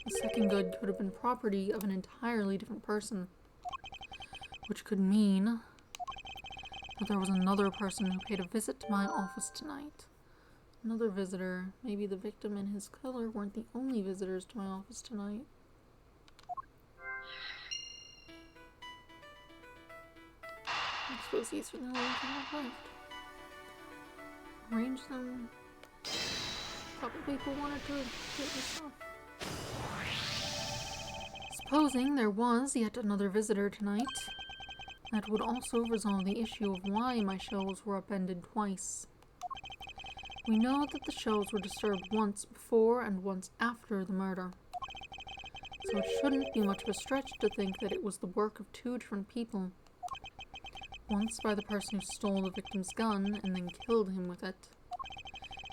the second gun could have been property of an entirely different person, which could mean that there was another person who paid a visit to my office tonight. Another visitor. Maybe the victim and his killer weren't the only visitors to my office tonight. I suppose these are the only thing I've left. Arrange them. Couple people wanted to get my stuff. Supposing there was yet another visitor tonight, that would also resolve the issue of why my shelves were upended twice. We know that the shelves were disturbed once before and once after the murder, so it shouldn't be much of a stretch to think that it was the work of 2 different people. Once by the person who stole the victim's gun and then killed him with it,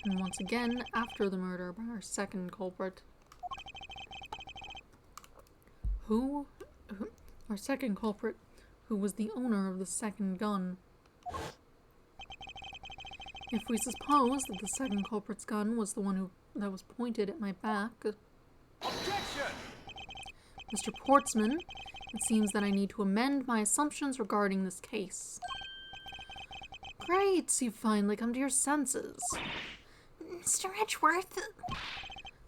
and once again after the murder by our second culprit. Our second culprit, who was the owner of the second gun. If we suppose that the second culprit's gun was the one that was pointed at my back, Objection! Mr. Portsman, it seems that I need to amend my assumptions regarding this case. Great, you've finally come to your senses. Mr. Edgeworth?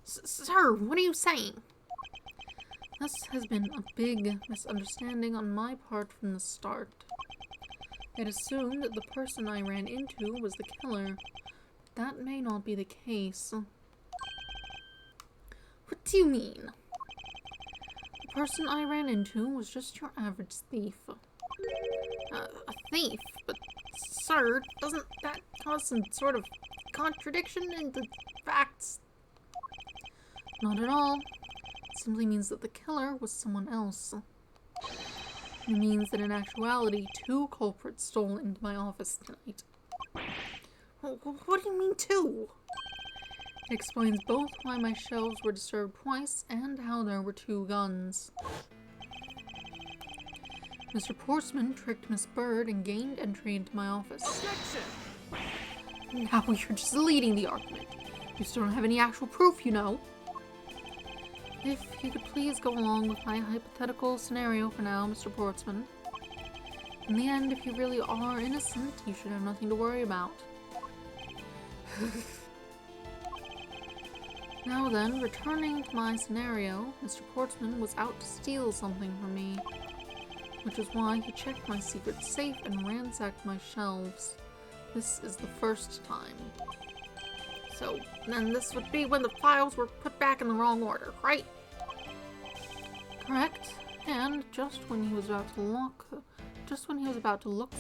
Sir, what are you saying? This has been a big misunderstanding on my part from the start. I'd assumed that the person I ran into was the killer. That may not be the case. What do you mean? The person I ran into was just your average thief. A thief? But, sir, doesn't that cause some sort of contradiction in the facts? Not at all. It simply means that the killer was someone else. It means that in actuality, 2 culprits stole into my office tonight. What do you mean 2? It explains both why my shelves were disturbed twice and how there were 2 guns. Mr. Portsman tricked Miss Bird and gained entry into my office. Objection! Now you're just leading the argument. You still don't have any actual proof, you know. If you could please go along with my hypothetical scenario for now, Mr. Portsman. In the end, if you really are innocent, you should have nothing to worry about. Now then, returning to my scenario, Mr. Portsman was out to steal something from me, which is why he checked my secret safe and ransacked my shelves. This is the first time. So then this would be when the files were put back in the wrong order, right? Correct. And just when he was about to look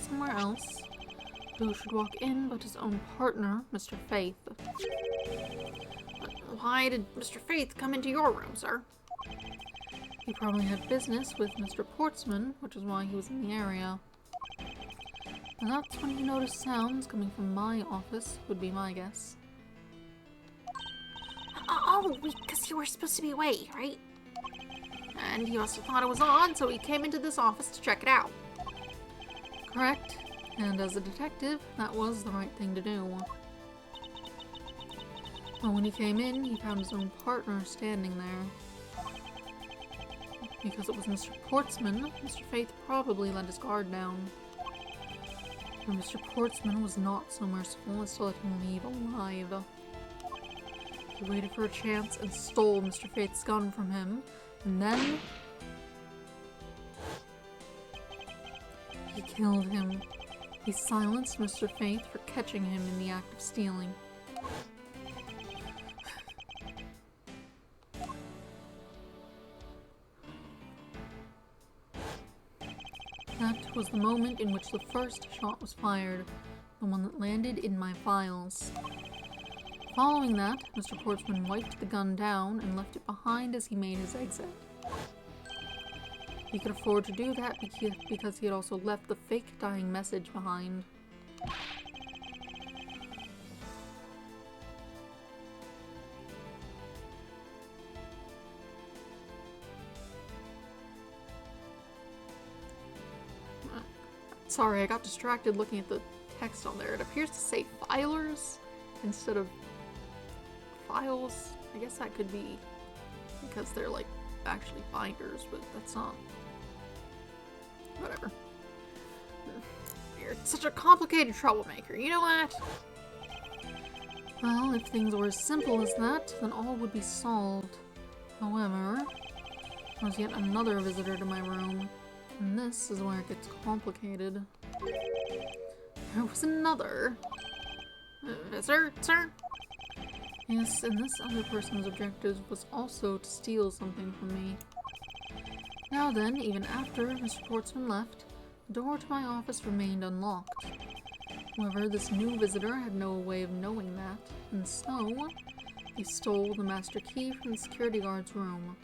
somewhere else, who should walk in but his own partner, Mr. Faith. But why did Mr. Faith come into your room, sir? He probably had business with Mr. Portsman, which is why he was in the area. And that's when he noticed sounds coming from my office, would be my guess. Oh, because you were supposed to be away, right? And he must have thought it was odd, so he came into this office to check it out. Correct. And as a detective, that was the right thing to do. But when he came in, he found his own partner standing there. Because it was Mr. Portsman, Mr. Faith probably let his guard down. But Mr. Portsman was not so merciful as to let him leave alive. He waited for a chance and stole Mr. Faith's gun from him, and then he killed him. He silenced Mr. Faith for catching him in the act of stealing. That was the moment in which the first shot was fired, the one that landed in my files. Following that, Mr. Portsman wiped the gun down and left it behind as he made his exit. He could afford to do that because he had also left the fake dying message behind. Sorry, I got distracted looking at the text on there. It appears to say filers instead of files. I guess that could be because they're like actually binders, but that's not. Whatever. You're such a complicated troublemaker, you know that? Well, if things were as simple as that, then all would be solved. However, there was yet another visitor to my room, and this is where it gets complicated. There was another Visitor, sir? Yes, and this other person's objective was also to steal something from me. Now then, even after Mr. Portsman left, the door to my office remained unlocked. However, this new visitor had no way of knowing that, and so he stole the master key from the security guard's room,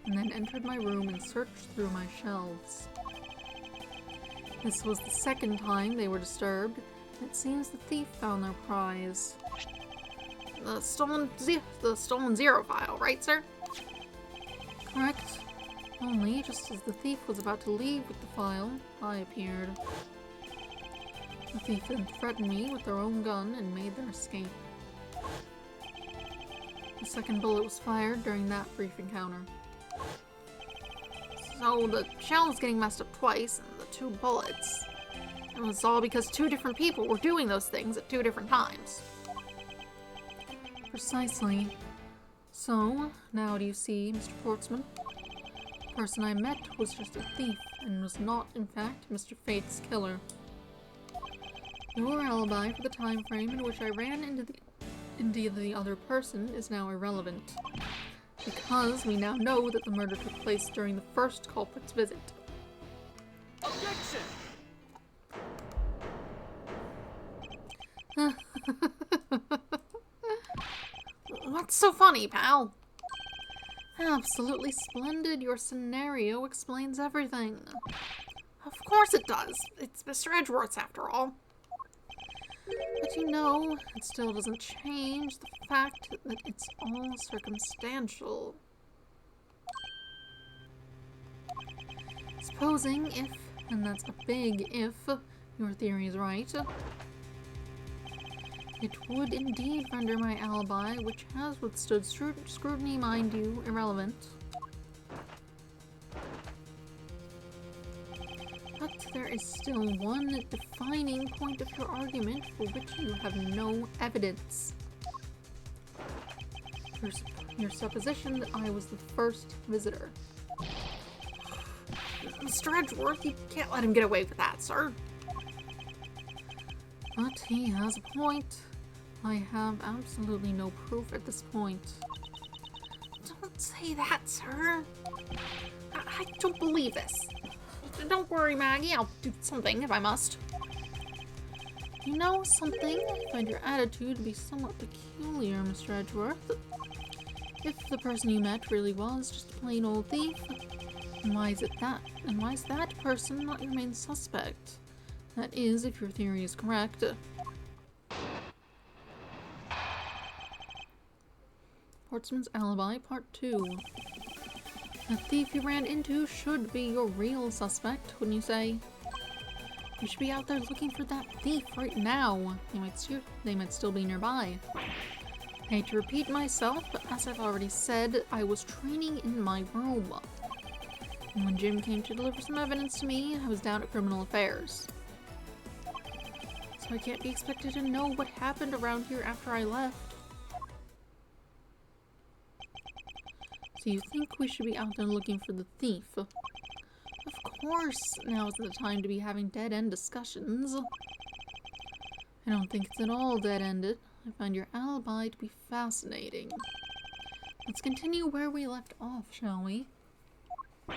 and then entered my room and searched through my shelves. This was the second time they were disturbed, and it seems the thief found their prize. The stolen zero file, right, sir? Correct. Only, just as the thief was about to leave with the file, I appeared. The thief then threatened me with their own gun and made their escape. The second bullet was fired during that brief encounter. So the shell was getting messed up twice, and the two bullets. It was all because two different people were doing those things at two different times. Precisely. So, now do you see, Mr. Portsman? The person I met was just a thief, and was not, in fact, Mr. Faith's killer. Your alibi for the time frame in which I ran into the other person is now irrelevant, because we now know that the murder took place during the first culprit's visit. Objection! What's so funny, pal? Absolutely splendid. Your scenario explains everything. Of course it does. It's Mr. Edgeworth's after all. But you know, it still doesn't change the fact that it's all circumstantial. Supposing if, and that's a big if, your theory is right, it would indeed render my alibi, which has withstood scrutiny, mind you, irrelevant. But there is still one defining point of your argument for which you have no evidence. Your supposition that I was the first visitor. Mr. Edgeworth, you can't let him get away with that, sir. But he has a point. I have absolutely no proof at this point. Don't say that, sir. I don't believe this. Don't worry, Maggie. I'll do something if I must. You know something? I find your attitude to be somewhat peculiar, Mr. Edgeworth. If the person you met really was just a plain old thief, then why is that person not your main suspect? That is, if your theory is correct. Portsman's Alibi, Part 2. The thief you ran into should be your real suspect, wouldn't you say? You should be out there looking for that thief right now. They might still be nearby. I hate to repeat myself, but as I've already said, I was training in my room. And when Jim came to deliver some evidence to me, I was down at Criminal Affairs. So I can't be expected to know what happened around here after I left. So you think we should be out there looking for the thief? Of course, now is the time to be having dead-end discussions. I don't think it's at all dead-ended. I find your alibi to be fascinating. Let's continue where we left off, shall we? I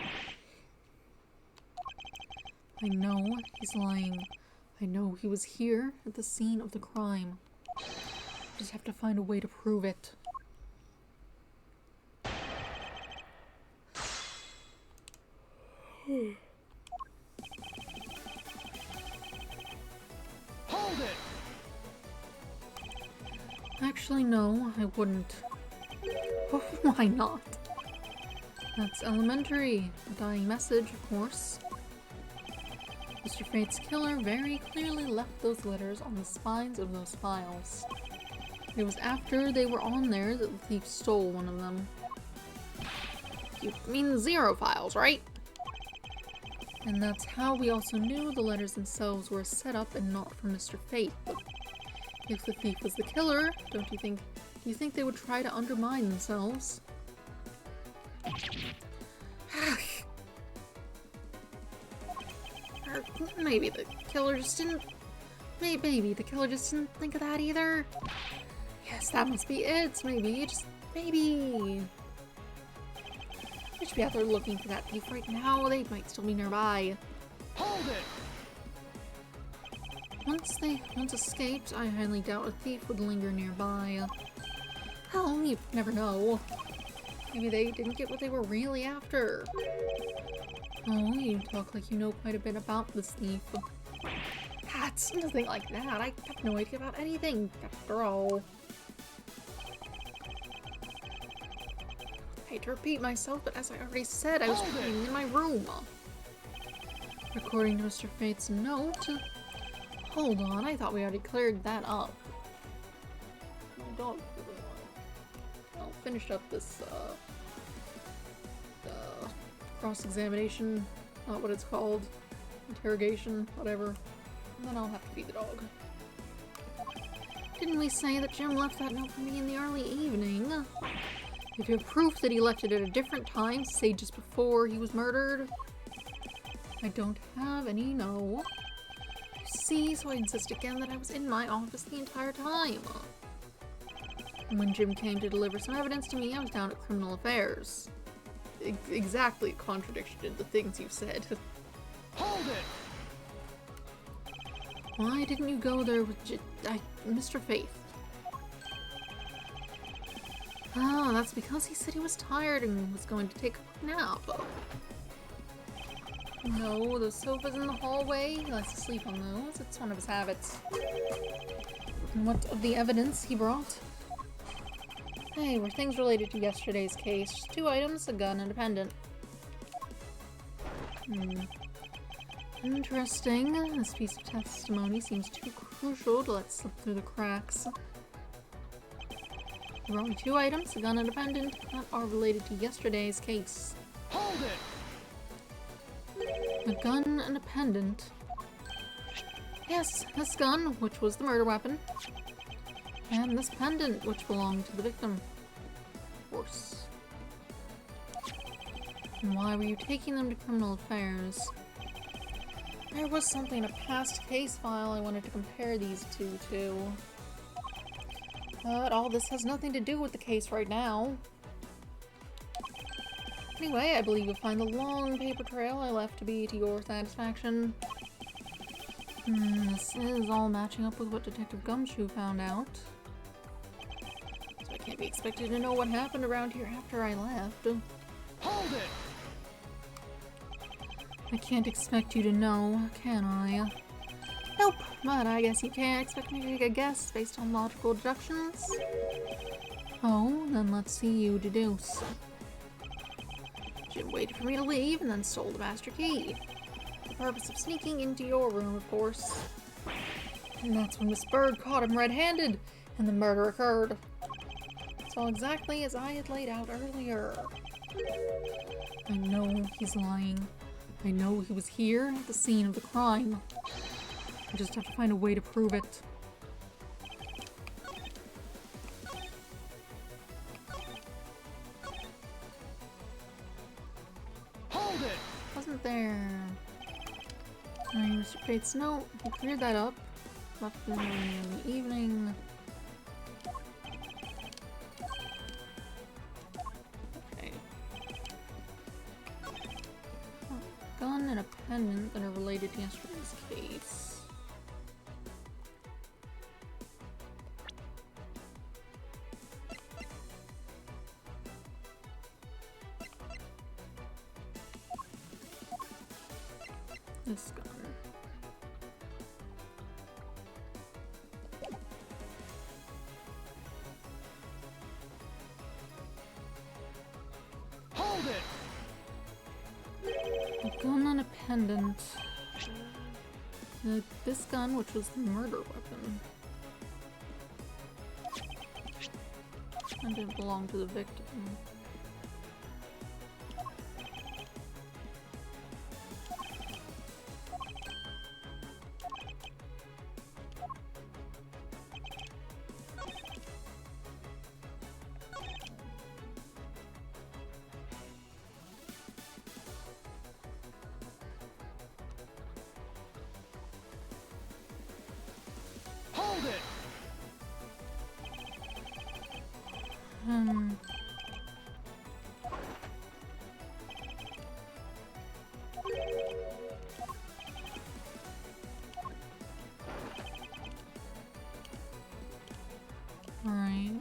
know he's lying. I know he was here at the scene of the crime. Just have to find a way to prove it. Hold it! Actually, no, I wouldn't. Why not? That's elementary. A dying message, of course. Mr. Fate's killer very clearly left those letters on the spines of those files. It was after they were on there that the thief stole one of them. You mean 0 files, right? And that's how we also knew the letters themselves were set up and not from Mr. Fate. If the thief was the killer, do you think they would try to undermine themselves? Or maybe the killer just didn't... Maybe the killer just didn't think of that either. Yes, that must be it. Maybe. Maybe. I should be out there looking for that thief right now. They might still be nearby. Hold it! Once escaped, I highly doubt a thief would linger nearby. Hell, you never know. Maybe they didn't get what they were really after. Oh, you talk like you know quite a bit about this thief. That's nothing like that. I have no idea about anything, after all. I hate to repeat myself, but as I already said, I was training in my room. According to Mr. Fate's note... Hold on, I thought we already cleared that up. My dog I'll finish up this, cross-examination, not what it's called, interrogation, whatever, and then I'll have to feed the dog. Didn't we say that Jim left that note for me in the early evening? If you have proof that he left it at a different time, say just before he was murdered, I don't have any, no. See, so I insist again that I was in my office the entire time. And when Jim came to deliver some evidence to me, I was down at Criminal Affairs. Exactly a contradiction in the things you said. Hold it! Why didn't you go there with Mr. Faith? Oh, that's because he said he was tired and was going to take a nap. No, those sofas in the hallway, he likes to sleep on those. It's one of his habits. And what of the evidence he brought? Hey, were things related to yesterday's case. Just 2 items, a gun, and a pendant. Interesting. This piece of testimony seems too crucial to let slip through the cracks. There are only 2 items, a gun and a pendant, that are related to yesterday's case. Hold it! A gun and a pendant. Yes, this gun, which was the murder weapon. And this pendant, which belonged to the victim. Of course. And why were you taking them to criminal affairs? There was something in a past case file I wanted to compare these two to. But all this has nothing to do with the case right now. Anyway, I believe you'll find the long paper trail I left to be to your satisfaction. This is all matching up with what Detective Gumshoe found out. So I can't be expected to know what happened around here after I left. Hold it! I can't expect you to know, can I? Nope, but I guess you can't expect me to take a guess based on logical deductions. Oh, then let's see you deduce. Jim waited for me to leave and then stole the master key. The purpose of sneaking into your room, of course. And that's when Miss Bird caught him red-handed, and the murder occurred. It's all exactly as I had laid out earlier. I know he's lying. I know he was here at the scene of the crime. I just have to find a way to prove it. Hold it! Wasn't there... Mr. Fate's note, he cleared that up. Left in the evening. Okay. A gun and a pendant that are related to yesterday's case. This gun. Hold it! A gun and a pendant. This gun, which was the murder weapon. And didn't belong to the victim. Hold it! Alright.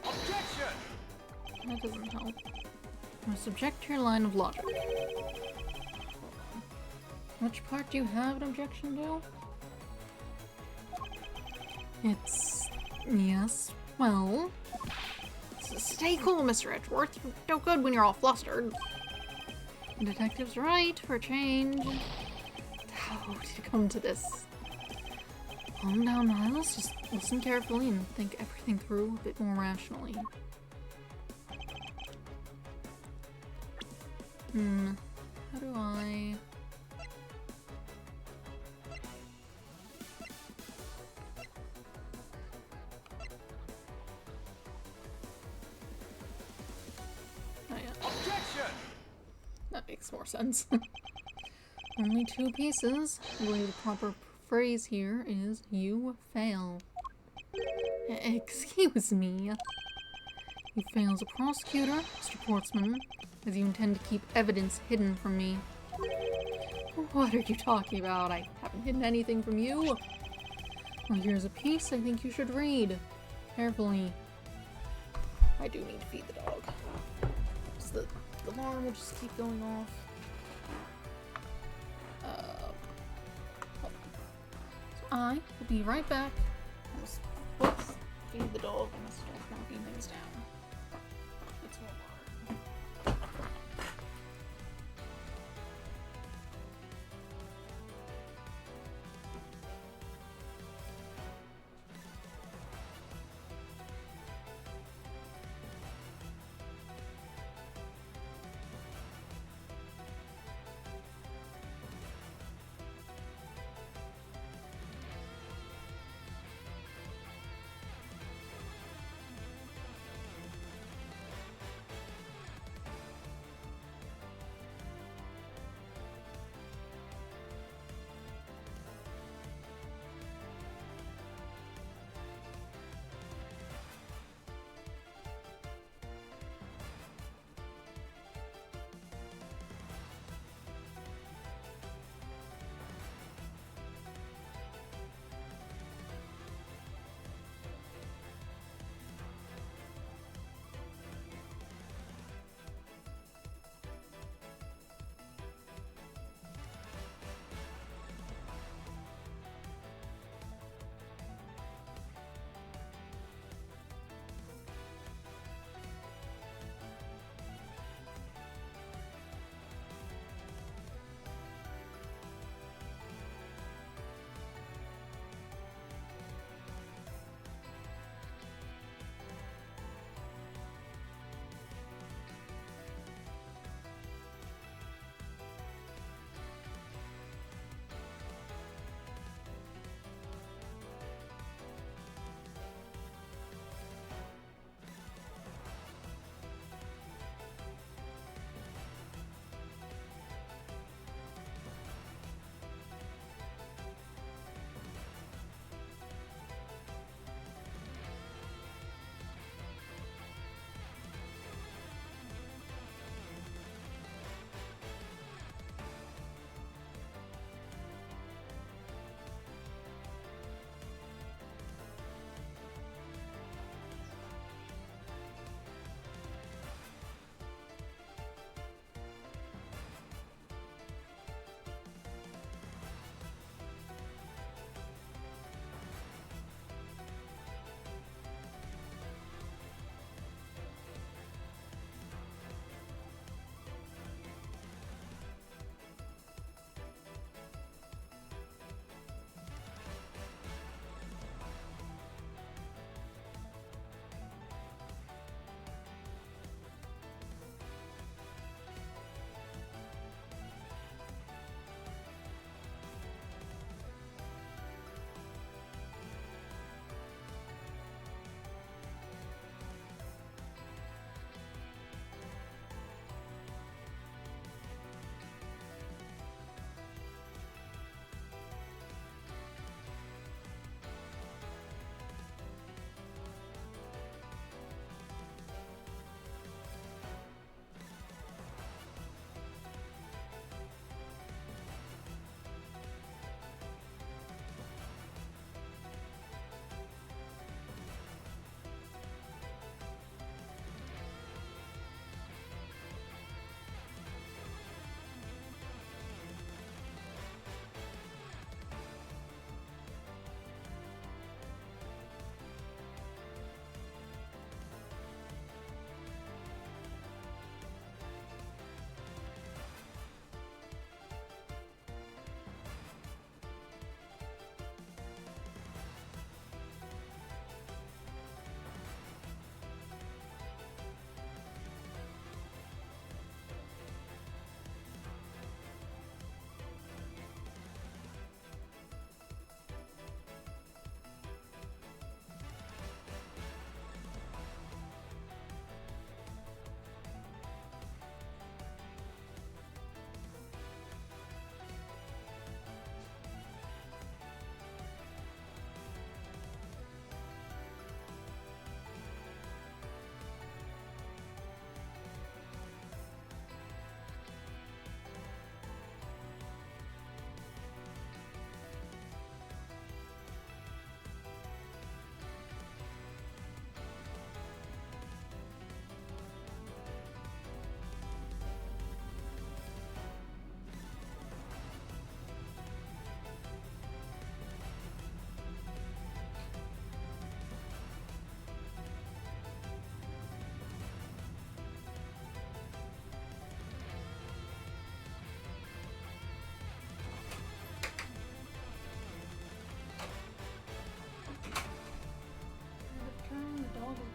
Objection! That doesn't help. I'm subject to your line of logic. Which part do you have an objection to? It's... yes, well... Stay cool, Mr. Edgeworth. You're no good when you're all flustered. The detective's right, for a change. How did it come to this? Calm down, Miles. Just listen carefully and think everything through a bit more rationally. How do I... Oh, yeah. Objection! That makes more sense. Only two pieces. I believe the proper phrase here is you fail. Excuse me. You fail as a prosecutor, Mr. Portsman, as you intend to keep evidence hidden from me. What are you talking about? I haven't hidden anything from you. Well, here's a piece I think you should read. Carefully. I do need to feed the dog. So the alarm will just keep going off. So I will be right back. I must feed the dog. I must start knocking things down.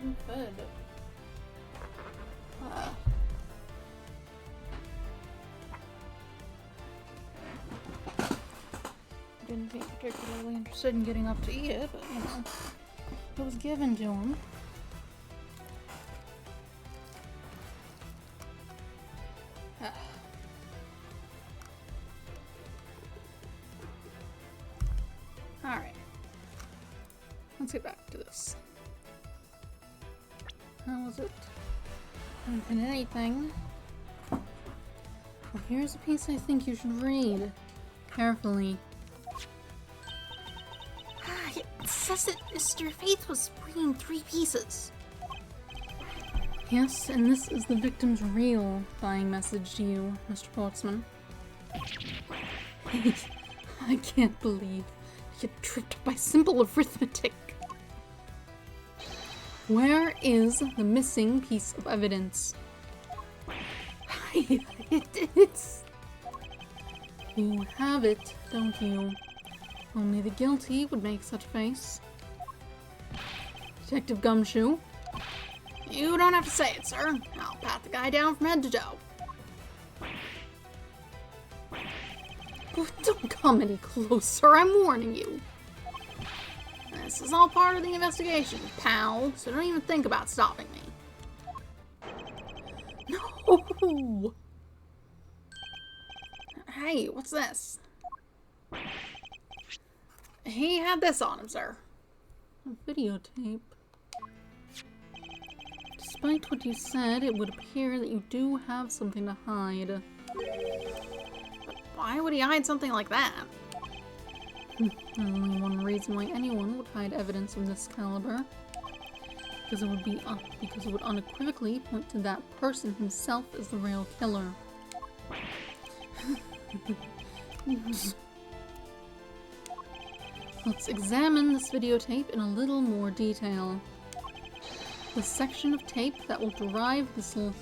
I'm fed. Didn't seem particularly interested in getting up to eat it, but you know, it was given to him. Alright. Let's get back to this. How was it? Haven't been anything. Well, here's a piece I think you should read. Carefully. It says that Mr. Faith was bringing 3 pieces. Yes, and this is the victim's real dying message to you, Mr. Portsman. I can't believe you get tripped by simple arithmetic. Where is the missing piece of evidence? It's... You have it, don't you? Only the guilty would make such a face. Detective Gumshoe? You don't have to say it, sir. I'll pat the guy down from head to toe. Oh, don't come any closer, I'm warning you. This is all part of the investigation, pal, so don't even think about stopping me. No! Hey, what's this? He had this on him, sir. A videotape. Despite what you said, it would appear that you do have something to hide. But why would he hide something like that? Only one reason why anyone would hide evidence of this caliber. Because it would unequivocally point to that person himself as the real killer. Let's examine this videotape in a little more detail. The section of tape that will drive the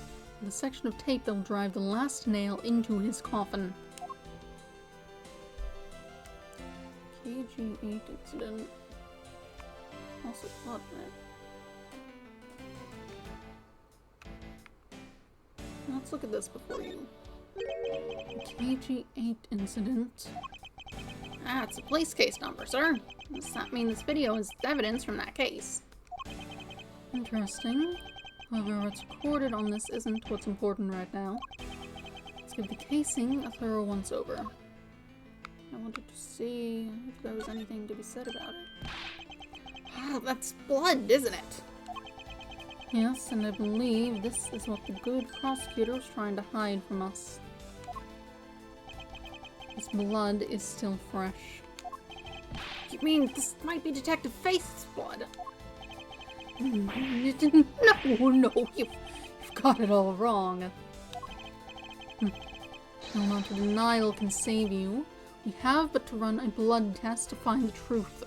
last nail into his coffin. KG8 incident. Also blood in it. Let's look at this before you. KG8 incident. Ah, it's a police case number, sir. Does that mean this video is evidence from that case? Interesting. However, what's recorded on this isn't what's important right now. Let's give the casing a thorough once-over. I wanted to see if there was anything to be said about it. Ah, that's blood, isn't it? Yes, and I believe this is what the good prosecutor was trying to hide from us. This blood is still fresh. You mean this might be Detective Faith's blood? No, you've got it all wrong. No amount of denial can save you. We have but to run a blood test to find the truth.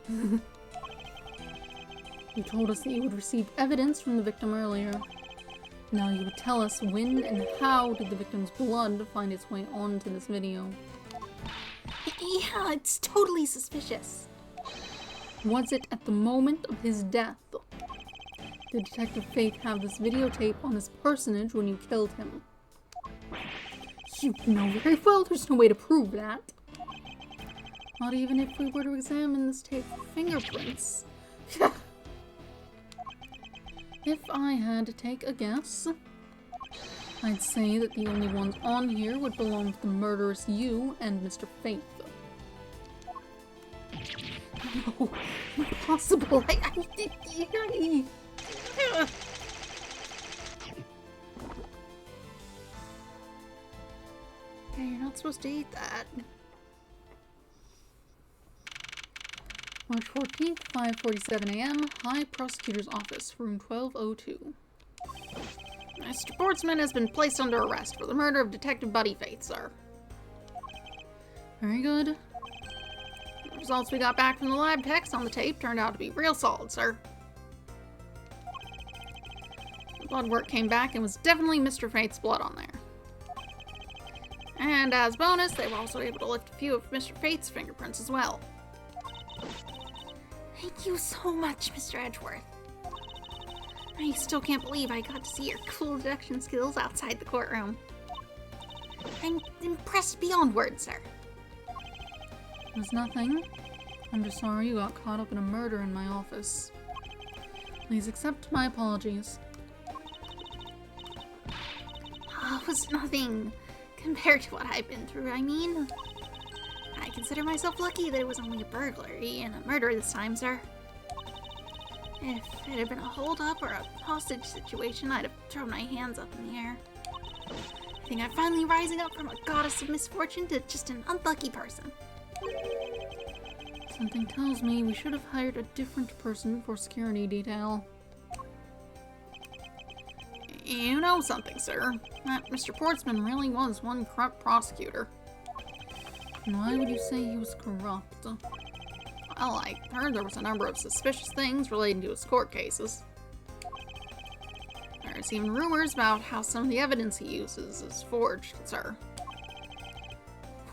You told us that you would receive evidence from the victim earlier. Now you would tell us when and how did the victim's blood find its way onto this video. Yeah, it's totally suspicious. Was it at the moment of his death? Did Detective Faith have this videotape on his personage when you killed him? You know very well there's no way to prove that. Not even if we were to examine this tape for fingerprints. If I had to take a guess, I'd say that the only ones on here would belong to the murderous you and Mr. Faith. No, impossible. Hey, you're not supposed to eat that. March 14th, 5:47 a.m., High Prosecutor's Office, room 1202. Mr. Portsman has been placed under arrest for the murder of Detective Buddy Faith, sir. Very good. The results we got back from the lab techs on the tape turned out to be real solid, sir. The blood work came back and was definitely Mr. Faith's blood on there. And as bonus, they were also able to lift a few of Mr. Faith's fingerprints as well. Thank you so much, Mr. Edgeworth. I still can't believe I got to see your cool deduction skills outside the courtroom. I'm impressed beyond words, sir. It was nothing. I'm just sorry you got caught up in a murder in my office. Please accept my apologies. Oh, it was nothing compared to what I've been through, I mean. I consider myself lucky that it was only a burglary and a murder this time, sir. If it had been a hold-up or a hostage situation, I'd have thrown my hands up in the air. I think I'm finally rising up from a goddess of misfortune to just an unlucky person. Something tells me we should have hired a different person for security detail. You know something, sir. That Mr. Portsman really was one corrupt prosecutor. And why would you say he was corrupt? Well, I heard there was a number of suspicious things relating to his court cases. There's even rumors about how some of the evidence he uses is forged, sir.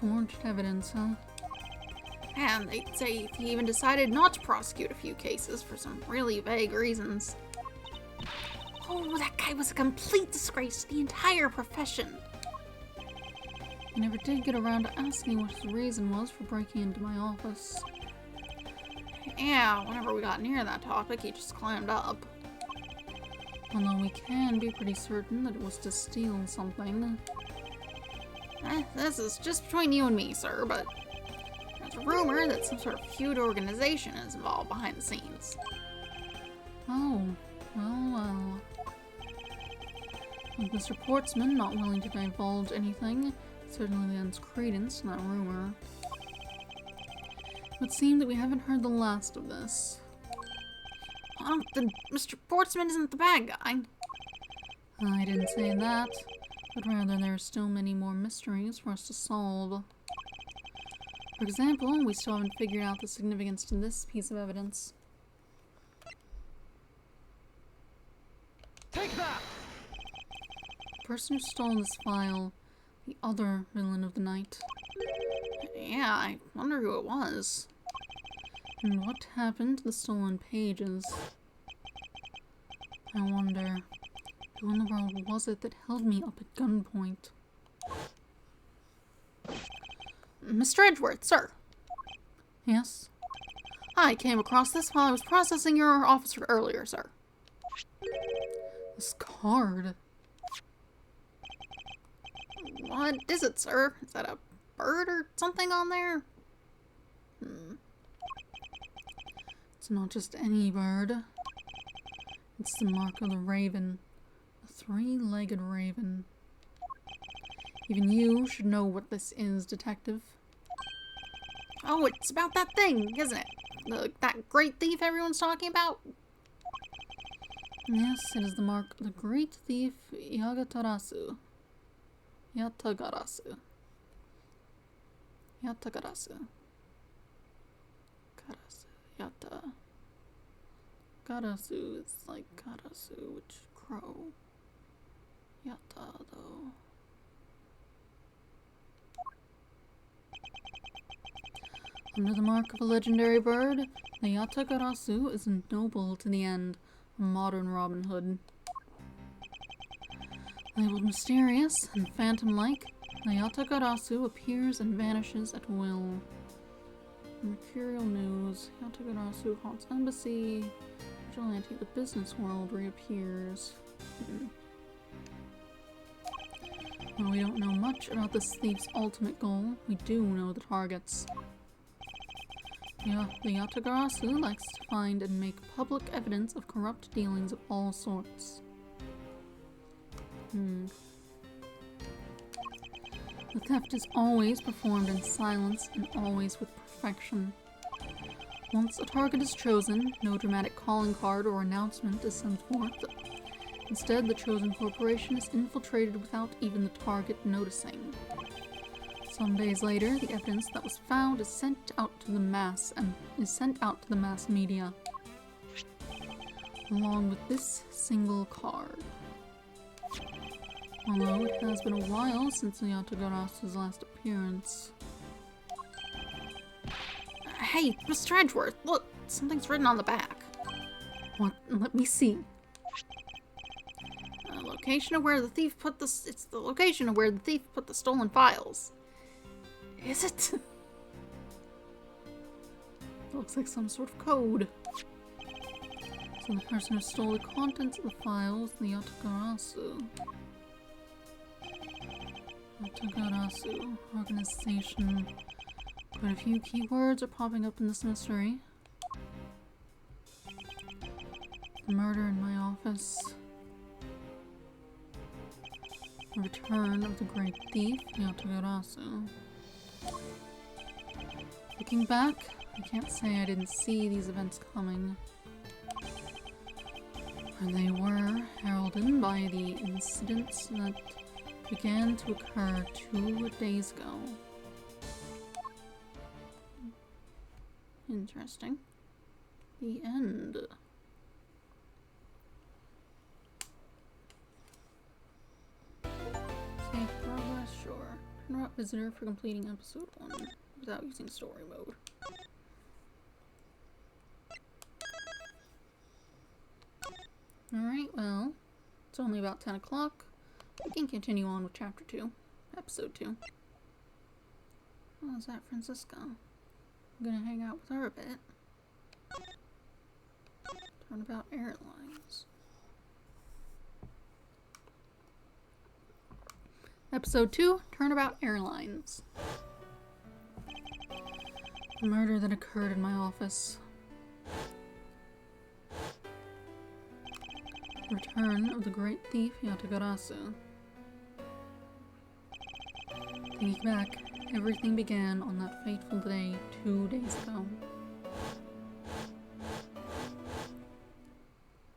Forged evidence, huh? And they say he even decided not to prosecute a few cases for some really vague reasons. Oh, that guy was a complete disgrace to the entire profession. I never did get around to asking what his reason was for breaking into my office. Yeah, whenever we got near that topic, he just climbed up. Although we can be pretty certain that it was to steal something. This is just between you and me, sir, but there's a rumor that some sort of huge organization is involved behind the scenes. Oh, well. With Mr. Portsman not willing to divulge anything, certainly lends credence to that rumor. It would seem that we haven't heard the last of this. Well, then Mr. Portsman isn't the bad guy. I didn't say that, but rather there are still many more mysteries for us to solve. For example, we still haven't figured out the significance to this piece of evidence. Take that! The person who stole this file, the other villain of the night. Yeah, I wonder who it was. And what happened to the stolen pages? I wonder, who in the world was it that held me up at gunpoint? Mr. Edgeworth, sir. Yes? I came across this while I was processing your office earlier, sir. This card. What is it, sir? Is that a bird or something on there? It's not just any bird. It's the mark of the raven. A three-legged raven. Even you should know what this is, detective. Oh, it's about that thing, isn't it? That great thief everyone's talking about? Yes, it is the mark of the great thief Yagatarasu. Yatagarasu. Yatagarasu. Karasu. Yata. Garasu is like Karasu, which crow. Yata, though. Under the mark of a legendary bird, the Yatagarasu is noble to the end, a modern Robin Hood. Labeled mysterious and phantom-like, the Yatagarasu appears and vanishes at will. Mercurial News, Yatagarasu haunts embassy, vigilante the business world reappears. While we don't know much about this thief's ultimate goal, we do know the targets. The Yatagarasu likes to find and make public evidence of corrupt dealings of all sorts. The theft is always performed in silence and always with perfection. Once a target is chosen, no dramatic calling card or announcement is sent forth. Instead, the chosen corporation is infiltrated without even the target noticing. Some days later, the evidence that was found is sent out to the mass media, along with this single card. Although it has been a while since the Yatagarasu's last appearance. Hey, Mr. Edgeworth, look, Something's written on the back. What? Let me see. Location of where the thief put the... It's the location of where the thief put the stolen files. Is it? Looks like some sort of code. So the person who stole the contents of the files, the Yatagarasu. Yatagarasu organization. But a few keywords are popping up in this mystery. The murder in my office. The return of the great thief, Yatagarasu. Looking back, I can't say I didn't see these events coming. And they were heralded by the incidents that began to occur 2 days ago. Interesting. The end. Save progress, sure. Turn out visitor for completing episode 1 without using story mode. Alright, well, it's only about 10 o'clock. We can continue on with chapter 2, episode 2. Oh, is that Francisco? I'm gonna hang out with her a bit. Turnabout Airlines. Episode 2, Turnabout Airlines. The murder that occurred in my office. Return of the great thief Yatagarasu. Thinking back, everything began on that fateful day 2 days ago.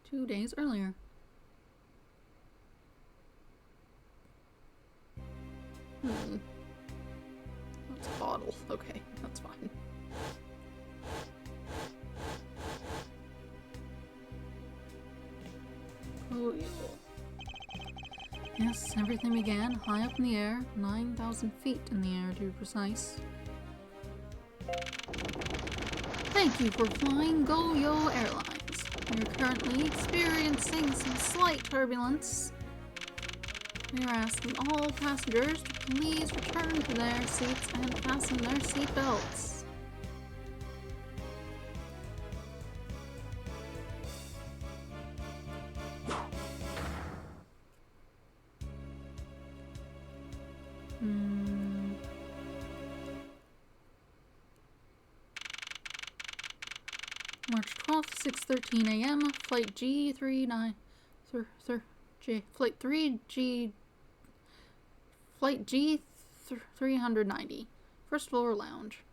2 days earlier. That's a bottle. Okay, that's fine. Oh, yeah. Yes, everything began high up in the air, 9,000 feet in the air to be precise. Thank you for flying Go-Yo Airlines. We are currently experiencing some slight turbulence. We are asking all passengers to please return to their seats and fasten their seat belts. March 12th, 6:13 a.m. Flight G39, Flight G390, first floor lounge.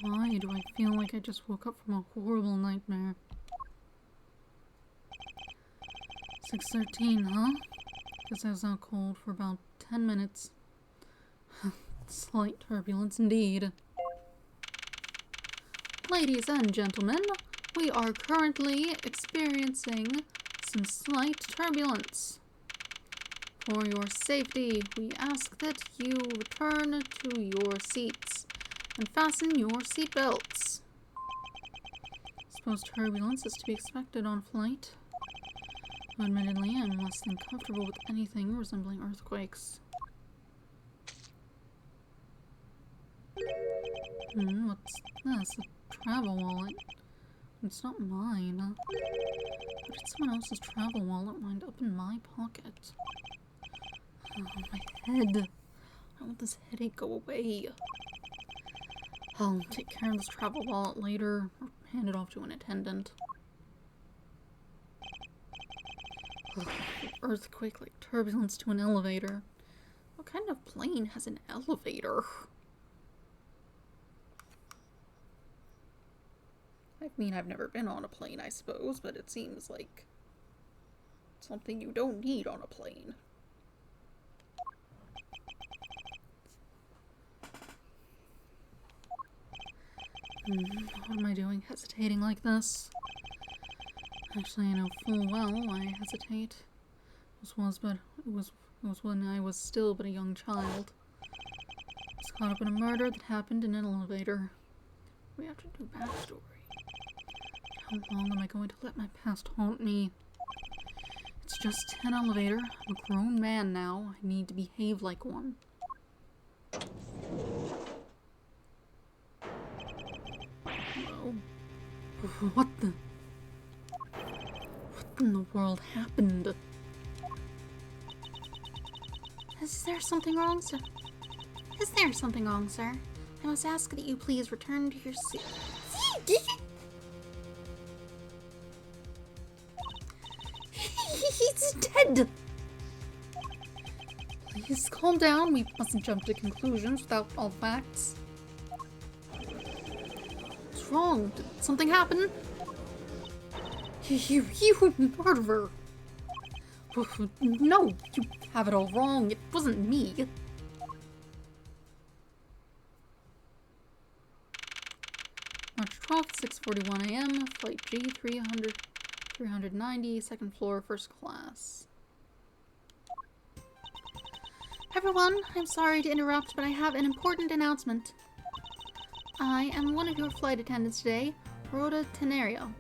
Why do I feel like I just woke up from a horrible nightmare? 6:13, huh? Guess I was out cold for about 10 minutes. Slight turbulence indeed. Ladies and gentlemen, we are currently experiencing some slight turbulence. For your safety, we ask that you return to your seats and fasten your seatbelts. Suppose turbulence is to be expected on flight. Admittedly, I'm less than comfortable with anything resembling earthquakes. What's this? A travel wallet. It's not mine. But it's someone else's travel wallet wound up in my pocket. Oh, my head. I want this headache go away. I'll take care of this travel wallet later, or hand it off to an attendant. Earthquake like turbulence to an elevator. What kind of plane has an elevator? I mean, I've never been on a plane, I suppose, but it seems like something you don't need on a plane. What am I doing hesitating like this? Actually, I know full well why I hesitate. It was when I was still but a young child. I was caught up in a murder that happened in an elevator. We have to do backstory. How long am I going to let my past haunt me? It's just an elevator. I'm a grown man now. I need to behave like one. Hello? What in the world happened? Is there something wrong, sir? Is there something wrong, sir? I must ask that you please return to your seat. He's dead! Please calm down. We mustn't jump to conclusions without all the facts. What's wrong? Did something happen? You murderer! No, you have it all wrong. It wasn't me. March 12th, 6:41 a.m. Flight G 390, second floor, first class. Everyone, I'm sorry to interrupt, but I have an important announcement. I am one of your flight attendants today, Rhoda Tenario.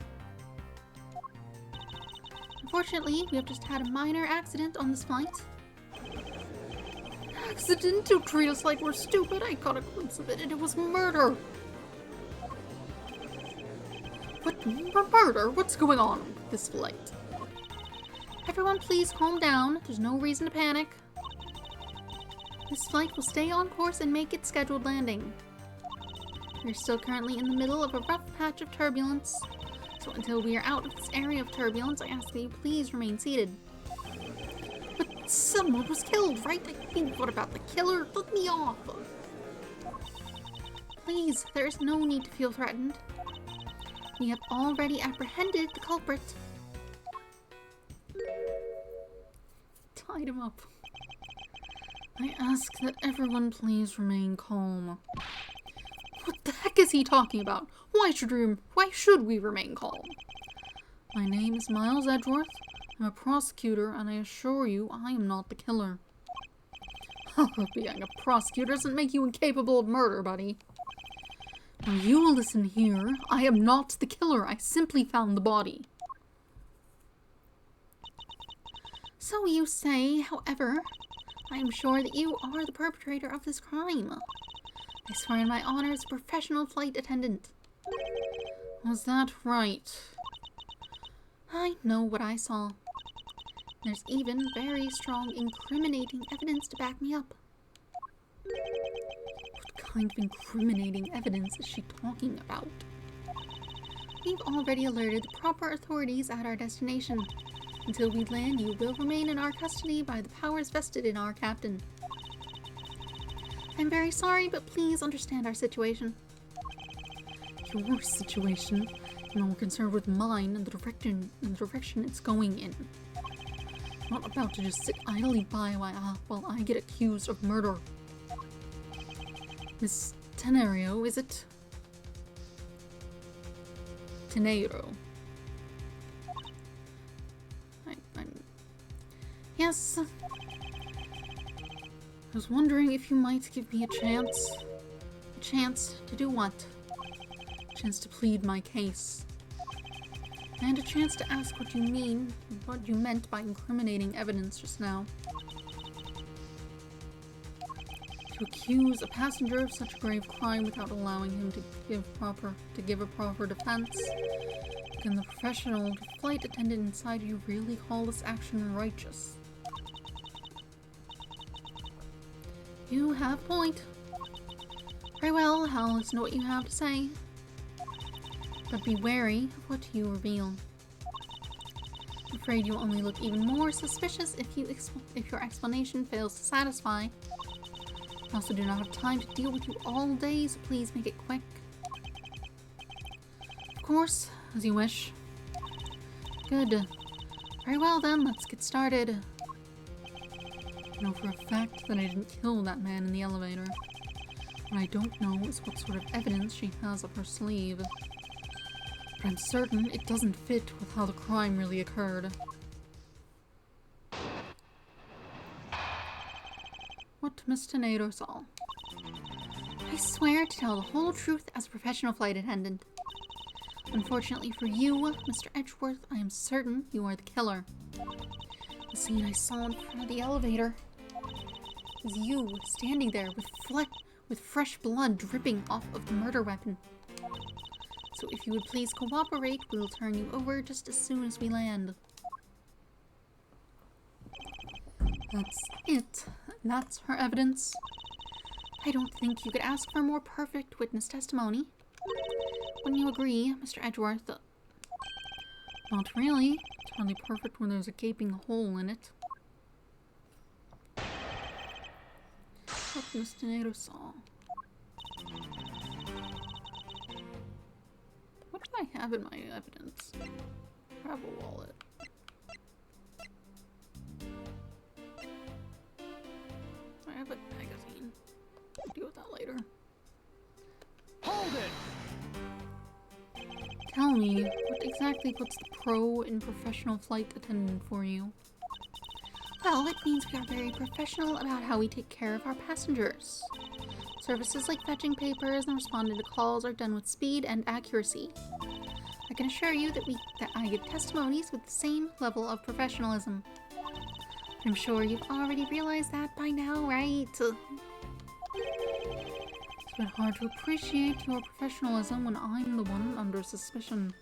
Unfortunately, we have just had a minor accident on this flight. Accident? Don't treat us like we're stupid. I caught a glimpse of it and it was murder. What murder? What's going on with this flight? Everyone, please calm down. There's no reason to panic. This flight will stay on course and make its scheduled landing. We're still currently in the middle of a rough patch of turbulence, so until we are out of this area of turbulence, I ask that you please remain seated. But someone was killed, right? I mean, what about the killer? Let me off! Please, there is no need to feel threatened. We have already apprehended the culprit. Tied him up. I ask that everyone please remain calm. What the heck is he talking about? Why should we remain calm? My name is Miles Edgeworth. I'm a prosecutor, and I assure you I am not the killer. Being a prosecutor doesn't make you incapable of murder, buddy. Now you will listen here. I am not the killer. I simply found the body. So you say, however, I am sure that you are the perpetrator of this crime. I swear in my honor as a professional flight attendant. Was that right? I know what I saw. There's even very strong incriminating evidence to back me up. What kind of incriminating evidence is she talking about? We've already alerted the proper authorities at our destination. Until we land, you will remain in our custody by the powers vested in our captain. I'm very sorry, but please understand our situation. Your situation? I'm more concerned with mine and the direction it's going in. I'm not about to just sit idly by while I get accused of murder. Miss Tenario, is it? Tenairo. Yes. I was wondering if you might give me a chance. A chance to do what? A chance to plead my case. And a chance to ask what you meant by incriminating evidence just now. To accuse a passenger of such a grave crime without allowing him to give a proper defense. Can the professional flight attendant inside you really call this action righteous? You have a point. Very well, I'll listen to what you have to say. But be wary of what you reveal. I'm afraid you'll only look even more suspicious if your explanation fails to satisfy. I also do not have time to deal with you all day, so please make it quick. Of course, as you wish. Good. Very well then, let's get started. I know for a fact that I didn't kill that man in the elevator. What I don't know is what sort of evidence she has up her sleeve. but I'm certain it doesn't fit with how the crime really occurred. What Miss Tornado saw. I swear to tell the whole truth as a professional flight attendant. Unfortunately for you, Mr. Edgeworth, I am certain you are the killer. The scene I saw in front of the elevator is you standing there with fresh blood dripping off of the murder weapon. So if you would please cooperate, we'll turn you over just as soon as we land. That's it. That's her evidence. I don't think you could ask for a more perfect witness testimony. Wouldn't you agree, Mr. Edgeworth? Not really. It's hardly perfect when there's a gaping hole in it. What Miss Tornado saw. What do I have in my evidence? Travel wallet. I have a magazine. I'll deal with that later. Hold it! Tell me, what exactly puts the pro in professional flight attendant for you? Well, it means we are very professional about how we take care of our passengers. Services like fetching papers and responding to calls are done with speed and accuracy. I can assure you that I give testimonies with the same level of professionalism. I'm sure you've already realized that by now, right? It's been hard to appreciate your professionalism when I'm the one under suspicion.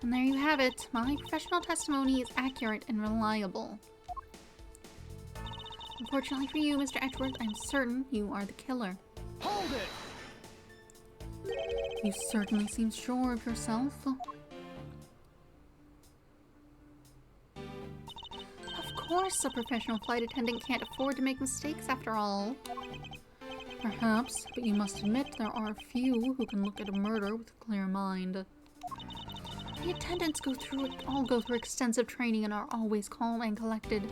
And there you have it. My professional testimony is accurate and reliable. Unfortunately for you, Mr. Edgeworth, I'm certain you are the killer. Hold it! You certainly seem sure of yourself. Of course, a professional flight attendant can't afford to make mistakes after all. Perhaps, but you must admit there are few who can look at a murder with a clear mind. The attendants all go through extensive training and are always calm and collected.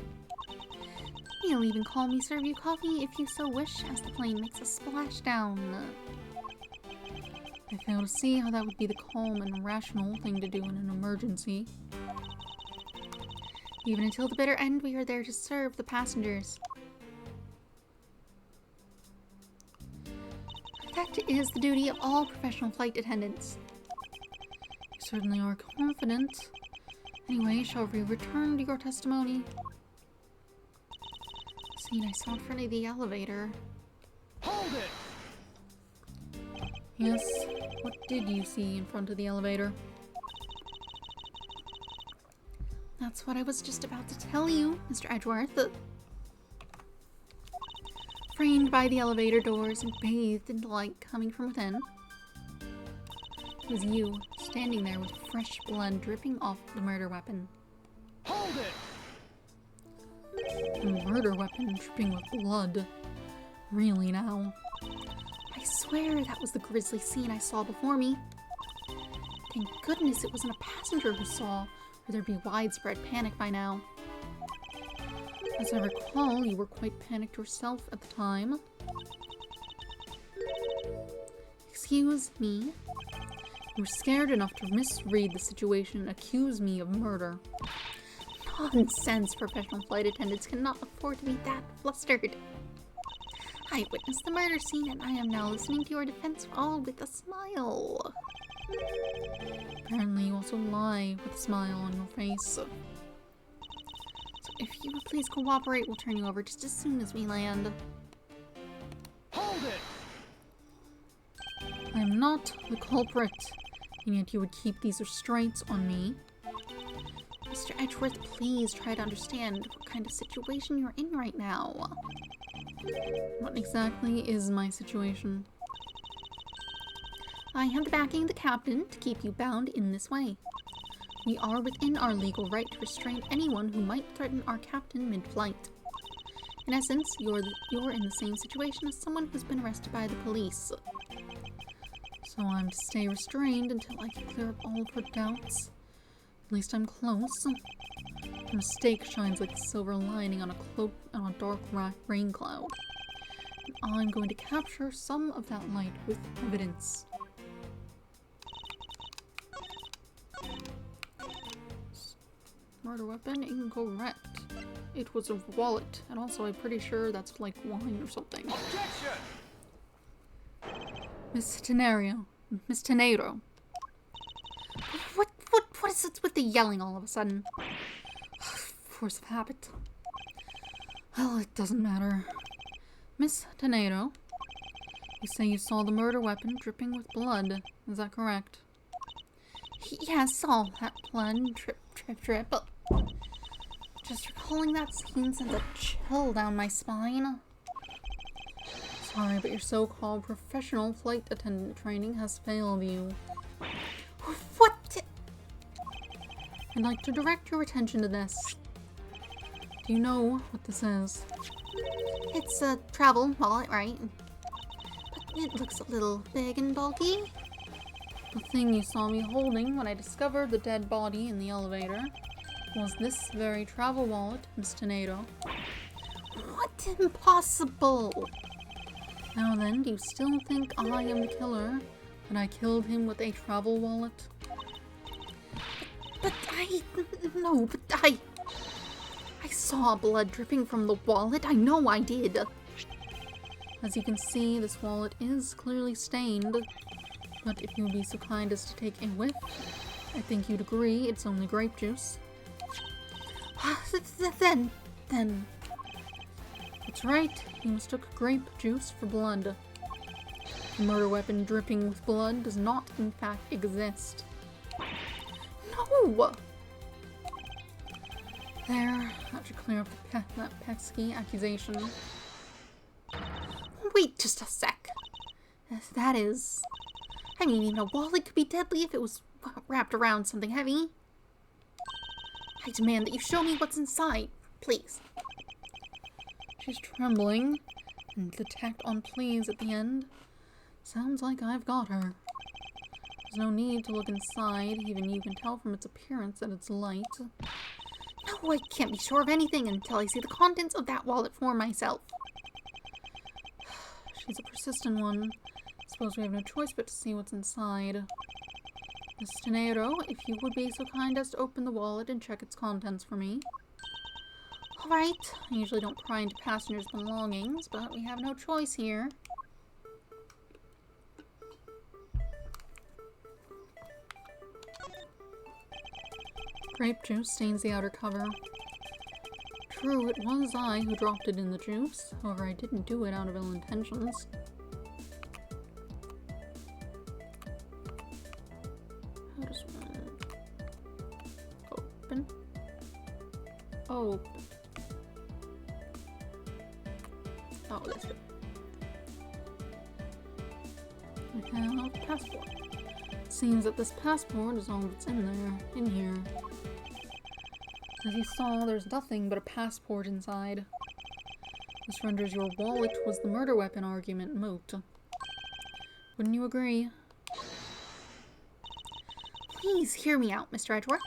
You'll even call me, serve you coffee if you so wish, as the plane makes a splashdown. I fail to see how that would be the calm and rational thing to do in an emergency. Even until the bitter end, we are there to serve the passengers. That is the duty of all professional flight attendants. You certainly are confident. Anyway, shall we return to your testimony? Scene I saw in front of the elevator. Hold it! Yes, what did you see in front of the elevator? That's what I was just about to tell you, Mr. Edgeworth. Framed by the elevator doors and bathed in the light coming from within, it was you, standing there with fresh blood dripping off the murder weapon. Hold it! A murder weapon dripping with blood. Really now? I swear that was the grisly scene I saw before me. Thank goodness it wasn't a passenger who saw, or there'd be widespread panic by now. As I recall, you were quite panicked yourself at the time. Excuse me? You were scared enough to misread the situation and accuse me of murder. Nonsense! Professional flight attendants cannot afford to be that flustered. I witnessed the murder scene and I am now listening to your defense all with a smile. Apparently you also lie with a smile on your face. So if you would please cooperate, we'll turn you over just as soon as we land. Hold it! I am not the culprit, and yet you would keep these restraints on me. Mr. Edgeworth, please try to understand what kind of situation you're in right now. What exactly is my situation? I have the backing of the captain to keep you bound in this way. We are within our legal right to restrain anyone who might threaten our captain mid-flight. In essence, you're in the same situation as someone who's been arrested by the police. So I'm to stay restrained until I can clear up all of her doubts. At least I'm close. A mistake shines like a silver lining on a dark rain cloud. And I'm going to capture some of that light with evidence. Murder weapon? Incorrect. It was a wallet, and also I'm pretty sure that's like wine or something. Objection! Miss Tenero. What is it with the yelling all of a sudden? Force of habit. Well, it doesn't matter. Miss Tenero, you say you saw the murder weapon dripping with blood. Is that correct? Yes, all that blood drip. Just recalling that scene sent a chill down my spine. Sorry, but your so-called professional flight attendant training has failed you. What? I'd like to direct your attention to this. Do you know what this is? It's a travel wallet, right? But it looks a little big and bulky. The thing you saw me holding when I discovered the dead body in the elevator was this very travel wallet, Miss Tenero. What? Impossible! Now then, do you still think I am the killer and I killed him with a travel wallet? But I saw blood dripping from the wallet. I know I did. As you can see, this wallet is clearly stained. But if you would be so kind as to take a whiff, I think you'd agree it's only grape juice. Then... That's right, you mistook grape juice for blood. The murder weapon dripping with blood does not, in fact, exist. No! There, that should clear up that pesky accusation. Wait just a sec. That is... I mean, even a wallet could be deadly if it was wrapped around something heavy. I demand that you show me what's inside, please. She's trembling, and the tacked on please at the end. Sounds like I've got her. There's no need to look inside, even you can tell from its appearance that it's light. No, I can't be sure of anything until I see the contents of that wallet for myself. She's a persistent one. Suppose we have no choice but to see what's inside. Miss Tenero, if you would be so kind as to open the wallet and check its contents for me. Alright. I usually don't pry into passengers' belongings, but we have no choice here. Grape juice stains the outer cover. True, it was I who dropped it in the juice. However, I didn't do it out of ill intentions. How does one open? Open. Oh, this way. We have a passport. Seems that this passport is all that's in here. As you saw, there's nothing but a passport inside. This renders your wallet was the murder weapon argument moot. Wouldn't you agree? Please hear me out, Mr. Edgeworth.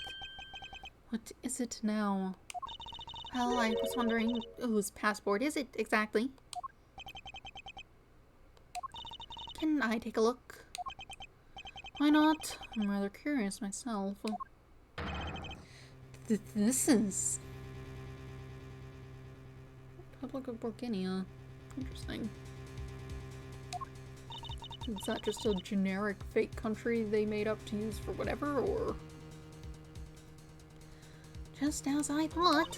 What is it now? Well, I was wondering whose passport is it exactly? Can I take a look? Why not? I'm rather curious myself. This is... Republic of Burguinia. Interesting. Is that just a generic fake country they made up to use for whatever, or...? Just as I thought.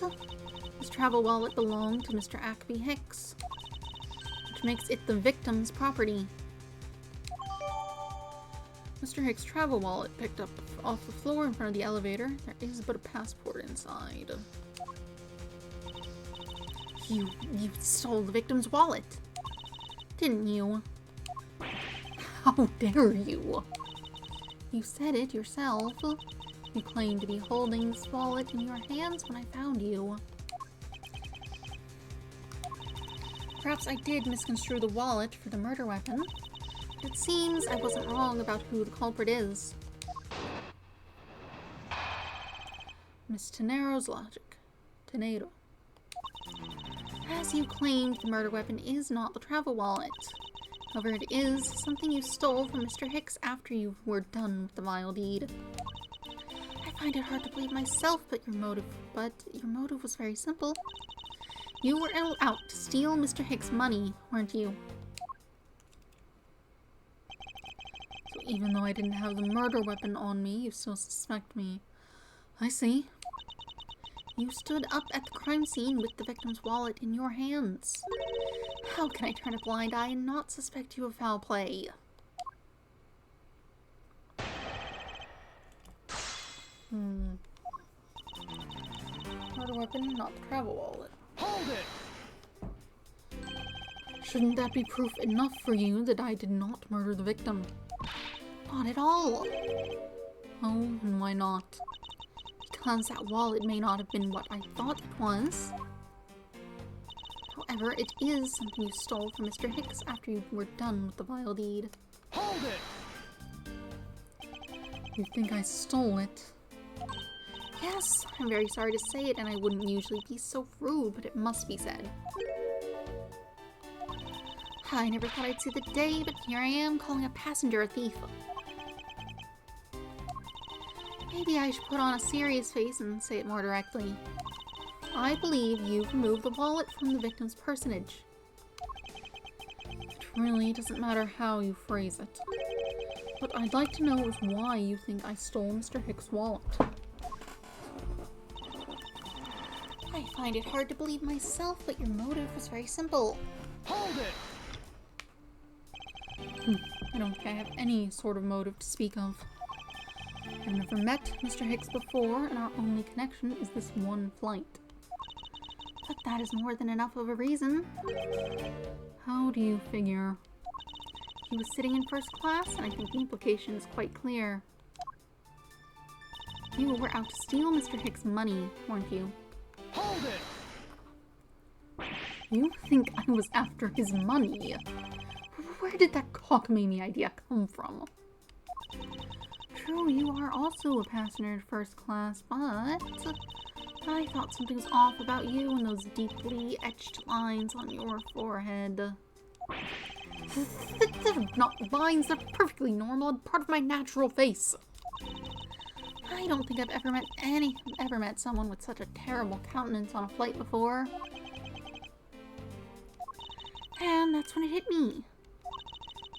This travel wallet belonged to Mr. Ackby Hicks, which makes it the victim's property. Mr. Hicks' travel wallet picked up off the floor in front of the elevator. There is but a passport inside. You stole the victim's wallet, didn't you? How dare you? You said it yourself. You claimed to be holding this wallet in your hands when I found you. Perhaps I did misconstrue the wallet for the murder weapon. It seems I wasn't wrong about who the culprit is. Miss Tenero's logic. Tenero. As you claimed, the murder weapon is not the travel wallet. However, it is something you stole from Mr. Hicks after you were done with the vile deed. I've find it hard to believe myself, but your motive was very simple. You were out to steal Mr. Hicks' money, weren't you? So even though I didn't have the murder weapon on me, you still suspect me. I see. You stood up at the crime scene with the victim's wallet in your hands. How can I turn a blind eye and not suspect you of foul play? Murder weapon, not the travel wallet. Hold it! Shouldn't that be proof enough for you that I did not murder the victim? Not at all. Oh, and why not? Because that wallet may not have been what I thought it was. However, it is something you stole from Mr. Hicks after you were done with the vile deed. Hold it! You think I stole it? Yes, I'm very sorry to say it, and I wouldn't usually be so rude, but it must be said. I never thought I'd see the day, but here I am calling a passenger a thief. Maybe I should put on a serious face and say it more directly. I believe you've removed the wallet from the victim's personage. It really doesn't matter how you phrase it. What I'd like to know is why you think I stole Mr. Hicks' wallet. I find it hard to believe myself, but your motive was very simple. Hold it! I don't think I have any sort of motive to speak of. I've never met Mr. Hicks before, and our only connection is this one flight. But that is more than enough of a reason. How do you figure? He was sitting in first class, and I think the implication is quite clear. You were out to steal Mr. Hicks' money, weren't you? Hold it! You think I was after his money? Where did that cockamamie idea come from? True, you are also a passenger first class, but I thought something was off about you and those deeply etched lines on your forehead. They're not lines, they're perfectly normal and part of my natural face. I don't think I've ever met someone with such a terrible countenance on a flight before. And that's when it hit me.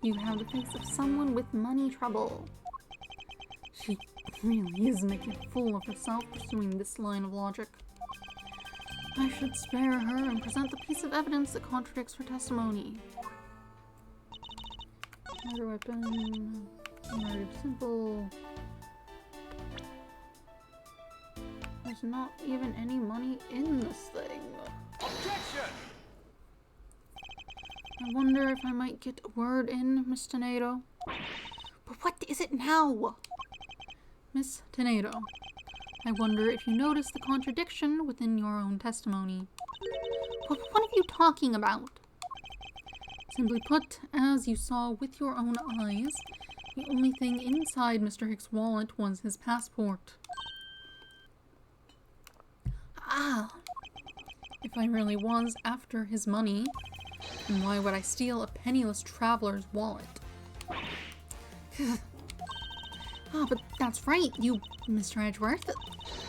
You have the face of someone with money trouble. She really is making a fool of herself pursuing this line of logic. I should spare her and present the piece of evidence that contradicts her testimony. Murder weapon. Murder simple. There's not even any money in this thing. Objection! I wonder if I might get a word in, Miss Tornado. But what is it now? Miss Tornado, I wonder if you noticed the contradiction within your own testimony. What are you talking about? Simply put, as you saw with your own eyes, the only thing inside Mr. Hicks' wallet was his passport. Ah! If I really was after his money, then why would I steal a penniless traveler's wallet? Ah, but that's right, Mr. Edgeworth.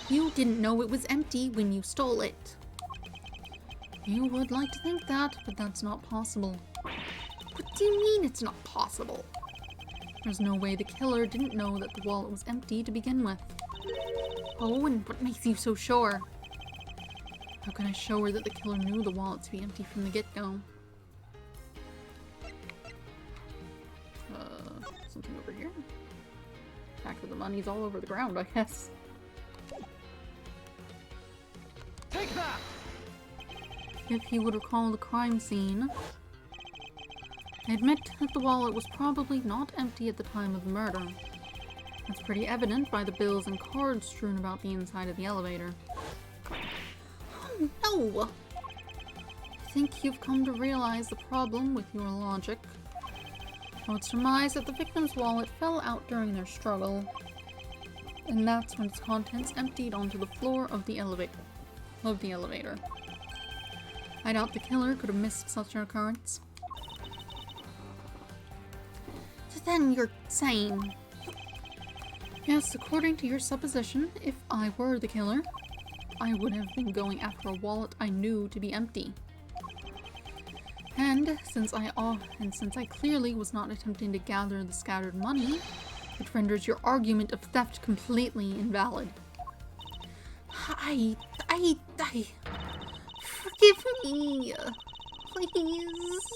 You didn't know it was empty when you stole it. You would like to think that, but that's not possible. What do you mean it's not possible? There's no way the killer didn't know that the wallet was empty to begin with. Oh, and what makes you so sure? How can I show her that the killer knew the wallet to be empty from the get-go? Something over here? The fact that the money's all over the ground, I guess. Take that! If you would recall the crime scene, I admit that the wallet was probably not empty at the time of the murder. That's pretty evident by the bills and cards strewn about the inside of the elevator. Oh no! I think you've come to realize the problem with your logic. I would surmise that the victim's wallet fell out during their struggle, and that's when its contents emptied onto the floor of the elevator. I doubt the killer could have missed such an occurrence. So then you're saying... Yes, according to your supposition, if I were the killer, I would have been going after a wallet I knew to be empty. And since I clearly was not attempting to gather the scattered money, it renders your argument of theft completely invalid. I... Forgive me. Please.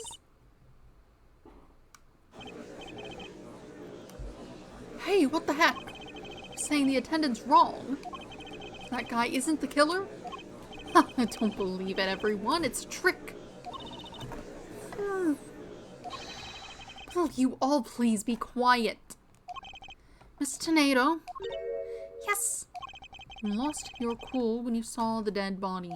Hey, what the heck? You're saying the attendant's wrong? That guy isn't the killer? I don't believe it, everyone. It's a trick. Will you all please be quiet? Miss Tornado? Yes. You lost your cool when you saw the dead body.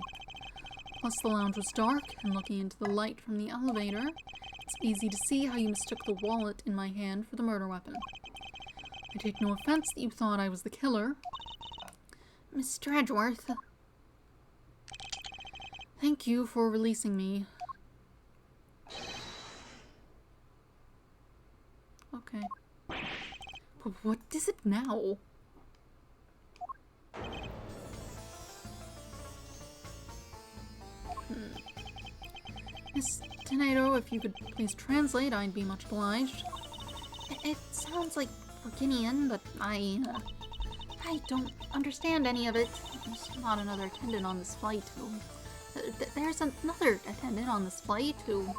Plus the lounge was dark, and looking into the light from the elevator, it's easy to see how you mistook the wallet in my hand for the murder weapon. I take no offense that you thought I was the killer. Mr. Edgeworth. Thank you for releasing me. Okay. But what is it now? Miss Tornado, if you could please translate, I'd be much obliged. It sounds like Virginian, but I don't understand any of it. There's not another attendant on this flight who... There's another attendant on this flight who...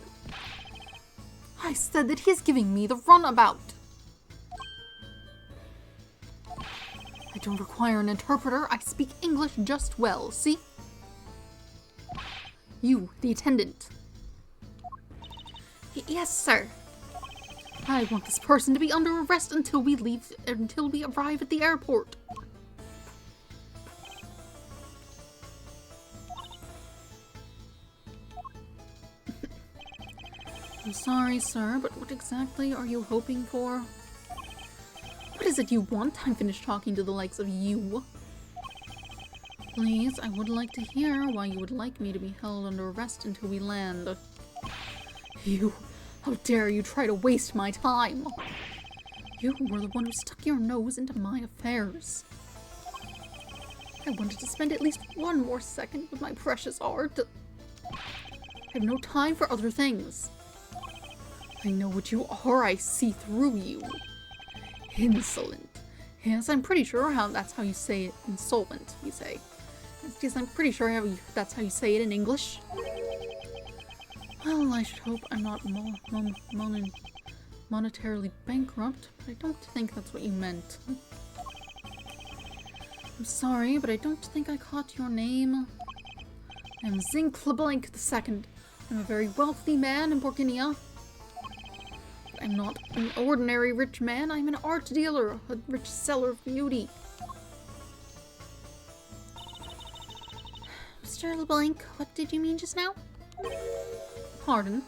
I said that he's giving me the runabout! I don't require an interpreter. I speak English just well, see? You, the attendant. Yes, sir. I want this person to be under arrest until we arrive at the airport. I'm sorry, sir, but what exactly are you hoping for? What is it you want? I'm finished talking to the likes of you. Please, I would like to hear why you would like me to be held under arrest until we land. You, how dare you try to waste my time? You were the one who stuck your nose into my affairs. I wanted to spend at least one more second with my precious art. I have no time for other things. I know what you are. I see through you. Insolent. Yes, I'm pretty sure that's how you say it. Insolvent, you say. Yes, I'm pretty sure that's how you say it in English. Well, I should hope I'm not monetarily bankrupt, but I don't think that's what you meant. I'm sorry, but I don't think I caught your name. I'm Zinc LeBlanc II. I'm a very wealthy man in Borginia. I'm not an ordinary rich man. I'm an art dealer, a rich seller of beauty. Mr. LeBlanc, what did you mean just now? Pardon?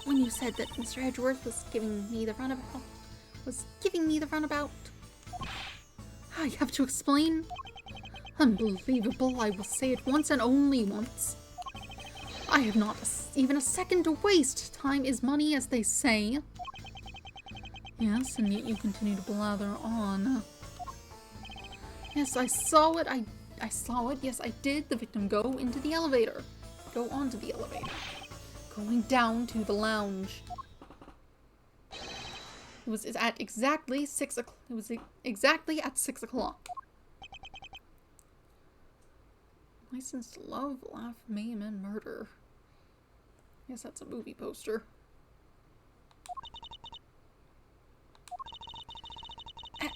When you said that Mr. Edgeworth was giving me the runabout. I have to explain. Unbelievable. I will say it once and only once. I have not even a second to waste. Time is money, as they say. Yes, and yet you continue to blather on. Yes, I saw it. I saw it. Yes, I did. The victim go into the elevator. Go onto the elevator. Going down to the lounge. It was at exactly 6 o'clock. It was exactly at 6 o'clock. Licensed love, laugh, maim, and murder. Yes, that's a movie poster.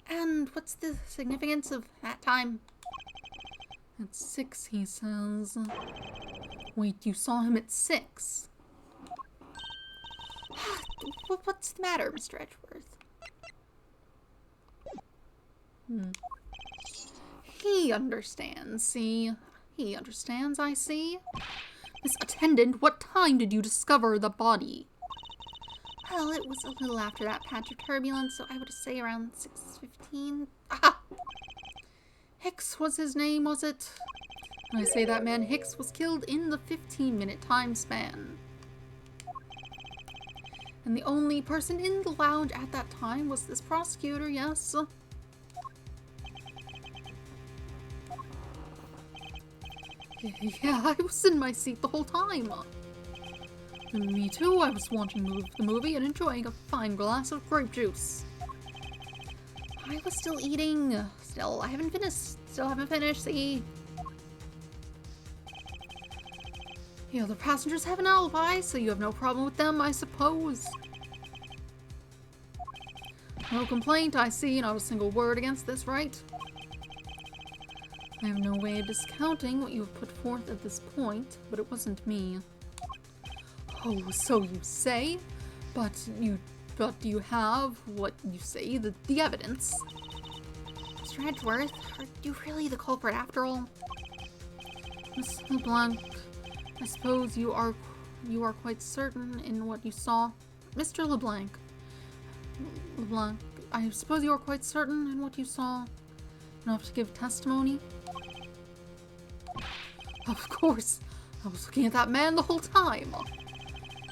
And what's the significance of that time? At 6, he says. Wait, you saw him at 6? What's the matter, Mr. Edgeworth? He understands, see? He understands, I see. Miss Attendant, what time did you discover the body? Well, it was a little after that patch of turbulence, so I would say around 6:15. Aha! Hicks was his name, was it? I say that man Hicks was killed in the 15-minute time span. And the only person in the lounge at that time was this prosecutor, yes? Yeah, I was in my seat the whole time. Me too, I was watching the movie and enjoying a fine glass of grape juice. I was still eating. Still haven't finished, see? The other passengers have an alibi, so you have no problem with them, I suppose. No complaint, I see, not a single word against this, right? I have no way of discounting what you have put forth at this point, but it wasn't me. Oh, so you say? But do you have what you say, the evidence? Mr. Edgeworth, are you really the culprit after all? Miss LeBlanc, I suppose you are quite certain in what you saw. Mr. LeBlanc, I suppose you are quite certain in what you saw enough to give testimony? Of course, I was looking at that man the whole time.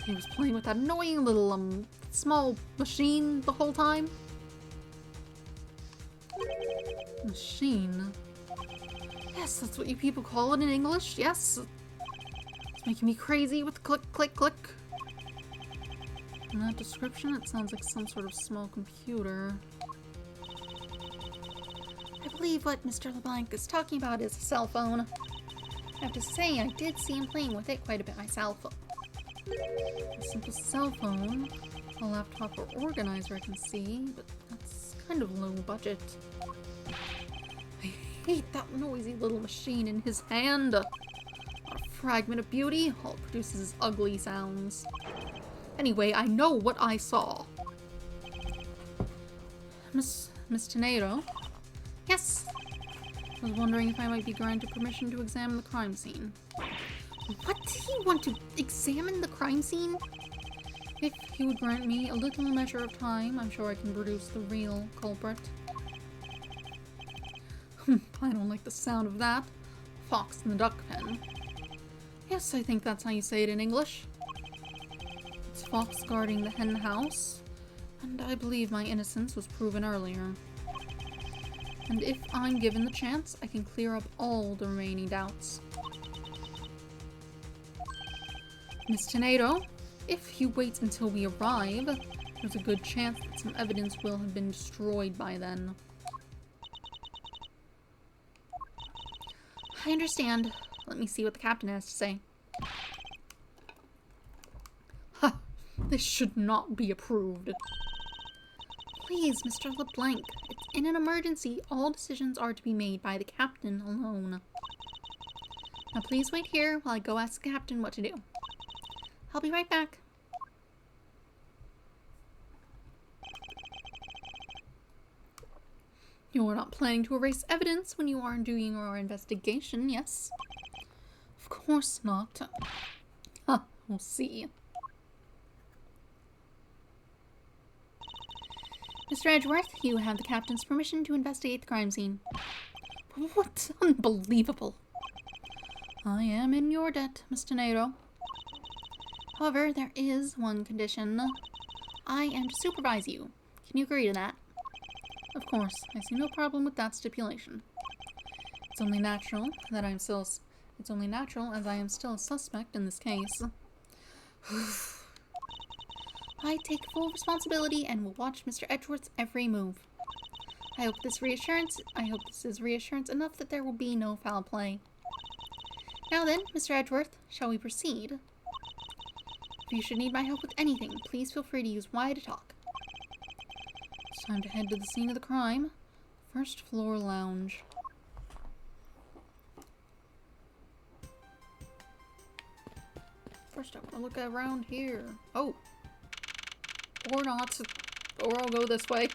He was playing with that annoying little, small machine the whole time. Machine? Yes, that's what you people call it in English, yes. It's making me crazy with the click, click, click. In that description, it sounds like some sort of small computer. I believe what Mr. LeBlanc is talking about is a cell phone. I have to say, I did see him playing with it quite a bit myself. A simple cell phone, a laptop or organizer I can see, but that's kind of low budget. I hate that noisy little machine in his hand. Not a fragment of beauty, all it produces ugly sounds. Anyway, I know what I saw. Miss Tornado? Yes? I was wondering if I might be granted permission to examine the crime scene. What did he want to examine the crime scene? If he would grant me a little measure of time, I'm sure I can produce the real culprit. I don't like the sound of that. Fox in the duck pen. Yes, I think that's how you say it in English. It's Fox guarding the hen house, and I believe my innocence was proven earlier. And if I'm given the chance, I can clear up all the remaining doubts. Miss Tornado, if you wait until we arrive, there's a good chance that some evidence will have been destroyed by then. I understand. Let me see what the captain has to say. Ha! This should not be approved. Please, Mr. LeBlanc. It's in an emergency. All decisions are to be made by the captain alone. Now please wait here while I go ask the captain what to do. I'll be right back. You are not planning to erase evidence when you are doing your investigation, yes? Of course not. Huh, we'll see. Mr. Edgeworth, you have the captain's permission to investigate the crime scene. What? Unbelievable. I am in your debt, Mr. Tornado. However, there is one condition. I am to supervise you. Can you agree to that? Of course, I see no problem with that stipulation. It's only natural as I am still a suspect in this case. I take full responsibility and will watch Mr. Edgeworth's every move. I hope this is reassurance enough that there will be no foul play. Now then, Mr. Edgeworth, shall we proceed? If you should need my help with anything, please feel free to use Y to talk. It's time to head to the scene of the crime. First floor lounge. First, I want to look around here. Oh. Or not. Or I'll go this way.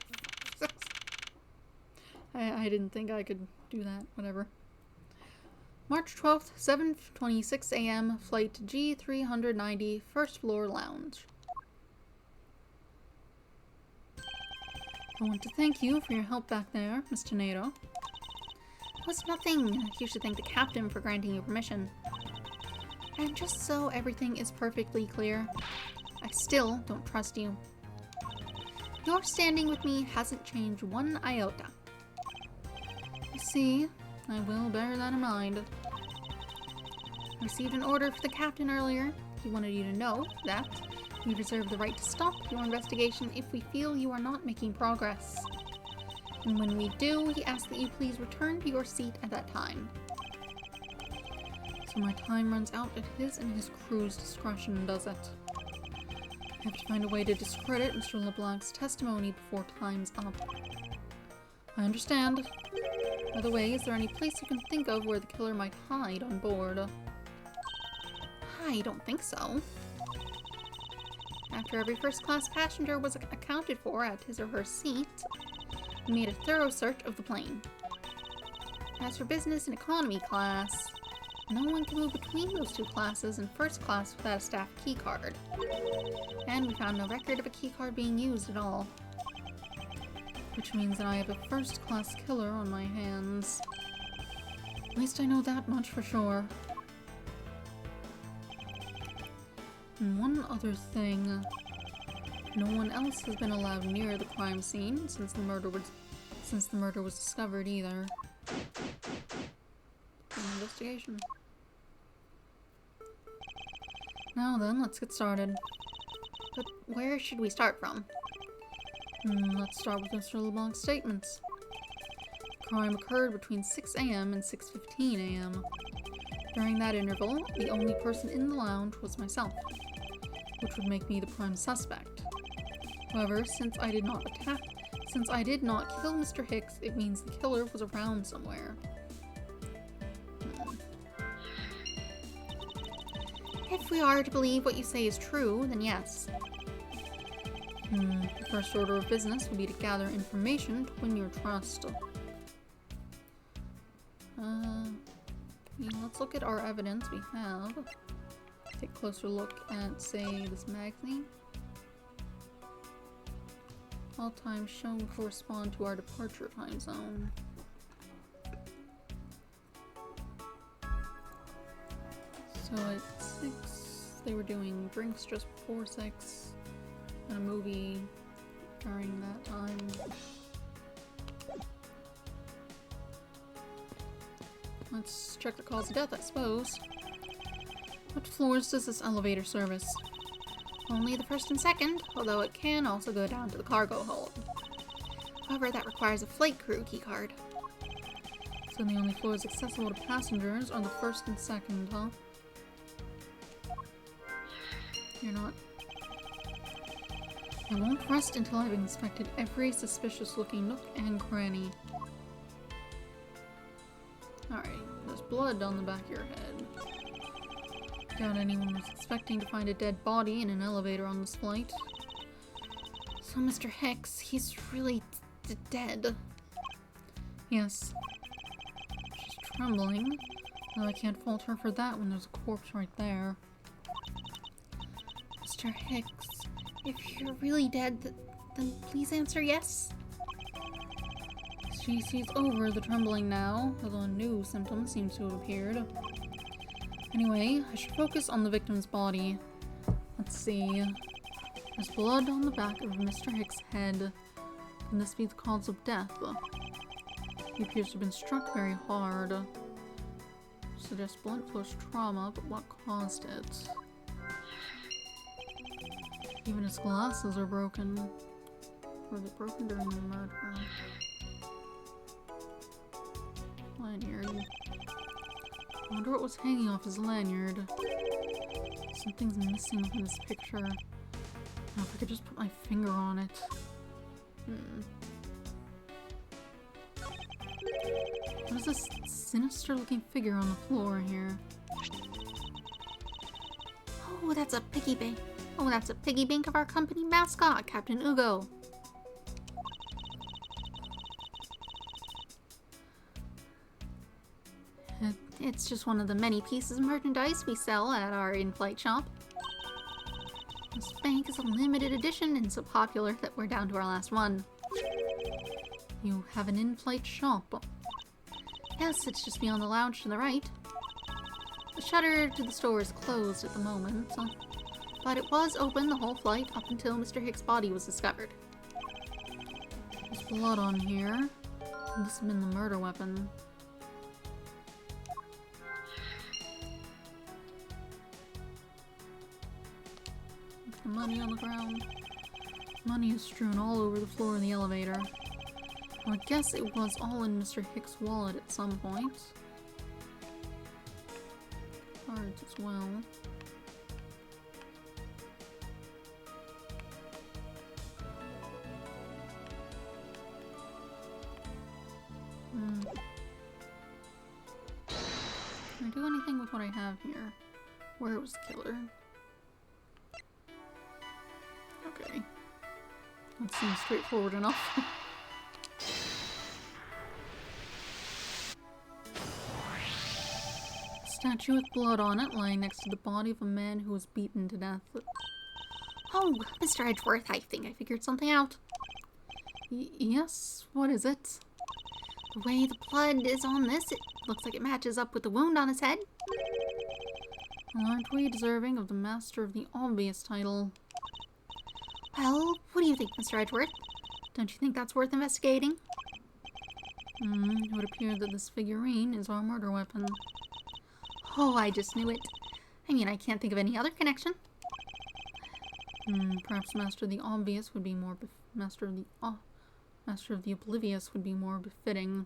I didn't think I could do that. Whatever. March 12th, 7:26 a.m. Flight G390, first floor lounge. I want to thank you for your help back there, Miss Tornado. It was nothing. You should thank the captain for granting you permission. And just so everything is perfectly clear, I still don't trust you. Your standing with me hasn't changed one iota. You see, I will bear that in mind. I received an order for the captain earlier. He wanted you to know that we reserve the right to stop your investigation if we feel you are not making progress. And when we do, he asks that you please return to your seat at that time. So my time runs out at his and his crew's discretion, does it? I have to find a way to discredit Mr. LeBlanc's testimony before time's up. I understand. By the way, is there any place you can think of where the killer might hide on board? I don't think so. After every first-class passenger was accounted for at his or her seat, we made a thorough search of the plane. As for business and economy class, no one can move between those two classes in first class without a staff keycard. And we found no record of a keycard being used at all. Which means that I have a first-class killer on my hands. At least I know that much for sure. And one other thing. No one else has been allowed near the crime scene since the murder was discovered either. Investigation. Now then, let's get started. But where should we start from? Let's start with Mr. LeBlanc's statements. The crime occurred between 6 a.m. and 6:15 a.m. During that interval, the only person in the lounge was myself, which would make me the prime suspect. However, since I did not kill Mr. Hicks, it means the killer was around somewhere. If we are to believe what you say is true, then yes. The first order of business will be to gather information to win your trust. Let's look at our evidence we have. Take a closer look at, say, this magazine. All times shown correspond to our departure time zone. So at 6, they were doing drinks just before 6, and a movie during that time. Let's check the cause of death, I suppose. What floors does this elevator service? Only the first and second, although it can also go down to the cargo hold. However, that requires a flight crew keycard. So the only floors accessible to passengers are the first and second, huh? You're not... I won't rest until I've inspected every suspicious-looking nook and cranny. Alright, there's blood on the back of your head. Doubt anyone was expecting to find a dead body in an elevator on this flight. So Mr. Hicks, he's really dead. Yes. She's trembling, though I can't fault her for that when there's a corpse right there. Mr. Hicks, if you're really dead, then please answer yes. She sees over the trembling now, although a new symptom seems to have appeared. Anyway, I should focus on the victim's body. Let's see. There's blood on the back of Mr. Hicks' head. Can this be the cause of death? He appears to have been struck very hard. Suggests blunt force trauma, but what caused it? Even his glasses are broken. Were they broken during the murder? Lanyard. I wonder what was hanging off his lanyard. Something's missing from this picture. Oh, if I could just put my finger on it. What is this sinister looking figure on the floor here? Oh, that's a piggy bank. Oh, that's a piggy bank of our company mascot, Captain Ugo. It's just one of the many pieces of merchandise we sell at our in-flight shop. This bank is a limited edition and so popular that we're down to our last one. You have an in-flight shop? Yes, it's just beyond the lounge to the right. The shutter to the store is closed at the moment. But it was open the whole flight up until Mr. Hicks' body was discovered. There's blood on here. This has been the murder weapon. Look, the money on the ground. Money is strewn all over the floor of the elevator. I would guess it was all in Mr. Hicks' wallet at some point. Cards as well. Can I do anything with what I have here? Where was the killer? Okay. That seems straightforward enough. Statue with blood on it lying next to the body of a man who was beaten to death. Oh, Mr. Edgeworth, I think I figured something out. Yes? What is it? The way the blood is on this, it looks like it matches up with the wound on his head. Well, aren't we deserving of the Master of the Obvious title? Well, what do you think, Mr. Edgeworth? Don't you think that's worth investigating? It would appear that this figurine is our murder weapon. Oh, I just knew it. I mean, I can't think of any other connection. Perhaps Master of the Obvious would be more Master of the Oblivious would be more befitting.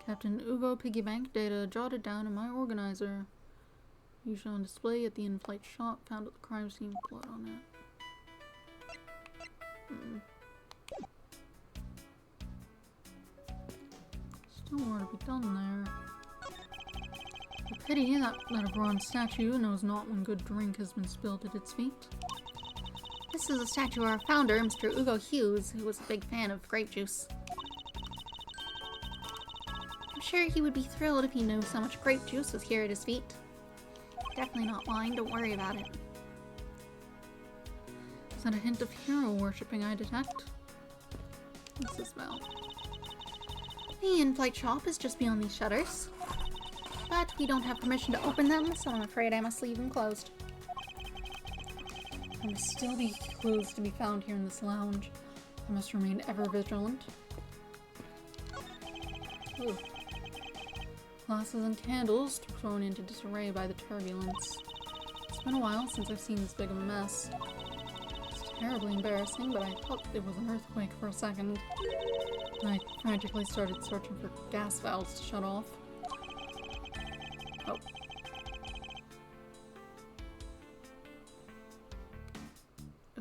Captain Ugo Piggybank data jotted down in my organizer. Usually on display at the in-flight shop, found at the crime scene, blood on it. Still more to be done there. A pity that a bronze statue knows not when good drink has been spilled at its feet. This is a statue of our founder, Mr. Ugo Hughes, who was a big fan of grape juice. I'm sure he would be thrilled if he knew so much grape juice was here at his feet. Definitely not mine, don't worry about it. Is that a hint of hero worshipping I detect? What's this about? The in-flight shop is just beyond these shutters. But we don't have permission to open them, so I'm afraid I must leave them closed. There must still be clues to be found here in this lounge. I must remain ever vigilant. Ooh. Glasses and candles thrown into disarray by the turbulence. It's been a while since I've seen this big of a mess. It's terribly embarrassing, but I thought it was an earthquake for a second. I frantically started searching for gas valves to shut off. Oh.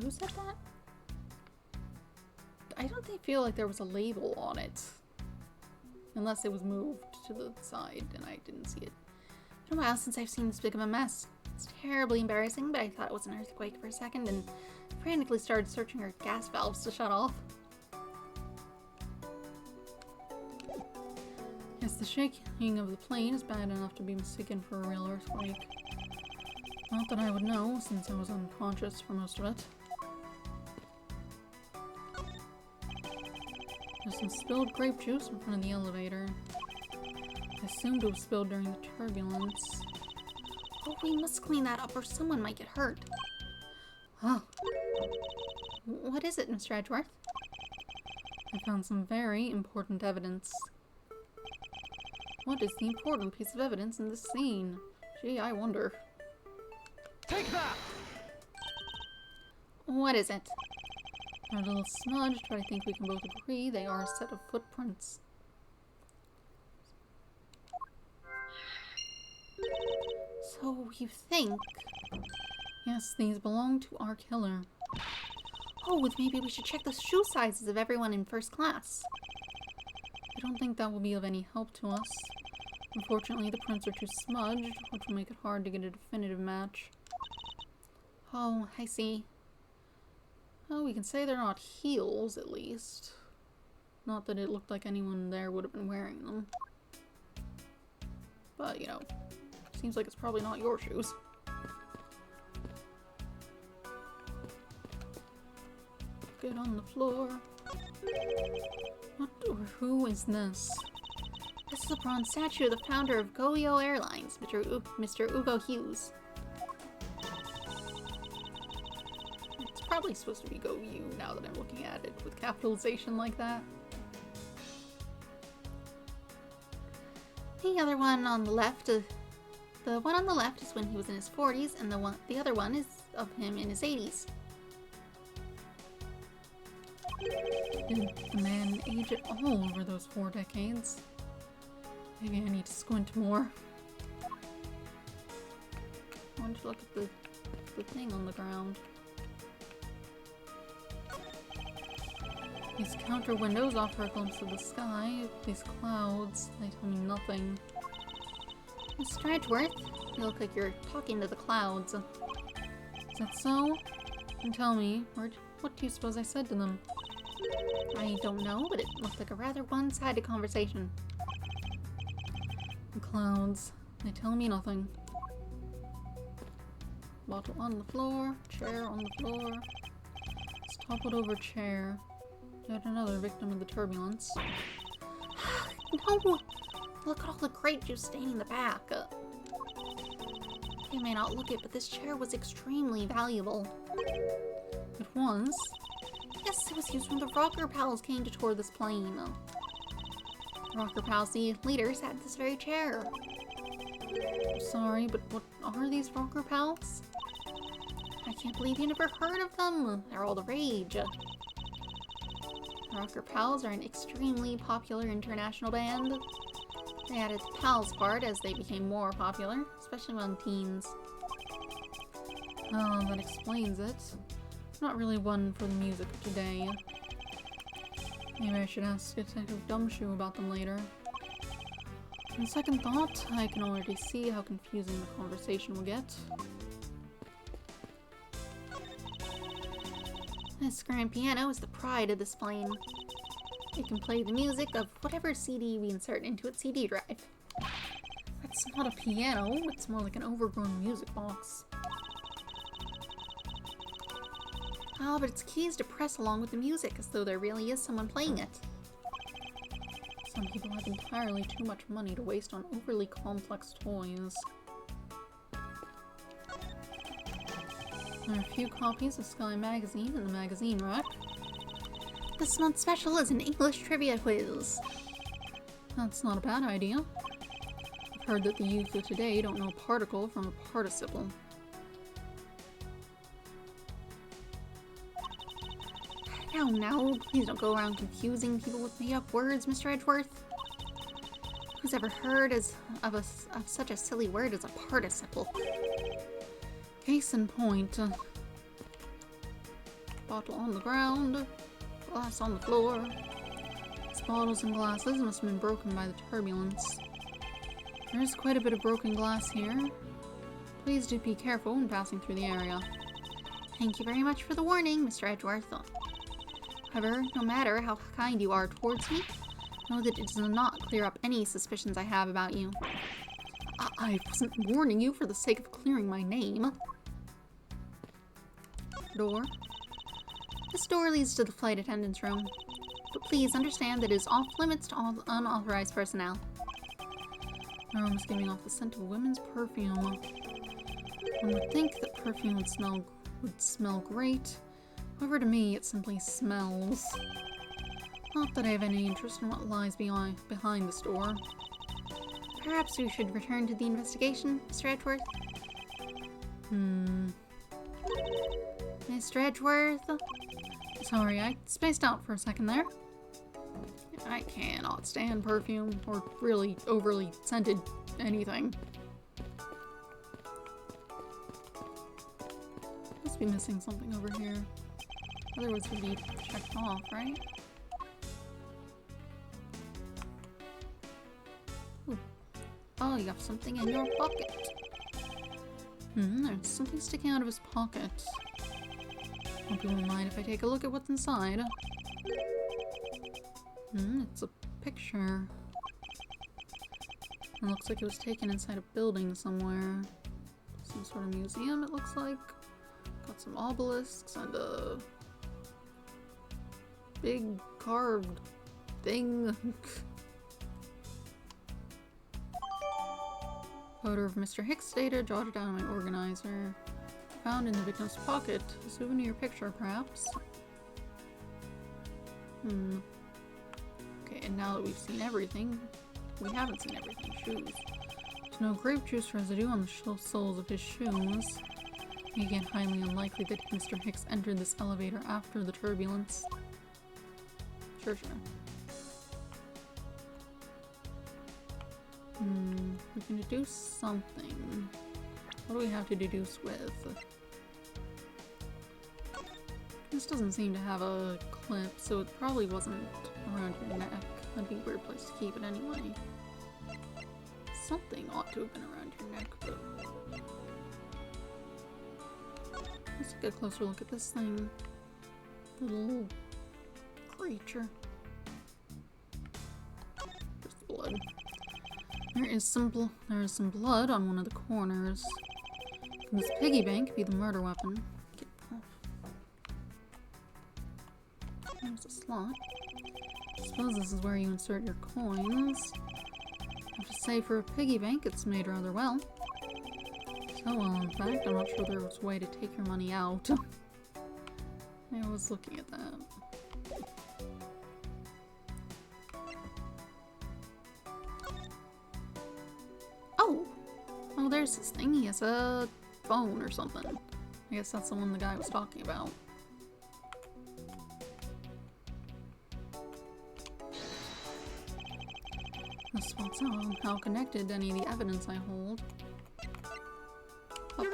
Who said that? I don't feel like there was a label on it. Unless it was moved to the side and I didn't see it. It's been a while since I've seen this big of a mess. It's terribly embarrassing, but I thought it was an earthquake for a second and frantically started searching for gas valves to shut off. Yes, the shaking of the plane is bad enough to be mistaken for a real earthquake. Not that I would know, since I was unconscious for most of it. There's some spilled grape juice in front of the elevator. I assumed it was spilled during the turbulence. Oh, we must clean that up or someone might get hurt. Huh. What is it, Mr. Edgeworth? I found some very important evidence. What is the important piece of evidence in this scene? Gee, I wonder. Take that! What is it? They're a little smudged, but I think we can both agree they are a set of footprints. So you think? Yes, these belong to our killer. Oh, maybe we should check the shoe sizes of everyone in first class. I don't think that will be of any help to us. Unfortunately, the prints are too smudged, which will make it hard to get a definitive match. Oh, I see. Well, we can say they're not heels, at least. Not that it looked like anyone there would have been wearing them. But, you know, seems like it's probably not your shoes. Get on the floor. What or who is this? This is a bronze statue of the founder of Goyo Airlines, Mr. Ugo Hughes. probably supposed to be go you now that I'm looking at it with capitalization like that. The other one on the left, the one on the left is when he was in his 40s, and the other one is of him in his 80s. Did the man age at all over those 4 decades? Maybe I need to squint more. Why don't you look at the thing on the ground? These counter windows offer a glimpse of the sky. These clouds, they tell me nothing. Mr. Edgeworth, you look like you're talking to the clouds. Is that so? And tell me, what do you suppose I said to them? I don't know, but it looked like a rather one-sided conversation. The clouds, they tell me nothing. Bottle on the floor, chair on the floor. This toppled over chair. Yet another victim of the turbulence. No! Look at all the grape juice staining the back. You may not look it, but this chair was extremely valuable. It was? Yes, it was used when the Rocker Pals came to tour this plane. Rocker Pals, the leaders, had this very chair. I'm sorry, but what are these Rocker Pals? I can't believe you never heard of them. They're all the rage. Rocker Pals are an extremely popular international band. They added the Pals part as they became more popular, especially among teens. Oh, that explains it. Not really one for the music of today. Maybe I should ask Detective Dumbshoe about them later. On second thought, I can already see how confusing the conversation will get. This grand piano is the pride of this plane. It can play the music of whatever CD we insert into its CD drive. That's not a piano, it's more like an overgrown music box. Ah, but its keys to press along with the music as though there really is someone playing it. Some people have entirely too much money to waste on overly complex toys. There are a few copies of Sky Magazine in the magazine rack. This month's special is an English trivia quiz. That's not a bad idea. I've heard that the youth of today don't know a particle from a participle. Now, please don't go around confusing people with made-up words, Mr. Edgeworth. Who's ever heard of such a silly word as a participle? Case in point. Bottle on the ground, glass on the floor. These bottles and glasses must have been broken by the turbulence. There is quite a bit of broken glass here. Please do be careful when passing through the area. Thank you very much for the warning, Mr. Edgeworth. However, no matter how kind you are towards me, know that it does not clear up any suspicions I have about you. I wasn't warning you for the sake of clearing my name. Door. This door leads to the flight attendant's room, but please understand that it is off limits to all unauthorized personnel. The room is giving off the scent of women's perfume. One would think that perfume would smell great. However, to me, it simply smells. Not that I have any interest in what lies behind this door. Perhaps we should return to the investigation, Mr. Edgeworth? Mr. Edgeworth? Sorry, I spaced out for a second there. I cannot stand perfume, or really overly scented anything. Must be missing something over here. Otherwise it would be checked off, right? Ooh. Oh, you have something in your pocket. There's something sticking out of his pocket. Hope you won't mind if I take a look at what's inside. It's a picture. It looks like it was taken inside a building somewhere. Some sort of museum, it looks like. Got some obelisks and a big carved thing. Photo of Mr. Hicks data jotted down on my organizer. Found in the victim's pocket. A souvenir picture, perhaps? Okay, and now that we've seen everything, we haven't seen everything. Shoes. There's no grape juice residue on the soles of his shoes. Again, highly unlikely that Mr. Hicks entered this elevator after the turbulence. Sure. We can deduce something. What do we have to deduce with? This doesn't seem to have a clip, so it probably wasn't around your neck. That'd be a weird place to keep it anyway. Something ought to have been around your neck, but... Let's take a closer look at this thing. Little creature. Just blood. There is some blood on one of the corners. Can this piggy bank be the murder weapon? Get off. There's a slot. I suppose this is where you insert your coins. I have to say, for a piggy bank, it's made rather well. So well, in fact, I'm not sure there was a way to take your money out. I was looking at that. Oh, there's this thing. He has a phone or something. I guess that's the one the guy was talking about. This spot's on how connected any of the evidence I hold. Oh.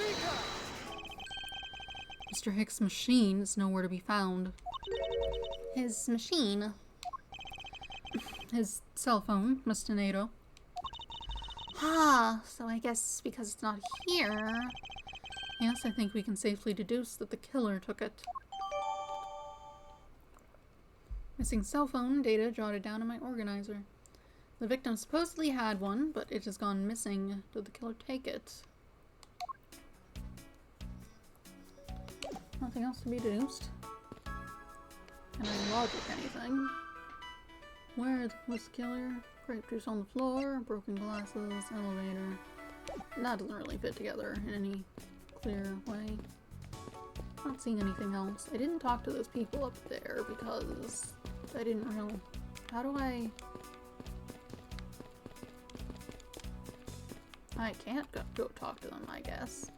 Mr. Hicks' machine is nowhere to be found. His machine? His cell phone, Mr. NATO. Ah, so I guess because it's not here... Yes, I think we can safely deduce that the killer took it. Missing cell phone data jotted down in my organizer. The victim supposedly had one, but it has gone missing. Did the killer take it? Nothing else to be deduced. Can I logic anything? Where was the killer? Grape juice on the floor, broken glasses, elevator. That doesn't really fit together in any clear way. Not seeing anything else. I didn't talk to those people up there because I didn't really... How do I... I can't go talk to them, I guess.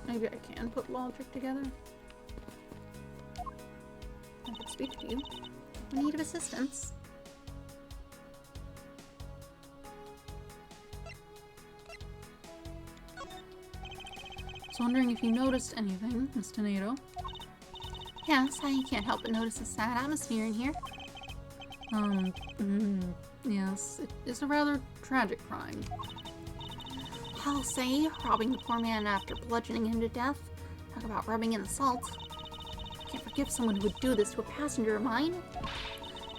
Maybe I can put logic together. I can speak to you. In need of assistance. I was wondering if you noticed anything, Miss Tornado. Yes, I can't help but notice the sad atmosphere in here. Yes, it is a rather tragic crime. I'll say, robbing the poor man after bludgeoning him to death. Talk about rubbing in the salt. I can't forgive someone who would do this to a passenger of mine.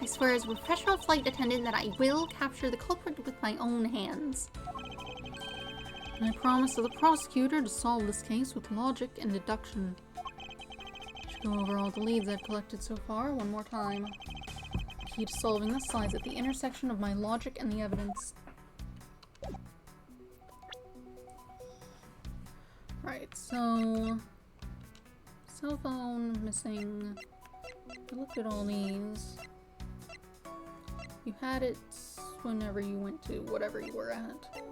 I swear as a professional flight attendant that I will capture the culprit with my own hands. And I promise to the prosecutor to solve this case with logic and deduction. I should go over all the leads I've collected so far one more time. The key to solving this lies at the intersection of my logic and the evidence. Right, so... Cell phone, missing... I looked at all these. You had it whenever you went to whatever you were at.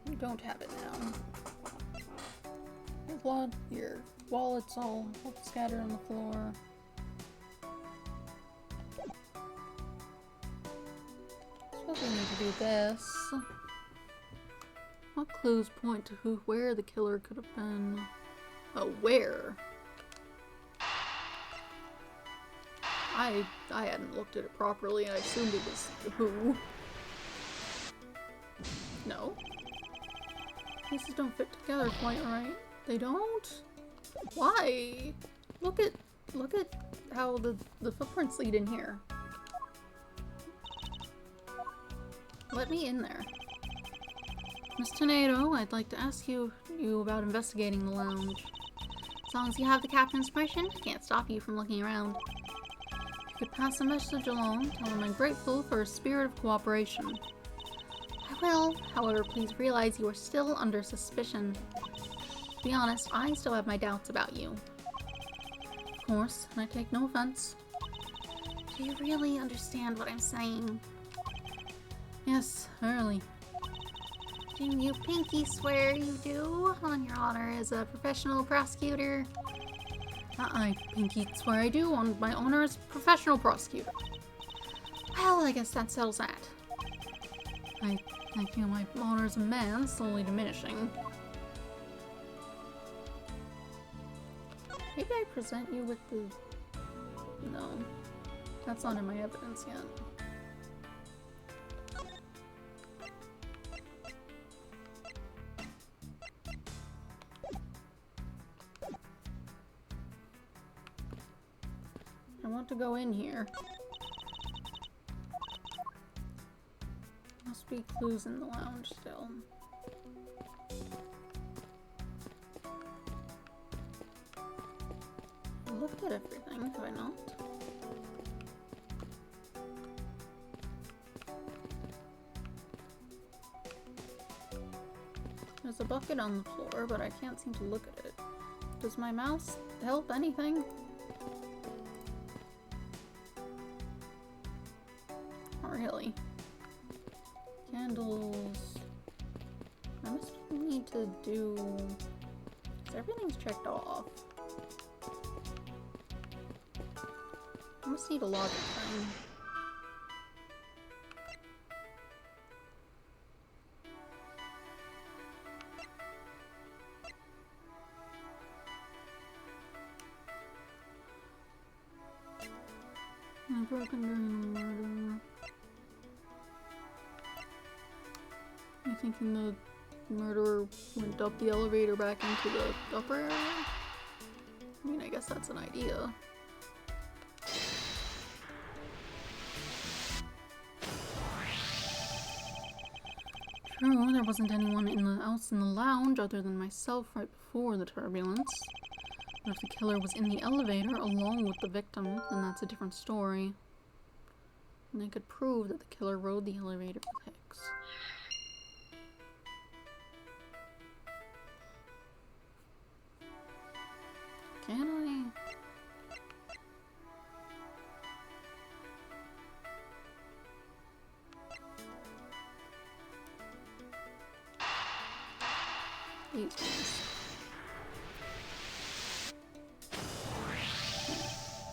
You don't have it now. Your wallet's all scattered on the floor. I suppose we need to do this. What clues point to where the killer could have been? Oh, where? I hadn't looked at it properly. I assumed it was who. No. Pieces don't fit together quite right. They don't? Why? Look at how the footprints lead in here. Let me in there. Miss Tornado, I'd like to ask you about investigating the lounge. As long as you have the captain's permission, I can't stop you from looking around. If you could pass a message along, tell him I'm grateful for his spirit of cooperation. I will, however, please realize you are still under suspicion. To be honest, I still have my doubts about you. Of course, and I take no offense. Do you really understand what I'm saying? Yes, early. Do you pinky swear you do on your honor as a professional prosecutor? I pinky swear I do on my honor as professional prosecutor. Well, I guess that settles that. I feel my honor as a man slowly diminishing. Maybe I present you with the... No. That's not in my evidence yet. I want to go in here. Must be clues in the lounge still. I looked at everything, have I not? There's a bucket on the floor, but I can't seem to look at it. Does my mouse help anything? Not really. Candles. I must need to do... Everything's checked off. I must need a logic thing. Broken during the murder. You thinking the murderer went up the elevator back into the upper area? I mean, I guess that's an idea. True, there wasn't anyone else in the lounge other than myself right before the turbulence. But if the killer was in the elevator along with the victim, then that's a different story. And they could prove that the killer rode the elevator with Hicks. Can I? These ones.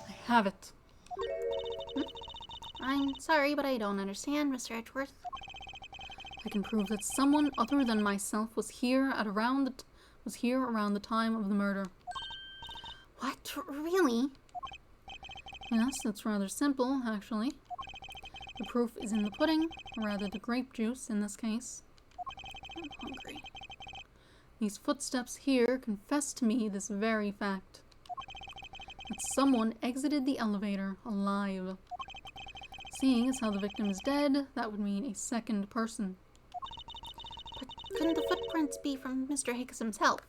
I have it. I'm sorry, but I don't understand, Mr. Edgeworth. I can prove that someone other than myself was here around the time of the murder. What? Really? Yes, it's rather simple, actually. The proof is in the pudding, or rather the grape juice in this case. I'm hungry. These footsteps here confess to me this very fact. That someone exited the elevator alive. Seeing as how the victim is dead, that would mean a second person. But couldn't the footprints be from Mr. Hicks himself?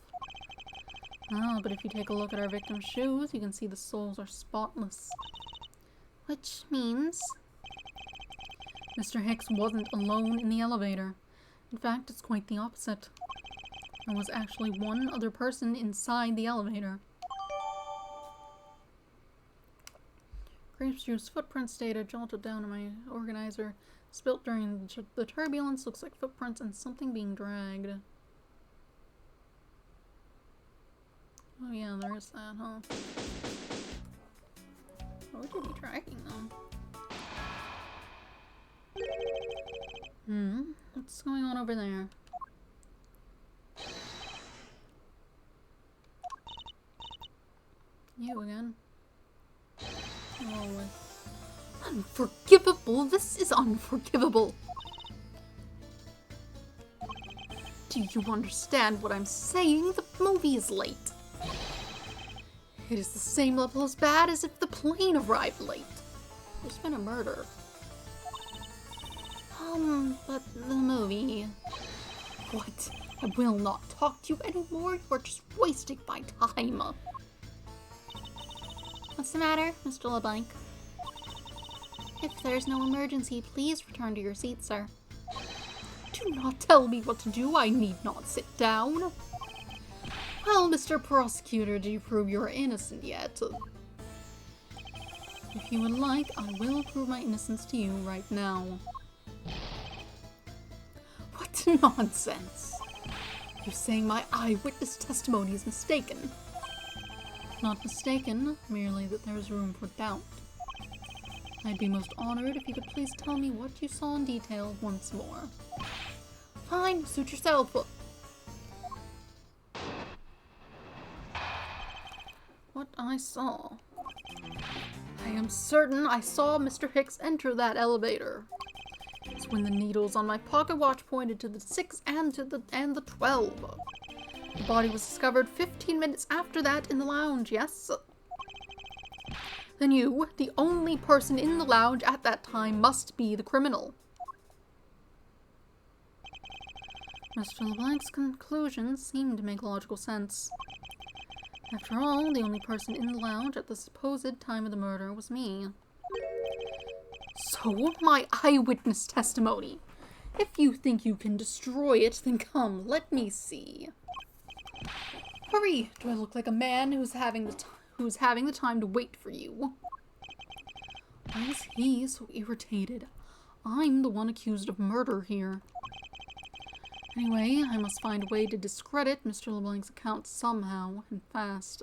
Ah, but if you take a look at our victim's shoes, you can see the soles are spotless. Which means... Mr. Hicks wasn't alone in the elevator. In fact, it's quite the opposite. There was actually one other person inside the elevator. Grape juice footprints data jotted down in my organizer. Spilt during the turbulence. Looks like footprints and something being dragged. Oh yeah, there is that, huh? What would you be dragging though? What's going on over there? You again. Oh, unforgivable! This is unforgivable! Do you understand what I'm saying? The movie is late. It is the same level as bad as if the plane arrived late. There's been a murder. But the movie... What? I will not talk to you anymore. You are just wasting my time. What's the matter, Mr. LeBlanc? If there's no emergency, please return to your seat, sir. Do not tell me what to do. I need not sit down. Well, Mr. Prosecutor, do you prove you are innocent yet? If you would like, I will prove my innocence to you right now. What nonsense! You're saying my eyewitness testimony is mistaken. Not mistaken, merely that there is room for doubt. I'd be most honored if you could please tell me what you saw in detail once more. Fine, suit yourself. What I saw. I am certain I saw Mr. Hicks enter that elevator. It's when the needles on my pocket watch pointed to the 6 and the 12. The body was discovered 15 minutes after that in the lounge, yes? Then you, the only person in the lounge at that time, must be the criminal. Mr. LeBlanc's conclusions seem to make logical sense. After all, the only person in the lounge at the supposed time of the murder was me. So, my eyewitness testimony. If you think you can destroy it, then come, let me see. Hurry! Do I look like a man who's having the time to wait for you? Why is he so irritated? I'm the one accused of murder here. Anyway, I must find a way to discredit Mr. LeBlanc's account somehow, and fast.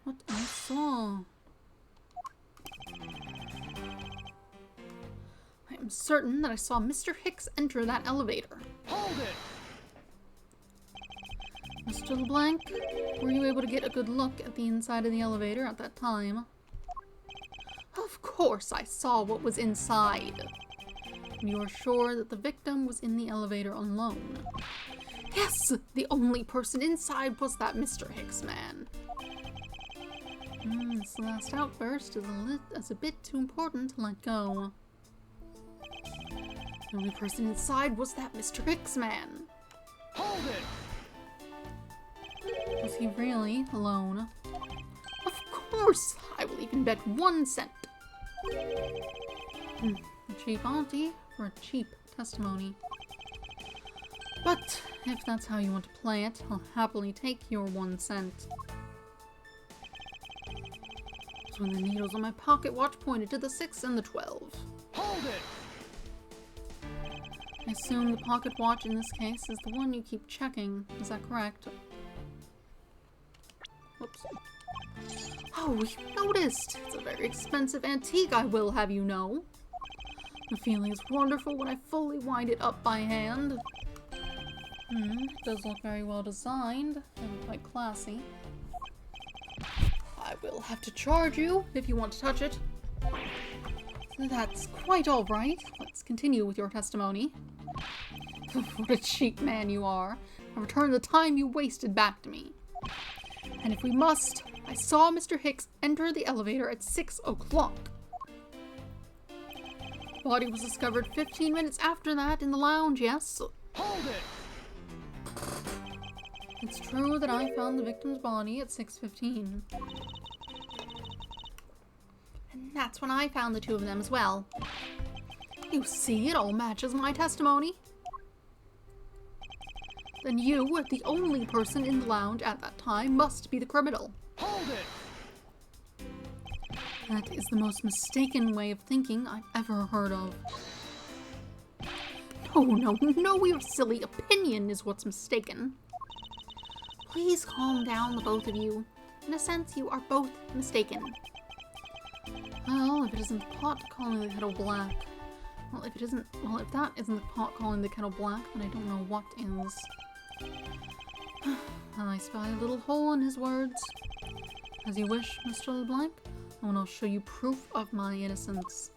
What I saw. I am certain that I saw Mr. Hicks enter that elevator. Hold it! Mr. LeBlanc, were you able to get a good look at the inside of the elevator at that time? Of course I saw what was inside. You are sure that the victim was in the elevator alone? Yes! The only person inside was that Mr. Hicks man. This last outburst is a bit too important to let go. The only person inside was that Mr. Hicks man. Hold it! Was he really alone? Of course! I will even bet 1 cent. A cheap auntie for a cheap testimony. But if that's how you want to play it, I'll happily take your 1 cent. So when the needles on my pocket watch pointed to the 6 and the 12. Hold it! I assume the pocket watch in this case is the one you keep checking. Is that correct? Whoops. Oh, you noticed! It's a very expensive antique, I will have you know. The feeling is wonderful when I fully wind it up by hand. It does look very well designed and quite classy. I will have to charge you if you want to touch it. That's quite all right. Let's continue with your testimony. What a cheap man you are. I'll return the time you wasted back to me. And if we must, I saw Mr. Hicks enter the elevator at 6 o'clock. The body was discovered 15 minutes after that in the lounge, yes? Hold it! It's true that I found the victim's body at 6:15. And that's when I found the two of them as well. You see, it all matches my testimony. Then you, the only person in the lounge at that time, must be the criminal. Hold it! That is the most mistaken way of thinking I've ever heard of. No, your silly opinion is what's mistaken. Please calm down, the both of you. In a sense, you are both mistaken. Well, if it isn't the pot calling the kettle black. Well, if that isn't the pot calling the kettle black, then I don't know what is. I spy a little hole in his words. As you wish, Mr. LeBlanc, and I'll show you proof of my innocence.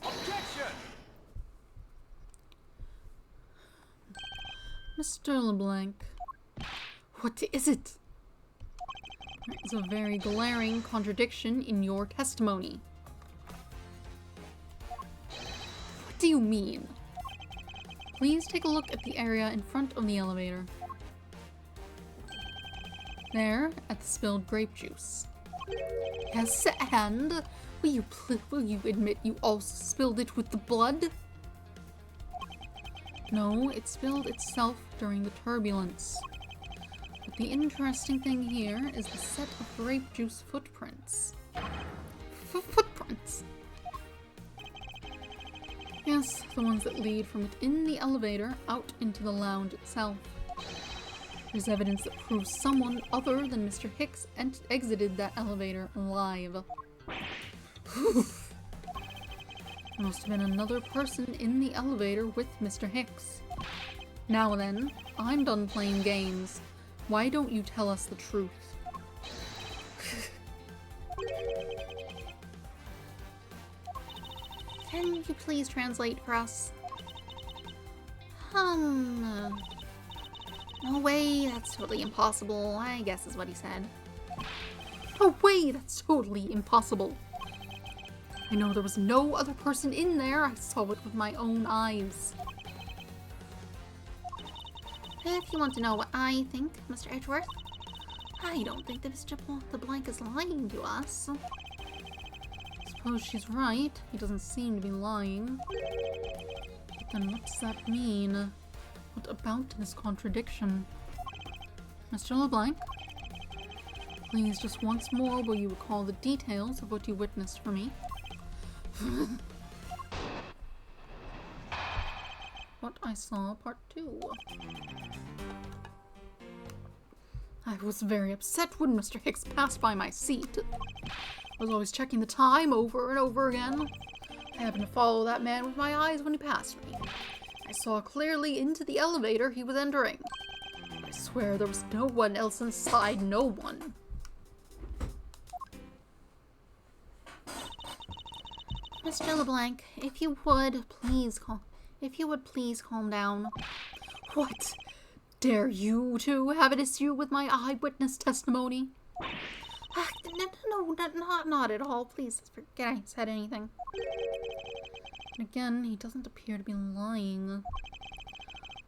Objection! Mr. LeBlanc, what is it? There is a very glaring contradiction in your testimony. What do you mean? Please take a look at the area in front of the elevator. There, at the spilled grape juice. Yes, and will you admit you also spilled it with the blood? No, it spilled itself during the turbulence. But the interesting thing here is the set of grape juice footprints. Footprints? Yes, the ones that lead from within the elevator out into the lounge itself. There's evidence that proves someone other than Mr. Hicks exited that elevator alive. There must have been another person in the elevator with Mr. Hicks. Now then, I'm done playing games. Why don't you tell us the truth? Can you please translate for us? No way, that's totally impossible, I guess is what he said. No way, that's totally impossible. I know there was no other person in there. I saw it with my own eyes. If you want to know what I think, Mr. Edgeworth, I don't think that Mr. Blank is lying to us. Suppose she's right. He doesn't seem to be lying. But then what does that mean? What about this contradiction? Mr. LeBlanc? Please, just once more, will you recall the details of what you witnessed for me? What I saw, part 2. I was very upset when Mr. Hicks passed by my seat. I was always checking the time over and over again. I happened to follow that man with my eyes when he passed me. I saw clearly into the elevator he was entering. I swear there was no one else inside, no one. Mr. LeBlanc, if you would please calm down. What? Dare you to have an issue with my eyewitness testimony? No, not at all. Please forget I said anything. And again, he doesn't appear to be lying.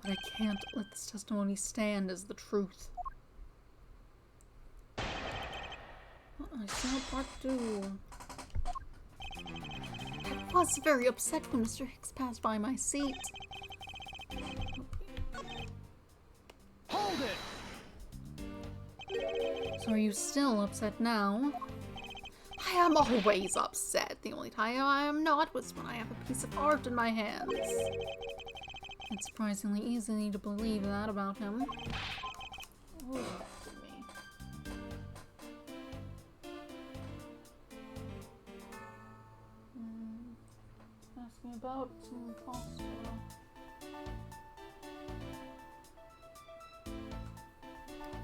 But I can't let this testimony stand as the truth. I saw part 2. I was very upset when Mr. Hicks passed by my seat. Hold it! So are you still upset now? I am always upset. The only time I am not was when I have a piece of art in my hands. It's surprisingly easy to believe that about him. Oh, ask me about some pasta.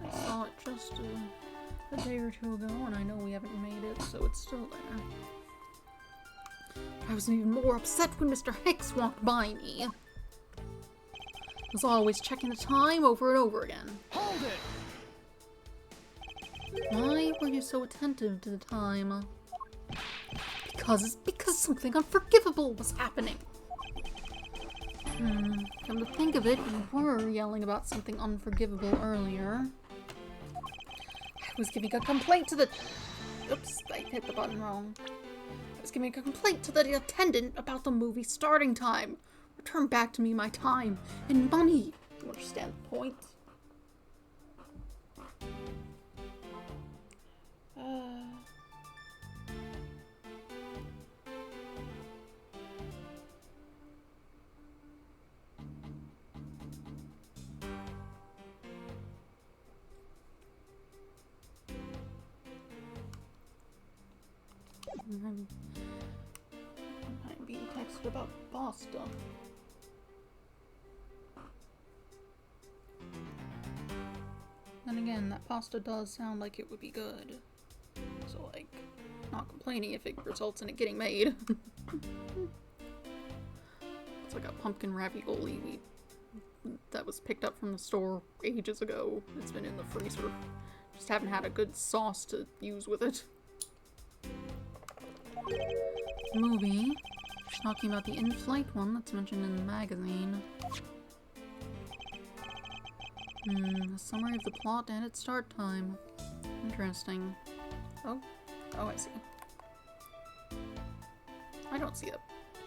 I saw it just a day or two ago, and I know we haven't made it, so it's still there. I was even more upset when Mr. Hicks walked by me. I was always checking the time over and over again. Hold it! Why were you so attentive to the time? Because something unforgivable was happening. Come to think of it, you were yelling about something unforgivable earlier. I was giving a complaint to the... Oops, I hit the button wrong. I was giving a complaint to the attendant about the movie starting time. Return back to me my time and money. You understand the point? I'm being texted about pasta. Then again, that pasta does sound like it would be good. So, like, not complaining if it results in it getting made. It's like a pumpkin ravioli that was picked up from the store ages ago. It's been in the freezer. Just haven't had a good sauce to use with it. Movie. She's talking about the in-flight one that's mentioned in the magazine. A summary of the plot and its start time. Interesting. Oh, I see. I don't see a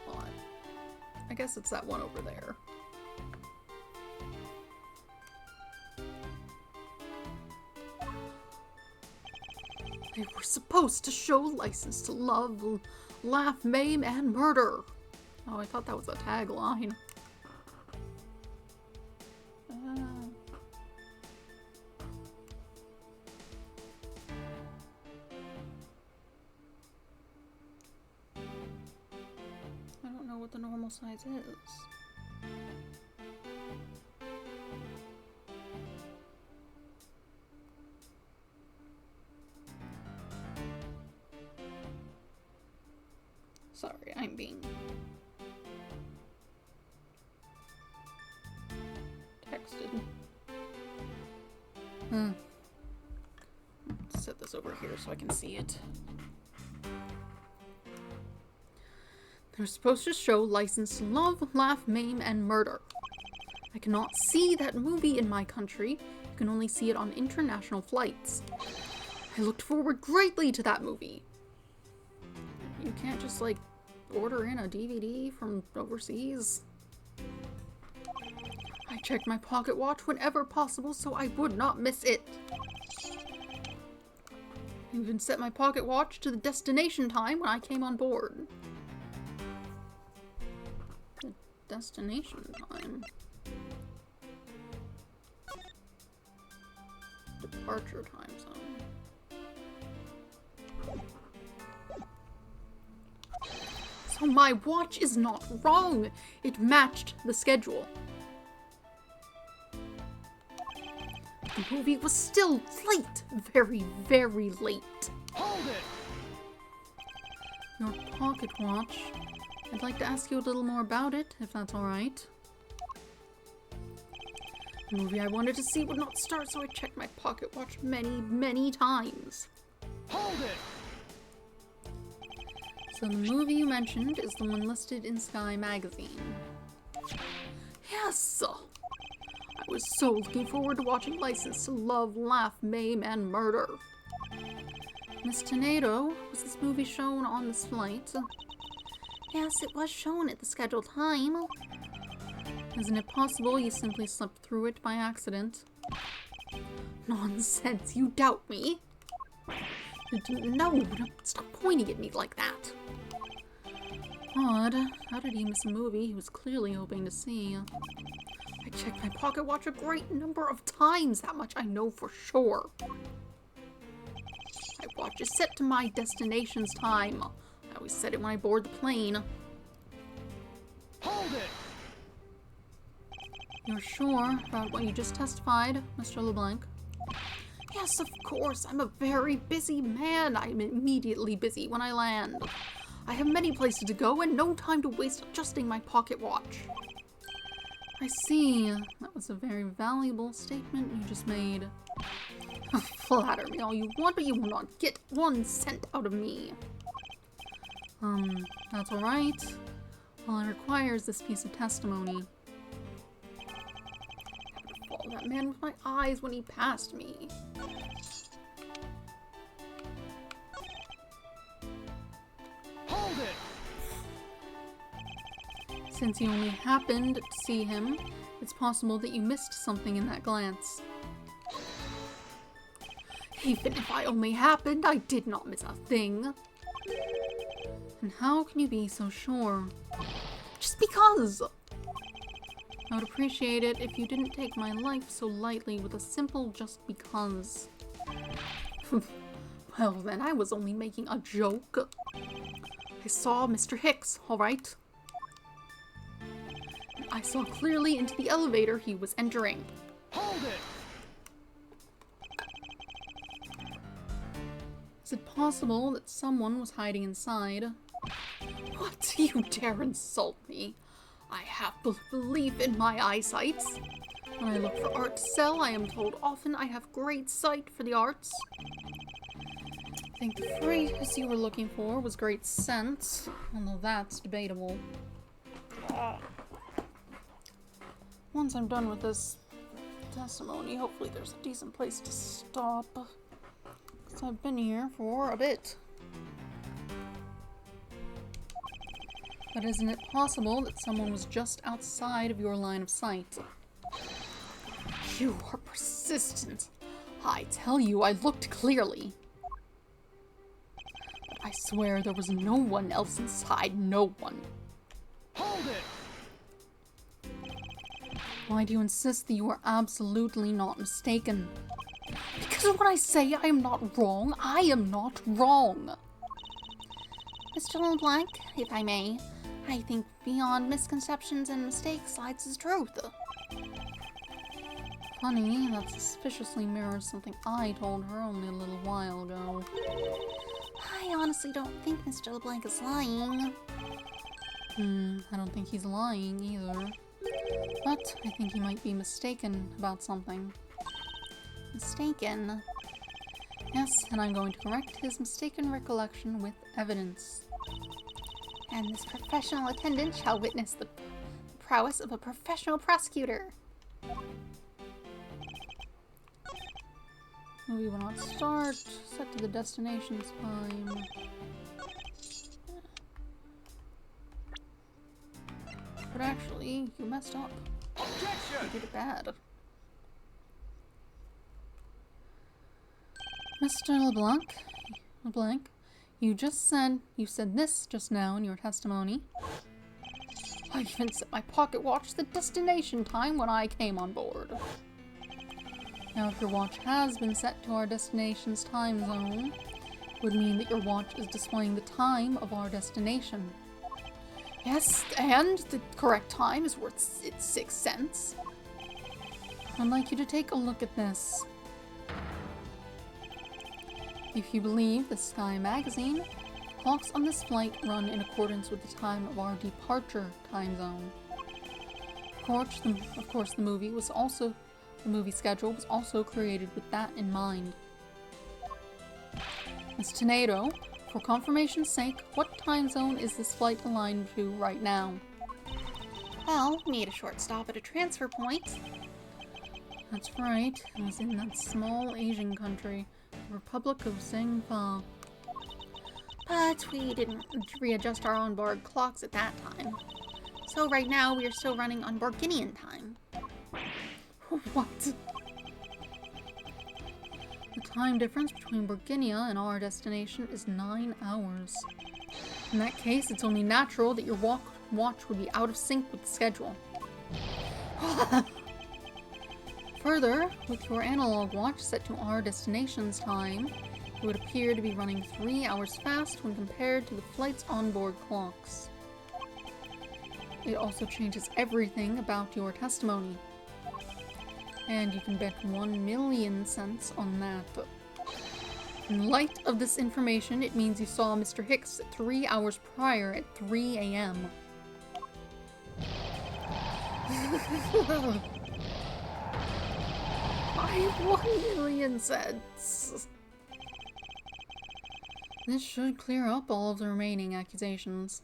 plot. I guess it's that one over there. They were supposed to show License to Love, Laugh, Maim, and Murder. Oh, I thought that was a tagline. I don't know what the normal size is. Sorry, I'm being texted. Set this over here so I can see it. They're supposed to show License to Love, Laugh, Maim, and Murder. I cannot see that movie in my country. You can only see it on international flights. I looked forward greatly to that movie. You can't just, like, order in a DVD from overseas. I checked my pocket watch whenever possible so I would not miss it. I even set my pocket watch to the destination time when I came on board. The destination time? Departure time zone. So my watch is not wrong. It matched the schedule. The movie was still late. Very, very late. Hold it! Your pocket watch. I'd like to ask you a little more about it, if that's alright. The movie I wanted to see would not start, so I checked my pocket watch many, many times. Hold it! So the movie you mentioned is the one listed in Sky Magazine. Yes! I was so looking forward to watching License to Love, Laugh, Maim, and Murder. Miss Tornado, was this movie shown on this flight? Yes, it was shown at the scheduled time. Isn't it possible you simply slipped through it by accident? Nonsense, you doubt me? No, stop pointing at me like that. Odd. How did he miss a movie he was clearly hoping to see? I checked my pocket watch a great number of times, that much I know for sure. My watch is set to my destination's time. I always set it when I board the plane. Hold it! You're sure about what you just testified, Mr. LeBlanc? Yes, of course. I'm a very busy man. I'm immediately busy when I land. I have many places to go and no time to waste adjusting my pocket watch. I see. That was a very valuable statement you just made. Flatter me all you want, but you will not get 1 cent out of me. That's alright. All I require is this piece of testimony. I would follow that man with my eyes when he passed me. Hold it! Since you only happened to see him, it's possible that you missed something in that glance. Even if I only happened, I did not miss a thing. And how can you be so sure? Just because! I would appreciate it if you didn't take my life so lightly with a simple just because. Well then, I was only making a joke. I saw Mr. Hicks, alright? I saw clearly into the elevator he was entering. Hold it! Is it possible that someone was hiding inside? What? You dare insult me? I have belief in my eyesight. When I look for art to sell, I am told often I have great sight for the arts. I think the phrase you were looking for was great sense, although that's debatable. Once I'm done with this testimony, hopefully there's a decent place to stop. I've been here for a bit. But isn't it possible that someone was just outside of your line of sight? You are persistent. I tell you, I looked clearly. But I swear there was no one else inside, no one. Hold it! Why do you insist that you are absolutely not mistaken? Because when I say I am not wrong, I am not wrong. Mr. LeBlanc, if I may, I think beyond misconceptions and mistakes lies his truth. Funny, that suspiciously mirrors something I told her only a little while ago. I honestly don't think Mr. LeBlanc is lying. I don't think he's lying either. But I think he might be mistaken about something. Mistaken? Yes, and I'm going to correct his mistaken recollection with evidence. And this professional attendant shall witness the prowess of a professional prosecutor. Movie will not start. Set to the destination time. But actually, you messed up. Objection! You did it bad. Mr. LeBlanc, you said this just now in your testimony. I even set my pocket watch to the destination time when I came on board. Now, if your watch has been set to our destination's time zone, it would mean that your watch is displaying the time of our destination. Yes, and the correct time is worth 6 cents. I'd like you to take a look at this. If you believe the Sky magazine, clocks on this flight run in accordance with the time of our departure time zone. Of course, the movie schedule was also created with that in mind. Ms. Tornado, for confirmation's sake, what time zone is this flight aligned to right now? Well, we made a short stop at a transfer point. That's right, it was in that small Asian country, the Republic of Zhengfa. But we didn't readjust our onboard clocks at that time. So right now we are still running on Borginian time. What? The time difference between Borginia and our destination is 9 hours. In that case, it's only natural that your watch would be out of sync with the schedule. Further, with your analog watch set to our destination's time, it would appear to be running 3 hours fast when compared to the flight's onboard clocks. It also changes everything about your testimony. And you can bet 1,000,000 cents on that. In light of this information, it means you saw Mr. Hicks 3 hours prior at 3 a.m. By 1,000,000 cents. This should clear up all of the remaining accusations.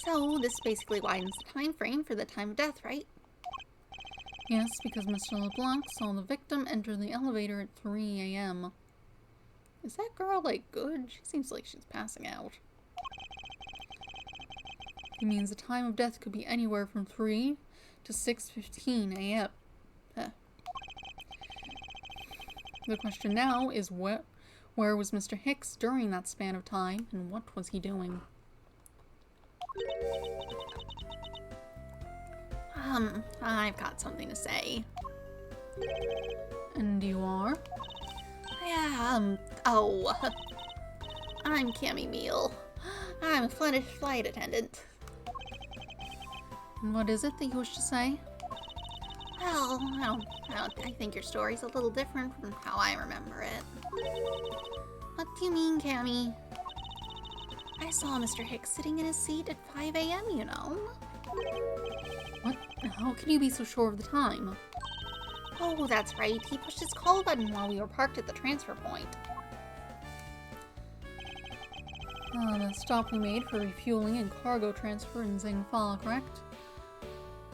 So this basically widens the time frame for the time of death, right? Yes, because Mr. LeBlanc saw the victim enter the elevator at 3 a.m. Is that girl, like, good? She seems like she's passing out. It means the time of death could be anywhere from 3 to 6:15 a.m. The question now is where was Mr. Hicks during that span of time, and what was he doing? I've got something to say. And you are? I'm Cammy Meal. I'm a flight attendant. And what is it that you wish to say? Well, I think your story's a little different from how I remember it. What do you mean, Cammy? I saw Mr. Hicks sitting in his seat at 5 a.m., you know. What? How can you be so sure of the time? Oh, that's right. He pushed his call button while we were parked at the transfer point. The stop we made for refueling and cargo transfer in Zhengfa, correct?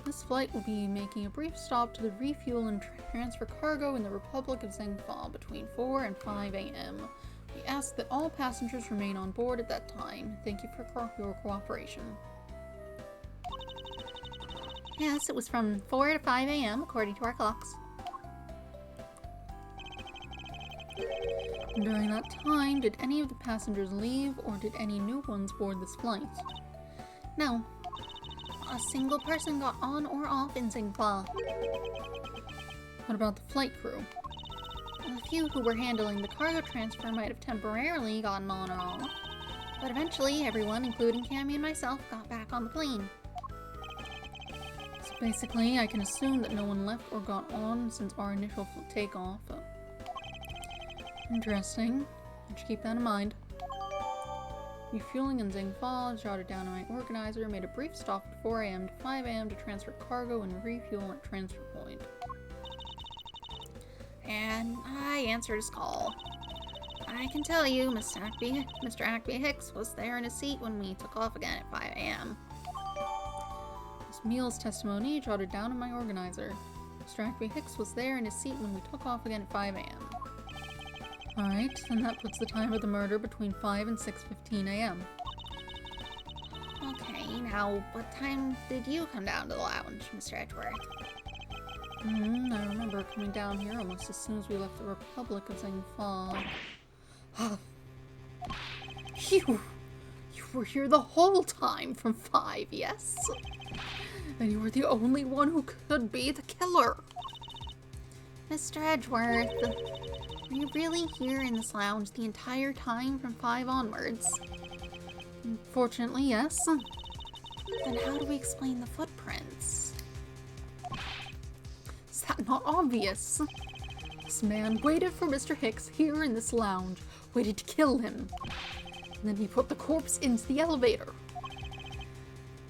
This flight will be making a brief stop to the refuel and transfer cargo in the Republic of Zengfa between 4 and 5 a.m. We ask that all passengers remain on board at that time. Thank you for your cooperation. Yes, it was from 4 to 5 a.m. according to our clocks. During that time, did any of the passengers leave or did any new ones board this flight? No. Not a single person got on or off in Zengfa. What about the flight crew? A few who were handling the cargo transfer might have temporarily gotten on or off, but eventually everyone, including Cammy and myself, got back on the plane. So basically, I can assume that no one left or got on since our initial takeoff. Interesting. I should keep that in mind. Refueling in Zengfa, jotted down to my organizer, made a brief stop at 4 a.m. to 5 a.m. to transfer cargo and refuel at transfer point. And I answered his call. I can tell you, Mr. Acme Hicks was there in his seat when we took off again at 5 a.m. Miss Meal's testimony, jotted down in my organizer. Mr. Acme Hicks was there in his seat when we took off again at 5 a.m. Alright, then that puts the time of the murder between 5 and 6:15 a.m. Okay, now what time did you come down to the lounge, Mr. Edgeworth? I remember coming down here almost as soon as we left the Republic of Zengfa. You were here the whole time from 5, yes? And you were the only one who could be the killer. Mr. Edgeworth, were you really here in this lounge the entire time from 5 onwards? Unfortunately, yes. Then how do we explain the footprints? Is that not obvious? This man waited for Mr. Hicks here in this lounge, waited to kill him. And then he put the corpse into the elevator.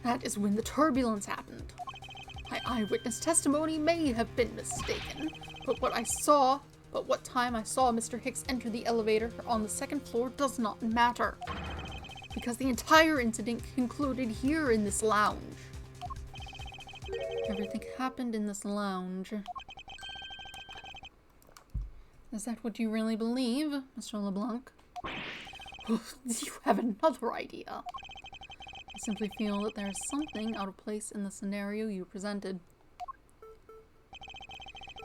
That is when the turbulence happened. My eyewitness testimony may have been mistaken, but what time I saw Mr. Hicks enter the elevator on the second floor does not matter. Because the entire incident concluded here in this lounge. Everything happened in this lounge. Is that what you really believe, Mr. LeBlanc? You have another idea. I simply feel that there is something out of place in the scenario you presented.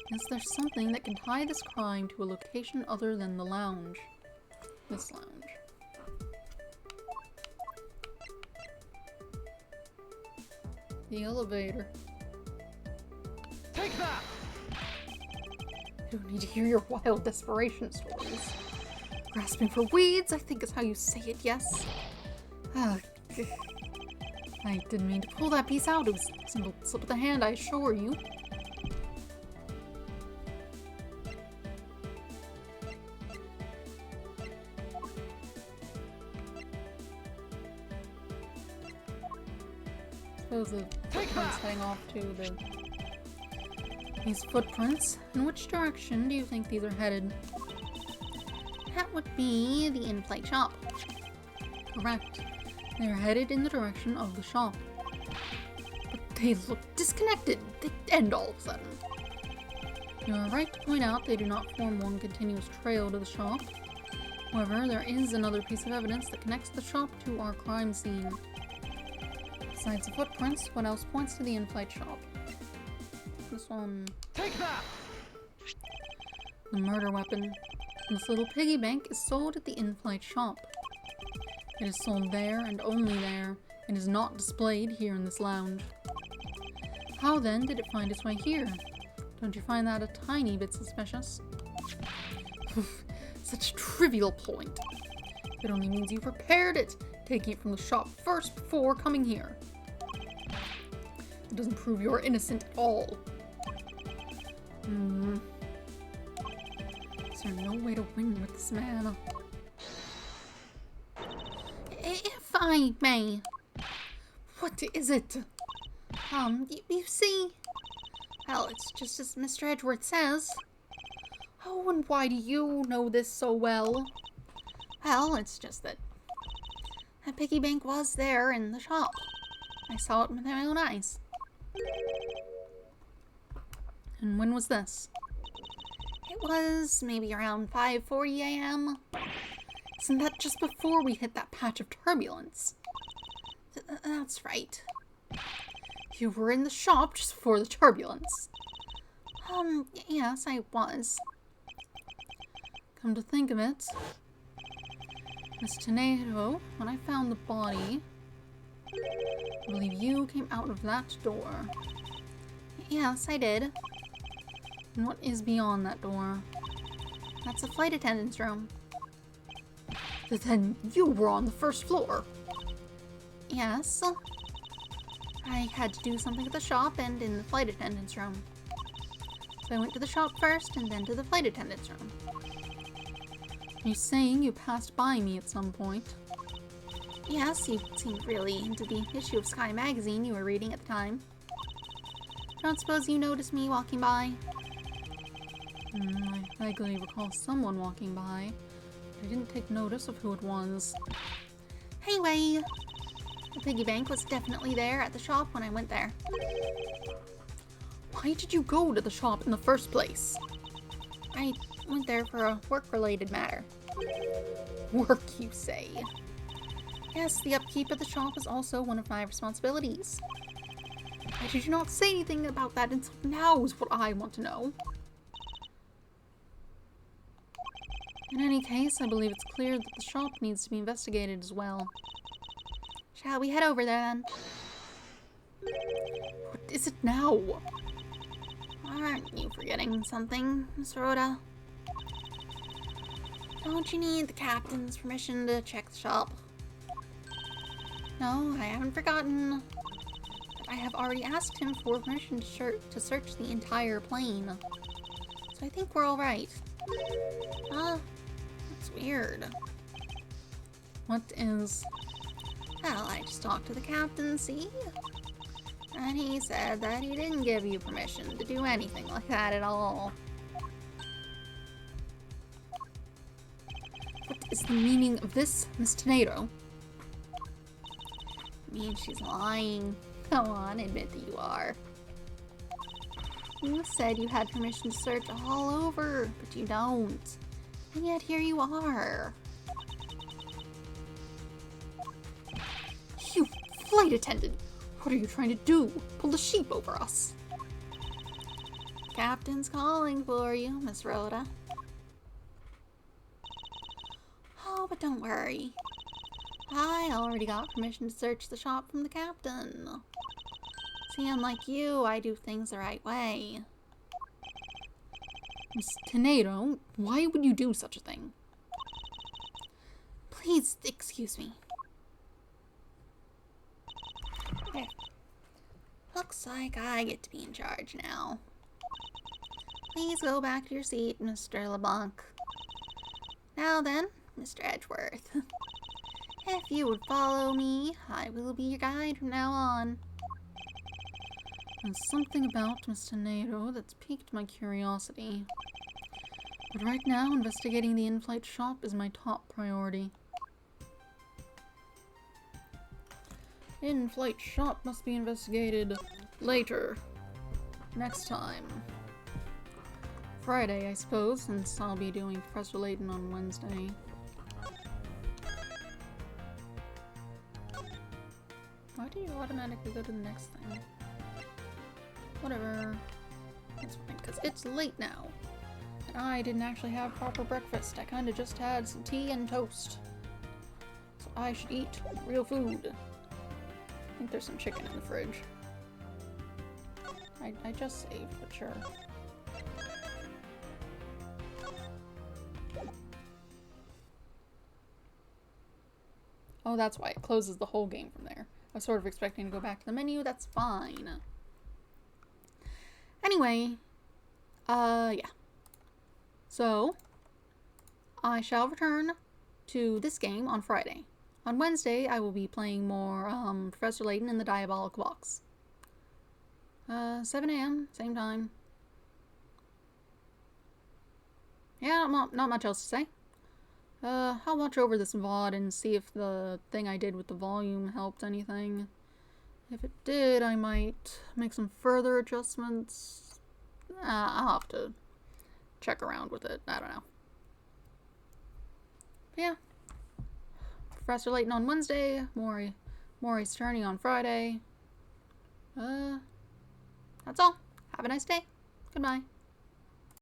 Is there something that can tie this crime to a location other than the lounge? This lounge. The elevator. Take that! I don't need to hear your wild desperation stories. Grasping for weeds, I think is how you say it, yes? I didn't mean to pull that piece out. It was a simple slip of the hand, I assure you. Suppose the footprints heading off to these footprints. In which direction do you think these are headed? That would be the in-flight shop. Correct. They are headed in the direction of the shop. But they look disconnected. They end all of a sudden. You are right to point out they do not form one continuous trail to the shop. However, there is another piece of evidence that connects the shop to our crime scene. Besides the footprints, what else points to the in-flight shop? This one. Take that! The murder weapon. This little piggy bank is sold at the in-flight shop. It is sold there and only there, and is not displayed here in this lounge. How then did it find its way here? Don't you find that a tiny bit suspicious? Such a trivial point. It only means you prepared it, taking it from the shop first before coming here. It doesn't prove you're innocent at all. Is there no way to win with this man? If I may. What is it? You see? Well, it's just as Mr. Edgeworth says. Oh, and why do you know this so well? Well, it's just that piggy bank was there in the shop. I saw it with my own eyes. And when was this? It was maybe around 5:40 a.m. Isn't that just before we hit that patch of turbulence? That's right. You were in the shop just before the turbulence. Yes, I was. Come to think of it, Miss Tornado, when I found the body, I believe you came out of that door. Yes, I did. And what is beyond that door? That's a flight attendant's room. But then you were on the first floor. Yes. I had to do something at the shop and in the flight attendant's room. So I went to the shop first and then to the flight attendant's room. Are you saying you passed by me at some point? Yes, you seemed really into the issue of Sky magazine you were reading at the time. Don't suppose you noticed me walking by? I vaguely recall someone walking by, but I didn't take notice of who it was. Anyway, the piggy bank was definitely there at the shop when I went there. Why did you go to the shop in the first place? I went there for a work-related matter. Work, you say? Yes, the upkeep of the shop is also one of my responsibilities. Why did you not say anything about that until now is what I want to know. In any case, I believe it's clear that the shop needs to be investigated as well. Shall we head over there then? What is it now? Aren't you forgetting something, Miss Rhoda? Don't you need the captain's permission to check the shop? No, I haven't forgotten. But I have already asked him for permission to search the entire plane. So I think we're all right. That's weird. What is? Well, I just talked to the captain, see? And he said that he didn't give you permission to do anything like that at all. What is the meaning of this, Miss Tornado? I mean, she's lying. Come on, admit that you are. You said you had permission to search all over, but you don't. And yet here you are. You flight attendant! What are you trying to do? Pull the sheep over us? Captain's calling for you, Miss Rhoda. Oh, but don't worry. I already got permission to search the shop from the captain. See, unlike you, I do things the right way. Miss Tornado, why would you do such a thing? Please, excuse me. Okay. Looks like I get to be in charge now. Please go back to your seat, Mr. LeBlanc. Now then, Mr. Edgeworth. If you would follow me, I will be your guide from now on. There's something about Miss Tornado that's piqued my curiosity. But right now, investigating the in-flight shop is my top priority. In-flight shop must be investigated later. Next time. Friday, I suppose, since I'll be doing Professor Layton on Wednesday. Why do you automatically go to the next thing? Whatever. That's fine, because it's late now. And I didn't actually have proper breakfast. I kind of just had some tea and toast. So I should eat real food. I think there's some chicken in the fridge. I just saved, but sure. Oh, that's why it closes the whole game from there. I was sort of expecting to go back to the menu. That's fine. Anyway, yeah. So, I shall return to this game on Friday. On Wednesday, I will be playing more Professor Layton in the Diabolical Box. 7 a.m., same time. Yeah, not much else to say. I'll watch over this VOD and see if the thing I did with the volume helped anything. If it did, I might make some further adjustments. I'll have to check around with it. I don't know. But yeah. Professor Layton on Wednesday. Maury's turning on Friday. That's all. Have a nice day. Goodbye.